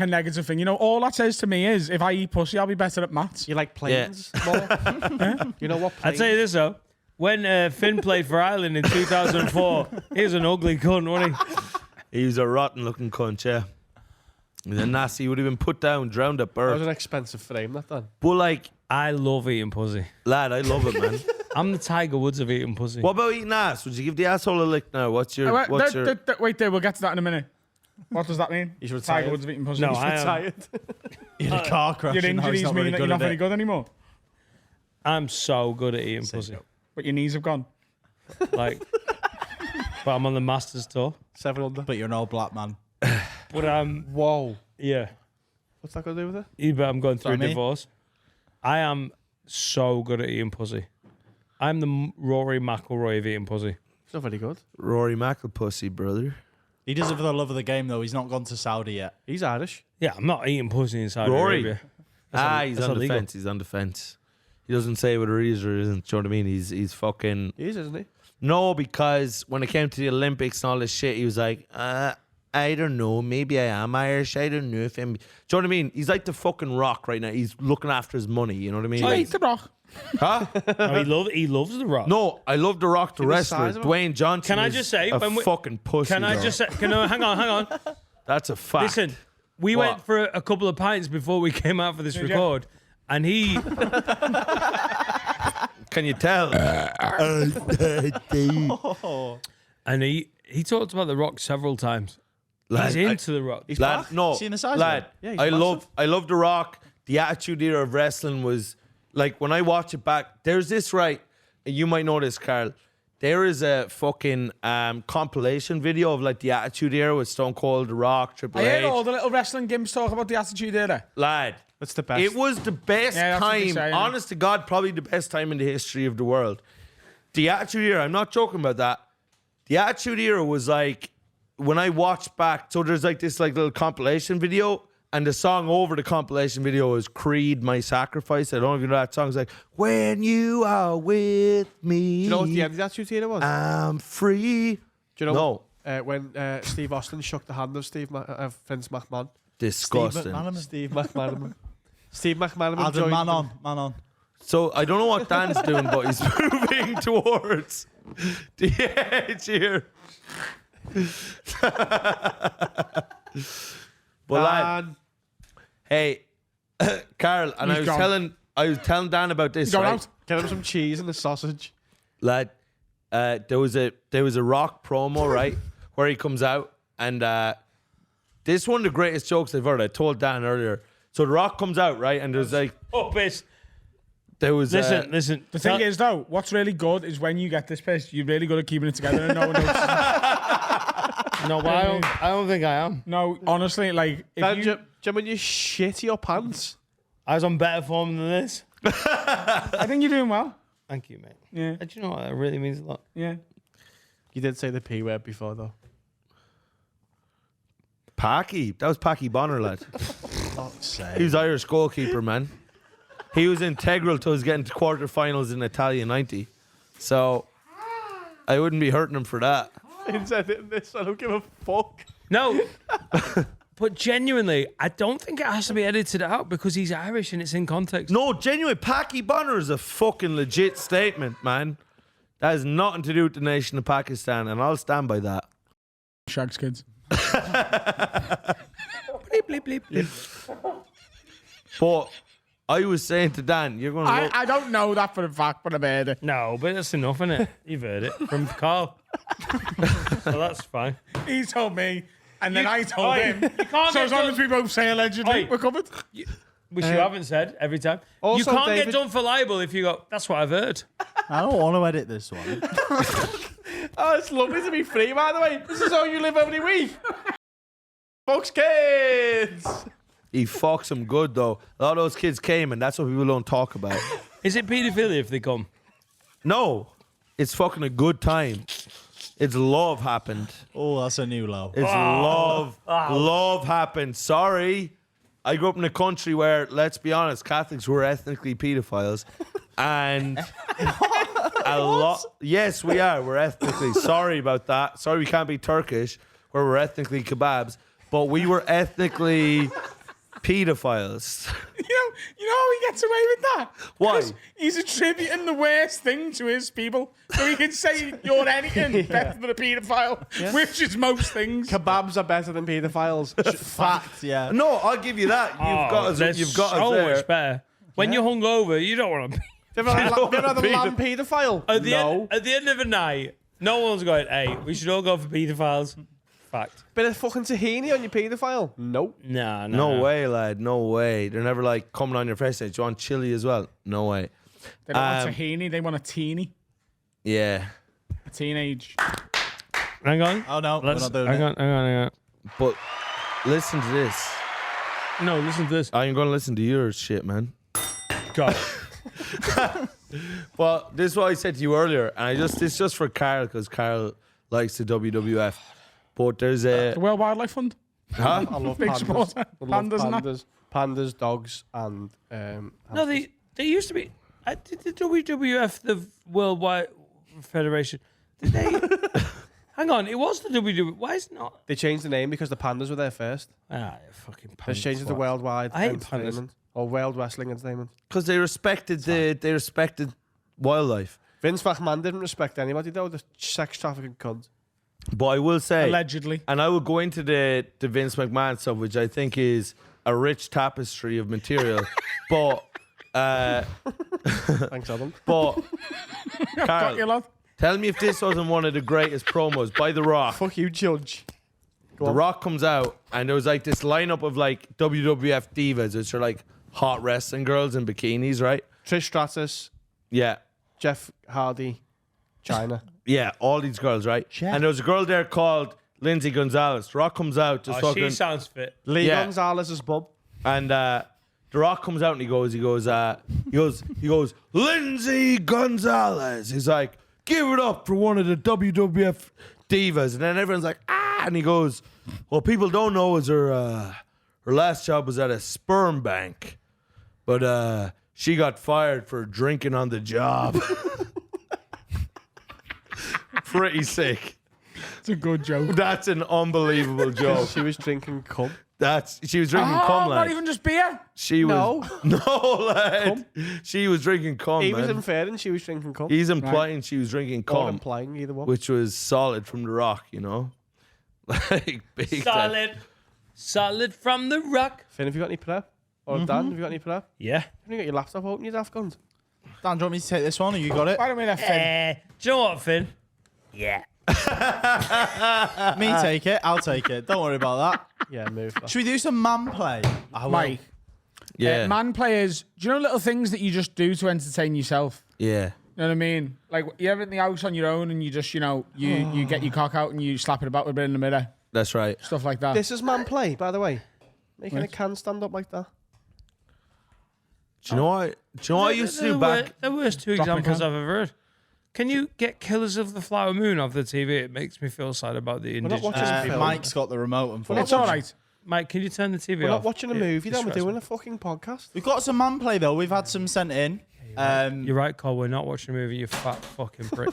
negative thing. You know, all that says to me is if I eat pussy, I'll be better at maths. You like planes more? You know what? I'd Planes? tell you this though. When Finn played for Ireland in 2004, he was an ugly cunt, wasn't he? He was a rotten looking cunt, yeah. He was a nasty. He would have been put down, drowned at That was birth. an expensive frame, that done. But like, I love eating pussy. lad, I love it, man. I'm the Tiger Woods of eating pussy. What about eating ass? Would you give the asshole a lick now? What's your? Wait there, we'll get to that in a minute. What does that mean? He's retired. Tiger Woods of eating pussy. No, He's I am. Retired. In a car crash. Your and now he's injuries not mean very that good you're not at very it. good anymore. I'm so good at eating pussy. But your knees have gone. Like, but I'm on the Masters tour. 7 under. But you're an old black man. But Whoa. yeah. What's that got to do with it? Either I'm going through a Sorry, me? divorce. I am so good at eating pussy. I'm the Rory McIlroy of eating pussy. It's not very good. Rory McIlpussy, brother. He does it for the love of the game, though. He's not gone to Saudi yet. He's Irish. Yeah, I'm not eating pussy in Saudi Rory. Arabia. He's that's on illegal. defense. He's on defense. He doesn't say whether he is or isn't. Do you know what I mean? He's fucking. He is, isn't he? No, because when it came to the Olympics and all this shit, he was like, I don't know. Maybe I am Irish. I don't know if I'm. Do you know what I mean? He's like the fucking Rock right now. He's looking after his money. You know what I mean? I eat the Rock. Huh? No, he loves the Rock. No, I love the Rock, the the wrestler. size of him? Dwayne Johnson. Can I is just say, a when we- fucking pussy? Can I though. just say? Hang on. That's a fact. Listen, we What? went for a couple of pints before we came out for this you? record, and he. Can you tell? And he talked about the Rock several times. Lad, He's into the Rock. He's lad, back? no, Seen the size of lad. him? Yeah, he's I massive. love the Rock. The Attitude Era of wrestling was like when I watch it back. There's this right. You might know this, Carl. There is a fucking compilation video of like the Attitude Era with Stone Cold, The Rock, Triple I heard H. all the little wrestling gimps talk about the Attitude Era. Lad, That's the best. it was the best Yeah, that's what they time. say, yeah. Honest to God, probably the best time in the history of the world. The Attitude Era. I'm not joking about that. The Attitude Era was like when I watched back. So there's like this like little compilation video, and the song over the compilation video is "Creed, My Sacrifice." I don't even know that song. It's like "When you are with me, Do you know what the end of that shooting was? I'm free." Do you know No, when Steve Austin shook the hand of Vince McMahon? disgusting. Steve McManaman. Steve McManaman Adam, joined man them. on. So I don't know what Dan's doing, but he's moving towards the edge here. Well, lad, And hey, Carl, and He's gone. I was telling Dan about this. Going Right? out. get him some cheese and a sausage. Lad, there was a Rock promo, right, where he comes out, and this is one of the greatest jokes I've heard. I told Dan earlier. So the Rock comes out, right, and there's like Oh, bitch. there was Listen. The thing is, though, what's really good is when you get this pissed, you're really good at keeping it together and no one notices. No, but I don't think I am. No, honestly, like, if Dan, you... do you when you shit your pants? I was on better form than this. I think you're doing well. Thank you, mate. Yeah, Do you know what? That really means a lot. yeah. You did say the P word before, though. Packy. That was Packy Bonner, lad. Fuck's sake. He was Irish goalkeeper, man. He was integral to us getting to quarterfinals in Italia '90. So I wouldn't be hurting him for that. Instead of this, I don't give a fuck. No. But genuinely, I don't think it has to be edited out because he's Irish and it's in context. No, genuine Packy Bonner is a fucking legit statement, man. That has nothing to do with the nation of Pakistan, and I'll stand by that. Shags kids. Bleep, bleep, bleep, bleep. But I was saying to Dan, you're going to I don't know that for a fact, but I've heard it. No, but that's enough, isn't it? You've heard it from Carl. So that's fine. He told me, and then I told Oi, him. you can't So get as long done- as we both say allegedly, Oi. we're covered. Which you haven't said every time. You Also, can't David- get done for libel if you go, that's what I've heard. I don't want to edit this one. Oh, it's lovely to be free, by the way. This is how you live every week. Folks, kids. He fucks him good, though. A lot of those kids came, and that's what people don't talk about. Is it paedophilia if they come? No, it's fucking a good time. It's love happened. Oh, that's a new low. It's love. Love happened. Sorry. I grew up in a country where, let's be honest, Catholics were ethnically pedophiles. And a lot. Yes, we are. We're ethnically. Sorry about that. Sorry we can't be Turkish, where we're ethnically kebabs. But we were ethnically pedophiles. You know how he gets away with that? Why? 'Cause he's attributing the worst thing to his people. So he can say you're anything better than a paedophile, which is most things. Kebabs are better than paedophiles. Fact, yeah. No, I'll give you that. You've got us. They're You've got so us there. much better. When you're hungover, you don't want to be. Have you ever had a land paedophile? At the, No. at the end of the night, no one's going, hey, we should all go for paedophiles. Fact. Bit of fucking tahini on your paedophile? Nope. Nah, No way, lad. No way. They're never like coming on your face. Do you want chili as well? No way. They don't want tahini, they want a teeny. Yeah. A teenage. Hang on. Oh no, we're not doing hang it. hang on. But listen to this. No, listen to this. I'm going to listen to your shit, man. God. Well, this is what I said to you earlier, and it's just for Carl because Carl likes the WWF. But there's a The World Wildlife Fund. I love Big pandas. sport. I love Pandas and that. pandas, dogs, and No, they used to be. Did the WWF, the Worldwide Federation, did they? Hang on, it was the WWF. Why is it not? they changed the name because the pandas were there first. Fucking They pandas. changed it to Worldwide I hate Entertainment or World Wrestling Entertainment. because they respected wildlife. Vince McMahon didn't respect anybody though. The sex trafficking cunt. But I will say, Allegedly. and I will go into the Vince McMahon stuff, which I think is a rich tapestry of material. But Thanks, Adam. but Got you, Carl, lad. tell me if this wasn't one of the greatest promos by The Rock. Fuck you, Judge. The Rock comes out, and there was like this lineup of like WWF divas, which are like hot wrestling girls in bikinis, right? Trish Stratus, Yeah. Jeff Hardy, China. Yeah, all these girls, right? And there was a girl there called Lindsay Gonzalez. The Rock comes out, just Oh, fucking, she sounds fit. Lee Yeah. Gonzalez's bub. and The Rock comes out and he goes, Lindsay Gonzalez. He's like, give it up for one of the WWF divas, and then everyone's like, ah, and he goes, well, people don't know is her last job was at a sperm bank, but she got fired for drinking on the job. Pretty sick. It's a good joke. That's an unbelievable joke. She was drinking cum. She was drinking cum, not lad. even just beer. She was no, lad. She was drinking cum. He was man. inferring she was drinking cum. He's implying she was drinking Or cum, implying either one. which was solid from The Rock, you know, like big time. Solid from the Rock. Finn, have you got any prep? Or Dan, have you got any prep? Yeah. Have you got your laptop open, you daft guns? Dan, do you want me to take this one, or you got it? Why don't we let Finn? Do you know what, Finn? Yeah. Me take it. I'll take it. Don't worry about that. Yeah, move. That. Should we do some man play? I will. Mike. Yeah, Man players, do you know little things that you just do to entertain yourself? yeah. You know what I mean? Like you're in the house on your own and you just, you get your cock out and you slap it about a bit in the mirror. That's right. Stuff like that. This is man play, by the way. Making a Right. can stand up like that. Do you know what? I used to do back? The worst two Dropping examples can. I've ever heard. Can you get Killers of the Flower Moon off the TV? It makes me feel sad about the not indigenous watching people. Mike's got the remote, It's unfortunately. all right. Mike, can you turn the TV We're off? not watching a It movie, then we're distresses doing me. a fucking podcast. We've got some man play though. We've had some sent in. You're right, Cole. We're not watching a movie, you fat fucking prick.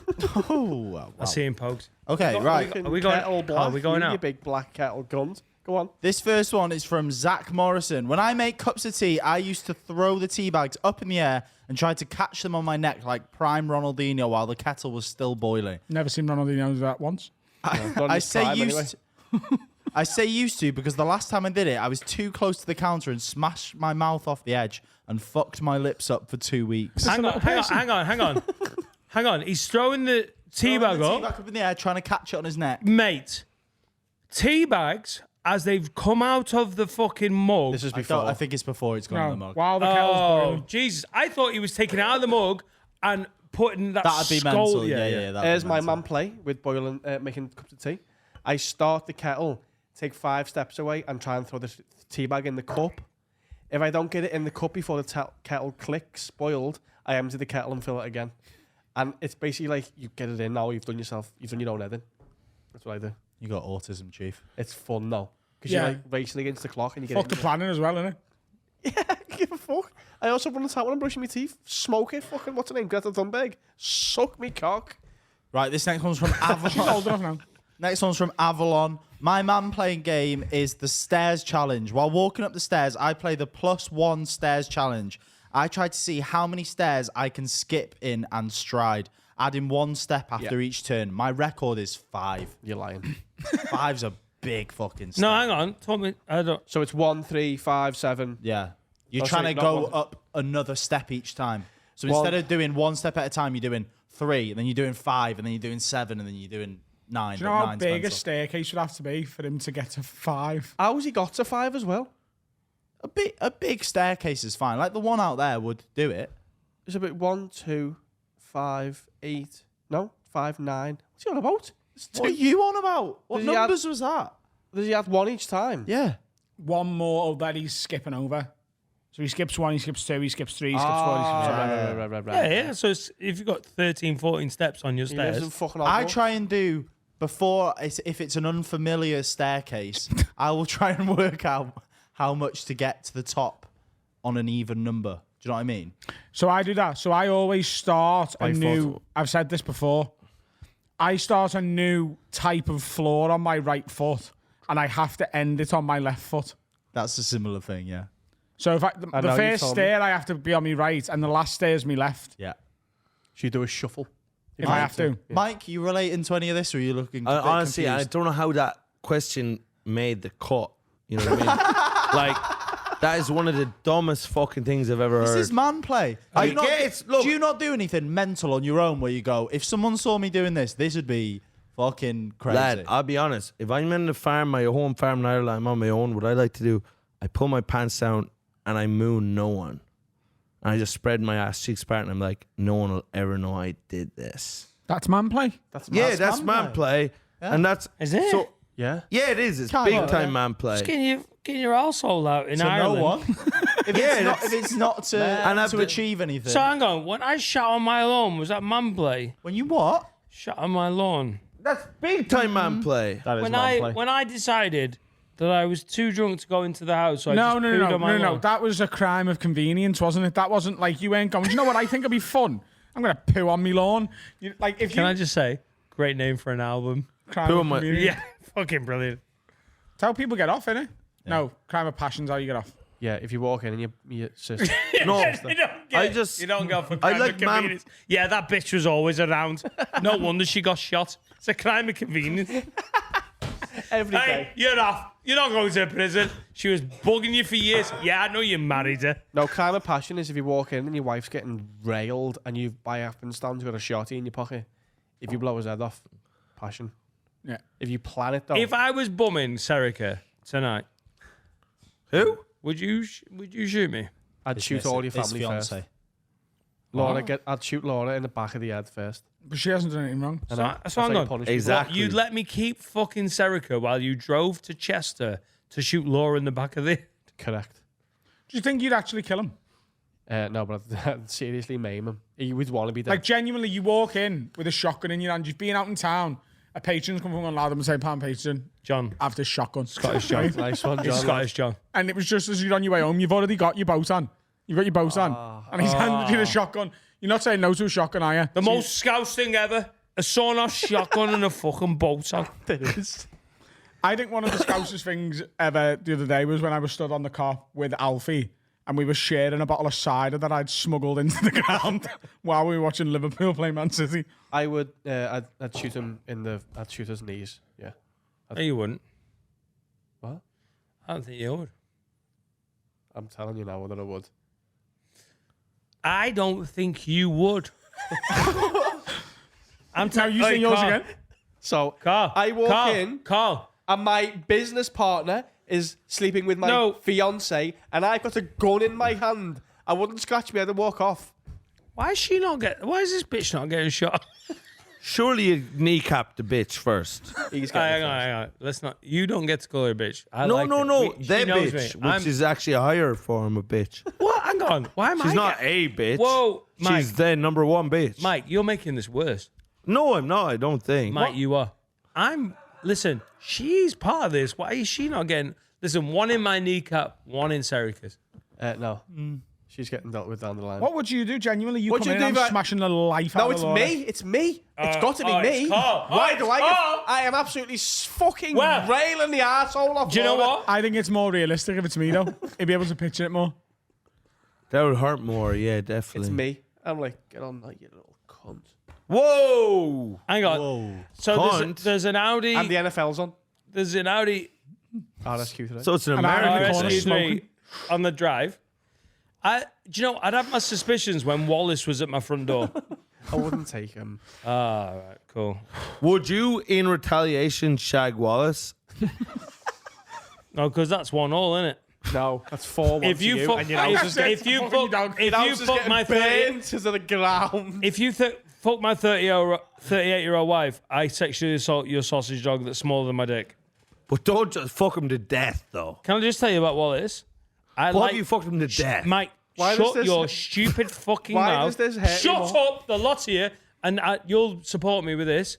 Oh, well, I see him poked. Okay, right. Are we going- Kettle are black, we going you, out? You big black kettle guns. Go on. This first one is from Zach Morrison. When I make cups of tea, I used to throw the tea bags up in the air and try to catch them on my neck like prime Ronaldinho while the kettle was still boiling. Never seen Ronaldinho do that once. Not I this say time, used anyway. to, I say used to because the last time I did it, I was too close to the counter and smashed my mouth off the edge and fucked my lips up for 2 weeks. Hang on. He's throwing the tea bag Tea up. back up in the air, trying to catch it on his neck. Mate, tea bags, as they've come out of the fucking mug. This is I before. think it's before it's gone in the No. mug. While the kettle's Oh, boiling. Jesus. I thought he was taking it out of the mug and putting that That'd be skull. mental. Yeah. that'd Here's be my mental. man play with boiling, making cups of tea. I start the kettle, take 5 steps away, and try and throw the tea bag in the cup. If I don't get it in the cup before the kettle clicks, boiled, I empty the kettle and fill it again. And it's basically like you get it in now. You've done your own editing. That's what I do. You got autism, chief. It's fun now because Yeah. you're like racing against the clock and you get Fuck it. the planning as well, innit? Give a fuck. I also run the tap when I'm brushing my teeth. Smoke it. Fucking what's her name? Greta Thunberg. Suck me cock. Right, this next one's from Avalon. Old enough now. Next one's from Avalon. My man playing game is the stairs challenge. While walking up the stairs, I play the +1 stairs challenge. I try to see how many stairs I can skip in and stride, adding 1 step after each turn. My record is 5. You're lying. 5's a big fucking step. No, hang on. Tell me. I don't. So it's 1, 3, 5, 7. Yeah. You're Oh, trying sorry, to not go one. up another step each time. So instead of doing one step at a time, you're doing 3, and then you're doing 5, and then you're doing 7, and then you're doing 9. Do you know how big a staircase would have to be for him to get to 5? How's he got to 5 as well? A big staircase is fine. Like the one out there would do it. It's about 1, 2, 5, 8. No, 5, 9. What's he on about? What are you on about? What Does he numbers was that? Does he have 1 each time? Yeah. One more that he's skipping over. So he skips 1, he skips 2, he skips 3, he skips 4, he skips 5. Right. Yeah. So if you've got 13, 14 steps on your He lives in stairs, fucking I Hogwarts. try and do before if it's an unfamiliar staircase, I will try and work out how much to get to the top on an even number. Do you know what I mean? So I do that. So I always start a new. I've said this before. I start a new type of floor on my right foot, and I have to end it on my left foot. That's a similar thing, yeah. So if the know, you first told me. stair I have to be on my right, and the last stair is me left. Yeah. Should you do a shuffle? If I have to. Mike, you relating to any of this, or are you looking? a bit Honestly, I confused? don't know how that question made the cut. You know what I mean? Like, that is one of the dumbest fucking things I've ever This heard. is man play. I Do you not- get it, look- do you not do anything mental on your own where you go, if someone saw me doing this would be fucking crazy? Lad, I'll be honest. If I'm in the farm, my home farm in Ireland, I'm on my own, what I like to do, I pull my pants down and I moon no one. And I just spread my ass cheeks apart and I'm like, no one will ever know I did this. That's man play. That's That's man play. And that's... Is it? So, Yeah. yeah, it is. It's Can't big lie. time man play. Just getting your arsehole out in to Ireland. no one. If it's not to, And I've to been- achieve anything. So hang on. When I shot on my lawn, was that man play? When you what? Shot on my lawn. That's big time man play. That is When I decided that I was too drunk to go into the house, so I No, just no, pooed no, on my no, no. lawn. That was a crime of convenience, wasn't it? That wasn't like you weren't going. Do you know what I think would be fun? I'm gonna poo on me lawn. Like if Can you I just say, great name for an album. crime Poo of on my- convenience. Yeah, fucking brilliant. It's how people get off, innit? No, crime of passion's how you get off. Yeah, if you walk in and your sister. No, You don't get I it. just- you don't go for I crime like of convenience. Yeah, that bitch was always around. No wonder she got shot. It's a crime of convenience. Every Hey, day. you're off. You're not going to prison. She was bugging you for years. Yeah, I know you married her. No, crime of passion is if you walk in and your wife's getting railed and you, by happenstance, got a shotty in your pocket. If you blow his head off, passion. Yeah. If you plan it, though. If I was bumming Serica tonight, Who? would you shoot me? I'd shoot all your family first. Laura, I'd shoot Laura in the back of the head first. But she hasn't done anything wrong. And So that's hang how you on. punish people. Exactly. You'd let me keep fucking Serica while you drove to Chester to shoot Laura in the back of the... Correct. Do you think you'd actually kill him? No, but I'd seriously maim him. He would want to be dead. Like genuinely, you walk in with a shotgun in your hand. You've been out in town. A patron's come from on loud and say, "Pound patron, John. have this shotgun." Scottish John. Nice one, It's John. Scottish John. And it was just as you're on your way home. You've already got your boat on. You've got your boat on, and he's handed you the shotgun. You're not saying no to a shotgun, are you? The most scouse thing ever. A sawn-off shotgun and a fucking boat on. It is. I think one of the scousest things ever the other day was when I was stood on the cop with Alfie and we were sharing a bottle of cider that I'd smuggled into the ground while we were watching Liverpool play Man City. I would. I'd shoot him in the. I'd shoot his knees. Yeah. No, you wouldn't. What? I don't think you would. I'm telling you now whether I would. I don't think you would. I'm Now telling you saying yours again? So Carl, I walk Carl, in Carl. and my business partner is sleeping with my No. fiance, and I've got a gun in my hand. I wouldn't scratch me head and walk off. Why is she not getting? Why is this bitch not getting shot? Surely you kneecap the bitch first. He's hang getting on, it hang on. Let's not. You don't get to call her a bitch. I No, like no, her. no. She The knows bitch, me. which is actually a higher form of bitch. What? Hang on. Why am I? She's not a bitch. Whoa, Mike. She's the number one bitch. Mike, you're making this worse. No, I'm not. I don't think. Mike, you are. Listen, she's part of this. Why is she not getting? Listen, one in my kneecap, one in Serica's. No. She's getting dealt with down the line. What would you do genuinely? You What'd come you in do and that- smashing the life out No, of it's Laura. me. It's me. It's got to be it's me. Carl. Why Oh, do it's I Carl. get? I am absolutely fucking Well, railing the arsehole off. Do you know Laura. what? I think it's more realistic if it's me though. You'd be able to picture it more. That would hurt more. Yeah, definitely. It's me. I'm like, get on that, you little cunt. Whoa! Hang on. Whoa. So Cunt. there's an Audi. And the NFL's on. There's an Audi RSQ today. So it's an An American Irish corner corner. RS3 on the drive. Do you know, I'd have my suspicions when Wallace was at my front door. I wouldn't take him. Ah, right, cool. Would you, in retaliation, shag Wallace? No, because that's 1-1, isn't it? No, that's 4-1 If to you you, fuck, and your house is if you fucking fuck, dog. if your you house is fuck getting my burnt to the ground. if you fuck my 38-year-old wife, I sexually assault your sausage dog that's smaller than my dick. But don't just fuck him to death, though. Can I just tell you about Wallace? What have you fucked him to death? Mate, Why does shut this- your stupid fucking Why mouth. does this hurt you Shut more? up, the lot of you, and you'll support me with this.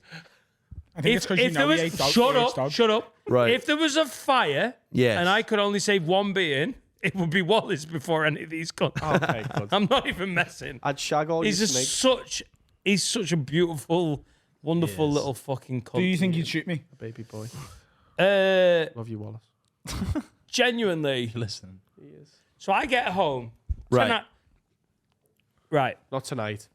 I think it's because you know he ate dog. Shut up. Right. If there was a fire, Yes. and I could only save one being, it would be Wallace before any of these cunts. Okay, good. I'm not even messing. I'd shag all He's your just snakes. he's such a beautiful, wonderful little fucking cunt. Do you think you'd shoot me? Baby boy. Uh, Love you, Wallace. genuinely. Listen. So I get home. Right. tonight- Right. Not tonight.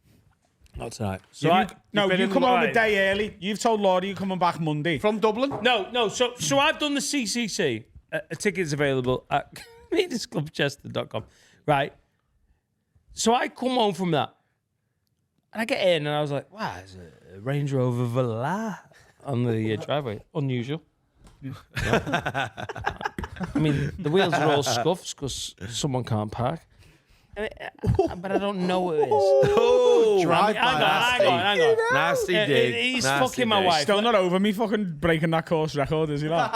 Not tonight. So No, been you in come home a Right. day early. You've told Laura you're coming back Monday. From Dublin? No. So I've done the CCC. A ticket's available at comediansclubchester.com. Right. So I come home from that, and I get in, and I was like, "Wow, there's a Range Rover Velar on the driveway. Unusual." I mean, the wheels are all scuffed because someone can't park. But I don't know what it is. Oh, Drive Hang by. on. nasty dig. He's nasty fucking my dig. wife. Still not over me fucking breaking that course record, is he? Like?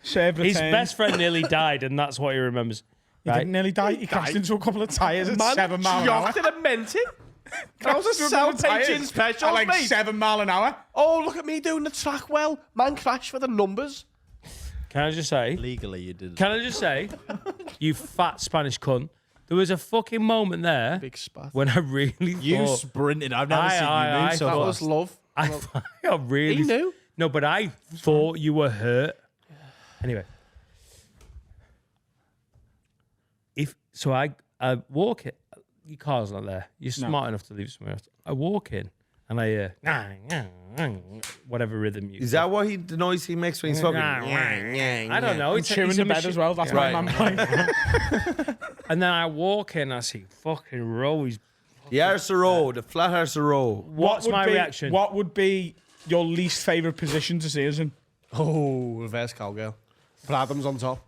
Serve His return. best friend nearly died, and that's what he remembers. He didn't nearly die. He crashed into a couple of tyres at 7 mile an hour. Shocked and meant it. That was a Crashed into couple of self-paging tyres special, at like mate. 7 mile an hour. Oh, look at me doing the track well. Man crashed for the numbers. Can I just say? Legally, you did. Can I just say, you fat Spanish cunt? There was a fucking moment there Big spat. when I really You thought sprinted. I've never seen you I move so That thought- was fast. love. I really He knew. No, but I thought you were hurt. Anyway, I walk it. Your car's not there. You're smart enough to leave somewhere else. I walk in and I hear whatever rhythm you. Is that what the noise he makes when he's fucking? I don't know. It's Chewing it's the a bed machine. as well. That's Right. my man. And then I walk in, I see fucking Roe's. The arse of row, the flat arse of row. What's my reaction? What would be your least favourite position to see us in? Oh, reverse cowgirl. Put Adams on top.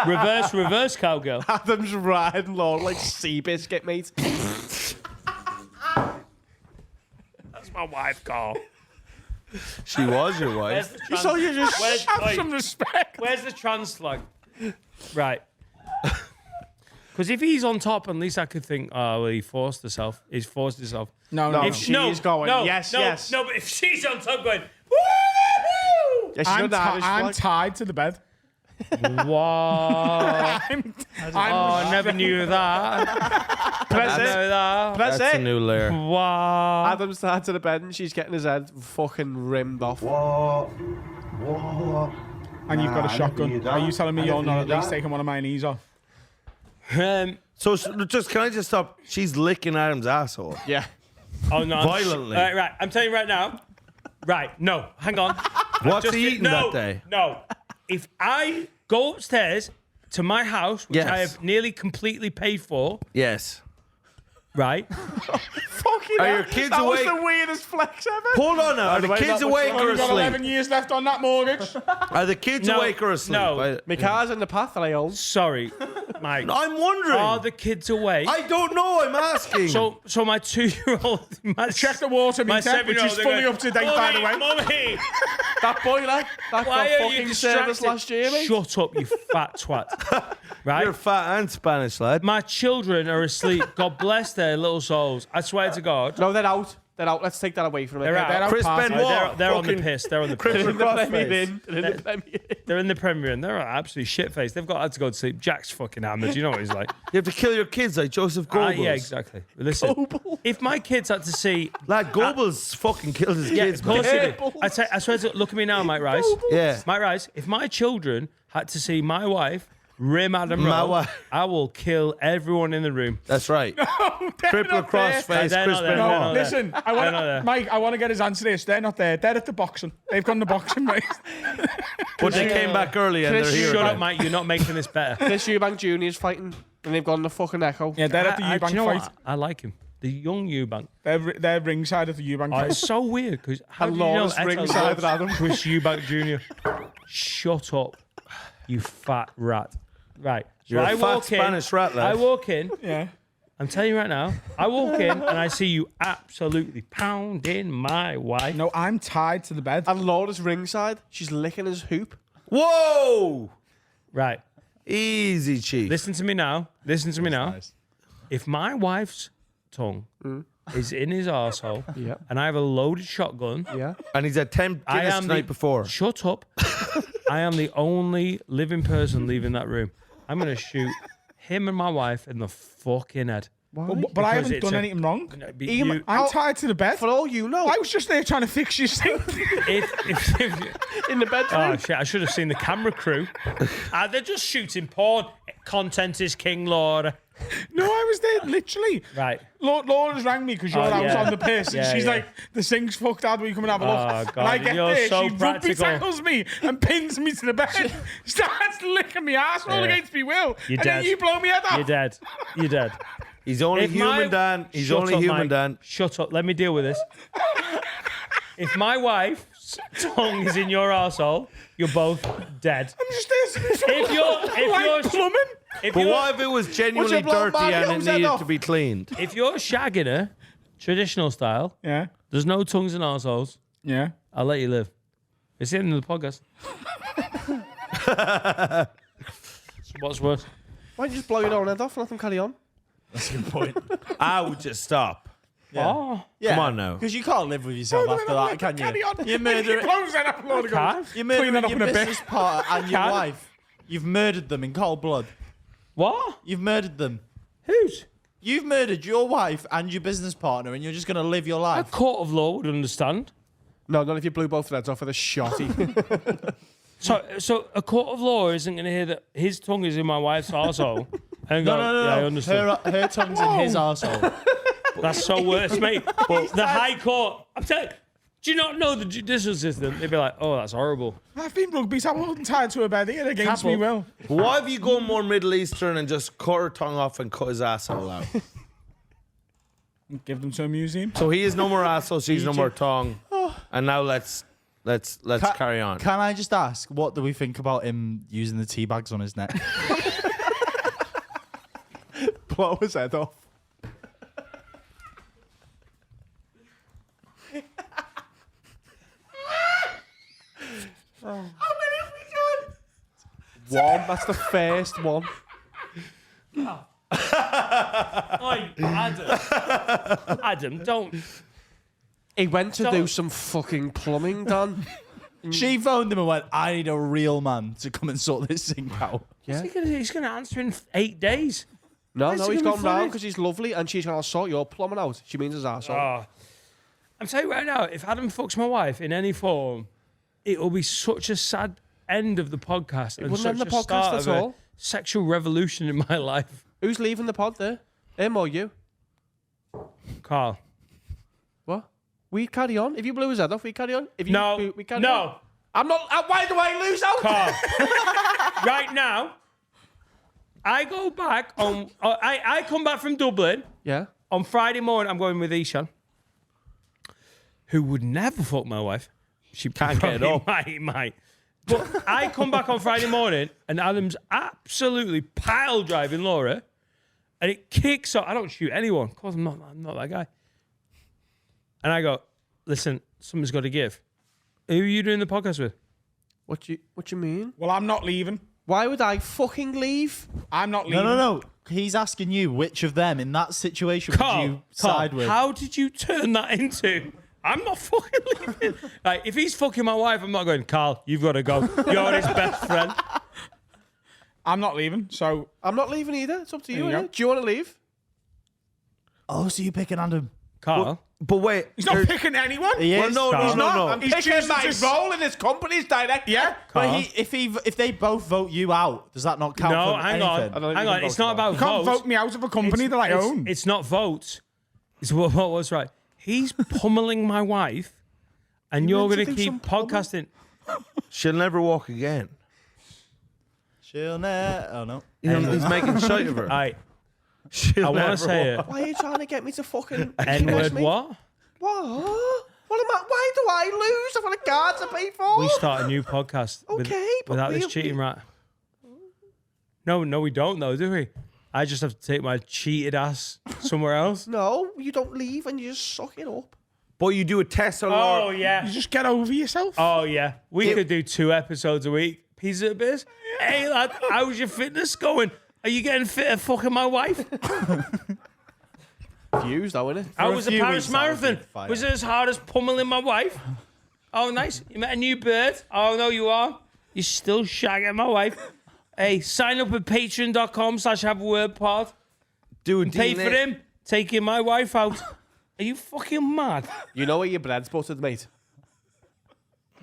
Reverse cowgirl. Adams riding Lord like Seabiscuit, mate. That's my wife, Carl. She was your Where's wife. the trans- So you just where's, Have wait, some respect. where's the trans flag? Right. Because if he's on top, at least I could think, oh, well, he's forced himself. No, No, no. if she's going, yes, no, yes. No, but if she's on top going, woo! Yeah, she's I'm, got the Irish I'm flag. tied to the bed. Wow. I'm I never knew that. Press I it. know that. Press That's it. a new layer. Wow. Adam's tied to the bed and she's getting his head fucking rimmed off. And you've got a shotgun. Are you telling me you're not at least taking one of my knees off? So just can I just stop? She's licking Adam's asshole. Yeah. Oh, no. I'm Violently. Right. I'm telling you right now. Right. No. Hang on. What's he eating no, that day? No. If I go upstairs to my house, which Yes. I have nearly completely paid for, Yes. right? Fucking Are hell. your kids that awake? was the weirdest flex ever. Hold on now. Are the way, kids that much awake longer. or You've got 11 asleep? years left on that mortgage. Are the kids No, awake or asleep? no. My car's in the path that I own. Sorry, Mike. I'm wondering. Are the kids awake? I don't know. I'm asking. So my 2-year-old, Check the water my meter, which 7-year-old, is they're fully going, up to date, by the way. Mummy, That boiler, that why got are you fucking distracted? service last year, mate. Shut up, you fat twat. Right? You're fat and Spanish, lad. My children are asleep. God bless their little souls. I swear to God. No, they're out. They're out. Let's take that away from it. They're out. They're out Chris partying. Benoit. They're on the fucking piss. They're on the Chris piss. They're in the Crossface. Premier Inn. They're in the Premier Inn. They're in the Premier Inn. They're absolutely shit faced. They've had to go to sleep. Jack's fucking hammered. You know what he's like. You have to kill your kids like Joseph Goebbels. Yeah, exactly. Listen, if my kids had to see, Lad, Goebbels fucking killed his yeah, kids, of course man. he did. I swear to look at me now, Mike Rice. Yeah. Mike Rice. If my children had to see my wife Rim Adam My Rowe, wife. I will kill everyone in the room. That's right. Triple not there. crossface, They're Chris not there. Benoit. No, no, Listen, They're not there. Mike, I want to get his answer this. They're not there. They're at the boxing. They've gone to boxing, mate. But they came back early and Chris, they're here. Shut again. up, Mike. You're not making this better. Chris Eubank Jr. is fighting, and they've gone the fucking Echo. Yeah, they're at the Do you Eubank know fight. what? I like him. The young Eubank. They're ringside at the Eubank Oh, fight. it's so weird because how And do you know Lawrence Eto ringside loves with Adam. Chris Eubank Jr. Shut up, you fat rat. Right. So You're a I fat walk in. Spanish rat, lad. I walk in. Yeah. I'm telling you right now. I walk in and I see you absolutely pounding my wife. No, I'm tied to the bed. And Laura's ringside. She's licking his hoop. Whoa! Right. Easy, Chief. Listen to me now. Listen to me now. Nice. If my wife's tongue is in his arsehole Yeah. and I have a loaded shotgun, Yeah. And he's had 10 I Guinness am the night before. Shut up. I am the only living person leaving that room. I'm going to shoot him and my wife in the fucking head. Why? But I Because haven't it's done a- anything wrong. You- I'm tied to the bed. For all you know, I was just there trying to fix your thing. if, in the bedroom. oh shit! I should have seen the camera crew. They're just shooting porn. Content is king, Laura. No, I was there literally. Right. Laura's rang me because I was yeah. on the piss, and Yeah, she's yeah. like, "The sink's fucked out. Will you come and have a look?" Oh, and God, I get you're there, so she rugby practical. tackles me and pins me to the bed. Starts licking me ass all Yeah. against me will, You're and dead. then you blow me head off. You're dead. You're dead. He's only human, Dan. He's Shut only up, human, Mike. Dan. Shut up. Let me deal with this. If my wife's tongue is in your arsehole, you're both dead. I'm just there. If you're plumbing. if But you're what if it was genuinely What's your bloke, dirty man? and Comes it head needed off. to be cleaned? if you're shagging her, traditional style, Yeah, there's no tongues in arseholes. yeah. I'll let you live. It's the end of the podcast. So what's worse? Why don't you just blow your own head off and let them carry on? That's a good point. I would just stop. Oh, Yeah. Come on now. Because you can't live with yourself after that, can you? Carry on. You murder Close that up, Lord. can't. You're Clean murdering that up your in a bit. business partner and your Can't. wife. You've murdered them in cold blood. What? You've murdered them. Who's? You've murdered your wife and your business partner, and you're just going to live your A life. court of law would understand. No, not if you blew both heads off with a shotty. So a court of law isn't going to hear that his tongue is in my wife's arsehole and go, yeah, I understand. Her tongue's in his arsehole. That's so worse, mate. But the High Court, I'm telling you, do you not know the judicial system? They'd be like, oh, that's horrible. I've been rugby, so I wasn't tied to a bed here against me Couple. will. But what if you go more Middle Eastern and just cut her tongue off and cut his asshole out? Give them to a museum. So he is no more asshole, she's no more tongue. And now let's carry on. Can I just ask, what do we think about him using the tea bags on his neck? Blow his head off. One. That's the first one. Oh, Adam. Adam, don't. He went to do Don't- some fucking plumbing, Dan. She phoned him and went, I need a real man to come and sort this sink out. Yeah. He's going to answer in 8 days. No, Why's no, he he's gonna gone be funny? round because he's lovely and she's going to sort your plumbing out. She means his arsehole. Oh. I'm telling you right now, if Adam fucks my wife in any form, it will be such a sad end of the podcast and wouldn't such end the a podcast start at of a all. sexual revolution in my life. Who's leaving the pod there? Him or you? Carl. What? We carry on. If you blew his head off, we carry on. If you No. we carry No. on. I'm not. Why do I lose out? Carl. Right now, I go back on. I come back from Dublin Yeah. on Friday morning. I'm going with Ishan, who would never fuck my wife. She Can't get it probably up. might. But I come back on Friday morning, and Adam's absolutely pile driving Laura, and it kicks off. I don't shoot anyone. Of course, I'm not that guy. And I go, listen, something's got to give. Who are you doing the podcast with? What you mean? Well, I'm not leaving. Why would I fucking leave? I'm not leaving. No. He's asking you which of them in that situation would you Carl, side with. how did you turn that into? I'm not fucking leaving. Like, if he's fucking my wife, I'm not going, Carl, you've got to go. You're his best friend. I'm not leaving. So I'm not leaving either. It's up to you. There you innit? go. Do you want to leave? Oh, so you're picking Adam? Carl, But wait, He's not picking anyone. He well, is. no, He's not. no. I'm He's picking choosing my to- role in this company's director. Yeah. But if they both vote you out, does that not count? No, for hang anything? on. Hang on. It's not about You can't votes. vote me out of a company that I own. It's not votes. It's what was right. He's pummeling my wife, and you're meant to going to do some keep podcasting. She'll never walk again. She'll never. Oh no. He's making shite of her. I She'll want never to say it. Why are you trying to get me to fucking N-word me? what? What? What am I? Why do I lose? I've got a card to pay for. We start a new podcast Okay, but without this we- cheating rat. No, we don't though, do we? I just have to take my cheated ass somewhere else. No, you don't leave and you just suck it up. But you do a test on Oh Laura. yeah. You just get over yourself. Oh yeah. We could do 2 episodes a week. Piece of biz. Hey lad, how's your fitness going? Are you getting fitter fucking my wife? Views though, innit? How a was the few Paris weeks, that would be Marathon? fire. Was it as hard as pummeling my wife? Oh, nice. You met a new bird? Oh, no, you are. You're still shagging my wife. Hey, sign up at patreon.com/haveawordpod. Do a Pay DNA. for him taking my wife out. Are you fucking mad? You know where your bread's buttered, mate.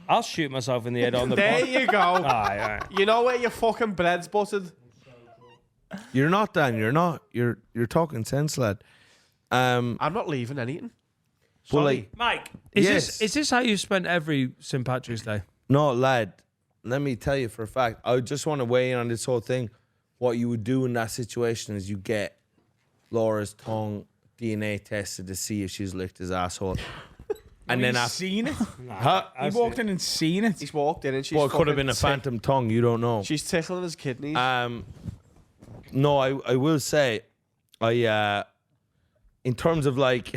I'll shoot myself in the head on the There pod. you go. Aye. You know where your fucking bread's buttered. You're not, Dan. You're not. You're talking sense, lad. I'm not leaving anything. But like, Mike, Yes. is this how you spent every St. Patrick's Day? no, lad. Let me tell you for a fact. I just want to weigh in on this whole thing. What you would do in that situation is you get Laura's tongue DNA tested to see if she's licked his asshole, and then He's after, seen it. huh? He walked in and seen it. He's walked in and she's Well, it could have fucking been a phantom tongue. You don't know. She's tickling his kidneys. No, I will say, in terms of like,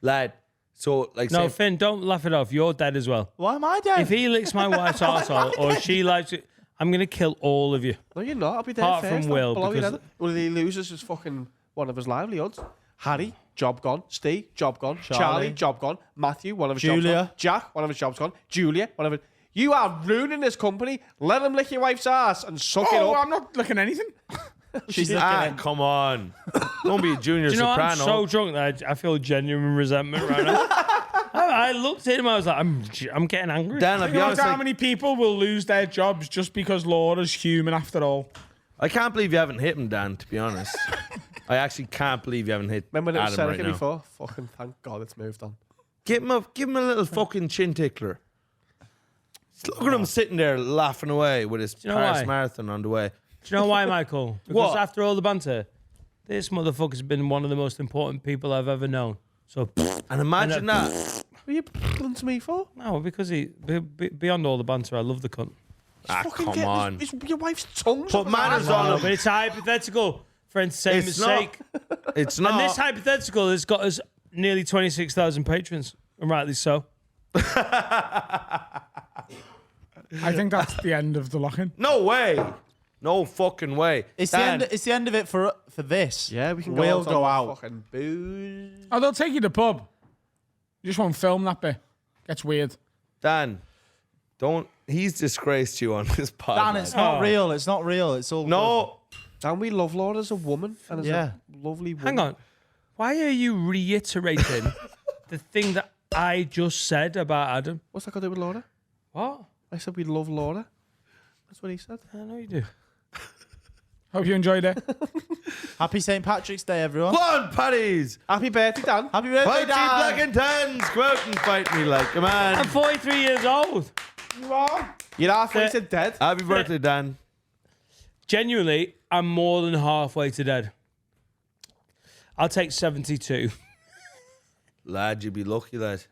lad. So like, No, say, Finn, don't laugh it off. You're dead as well. Why am I dead? If he licks my wife's arsehole or she likes it, I'm going to kill all of you. no, you're not. I'll be there Apart first. from Will, Below because- your head. One of the losers is fucking one of his livelihoods. Harry, job gone. Steve, job gone. Charlie, job gone. Matthew, one of his jobs Julia. gone. Jack, one of his jobs gone. Julia, one of his... You are ruining this company. Let him lick your wife's ass and suck it Oh, up. I'm not looking anything. She's looking in. come on, don't be a junior Do you know what? I'm soprano. so drunk that I feel genuine resentment right now. I looked at him. I was like, I'm getting angry. Dan, I'll You be know honest. how Like, many people will lose their jobs just because Laura's human after all? I can't believe you haven't hit him, Dan. To be honest, I actually can't believe you haven't hit Remember when it was Adam right Seneca now. before? Fucking thank God it's moved on. Give him a little fucking chin tickler. Just look at him sitting there laughing away with his you know Paris why? marathon on the way. Do you know why, Michael? Because What? after all the banter, this motherfucker's been one of the most important people I've ever known. So, And imagine that. What are you pulling to me for? no, because beyond all the banter, I love the cunt. Fucking Come get on. Your wife's tongue. Put manners on him. But it's hypothetical for entertainment's It's not. sake. It's And this not. hypothetical has got us nearly 26,000 patrons, and rightly so. I think that's the end of the lock-in. No way. No fucking way. It's Dan, the end. It's the end of it for this. Yeah, we can We'll go go out. out. Fucking booze. Oh, they'll take you to the pub. You just won't film that bit. Gets weird. Dan, don't. He's disgraced you on this podcast. Dan, it's not Oh. real. It's not real. It's all No. And we love Laura as a woman and as Yeah. a lovely woman. Hang on. Why are you reiterating the thing that I just said about Adam? What's that got to do with Laura? What? I said we love Laura. That's what he said. I know you do. Hope you enjoyed it. Happy St. Patrick's Day, everyone. Go on, Paddies. Happy birthday, Dan. Happy birthday, Fight you black Dan. and tans. Go out and fight me like a man. I'm 43 years old. You are. You're halfway to dead. Happy birthday, Dan. Genuinely, I'm more than halfway to dead. I'll take 72. Lad, you'd be lucky, lad.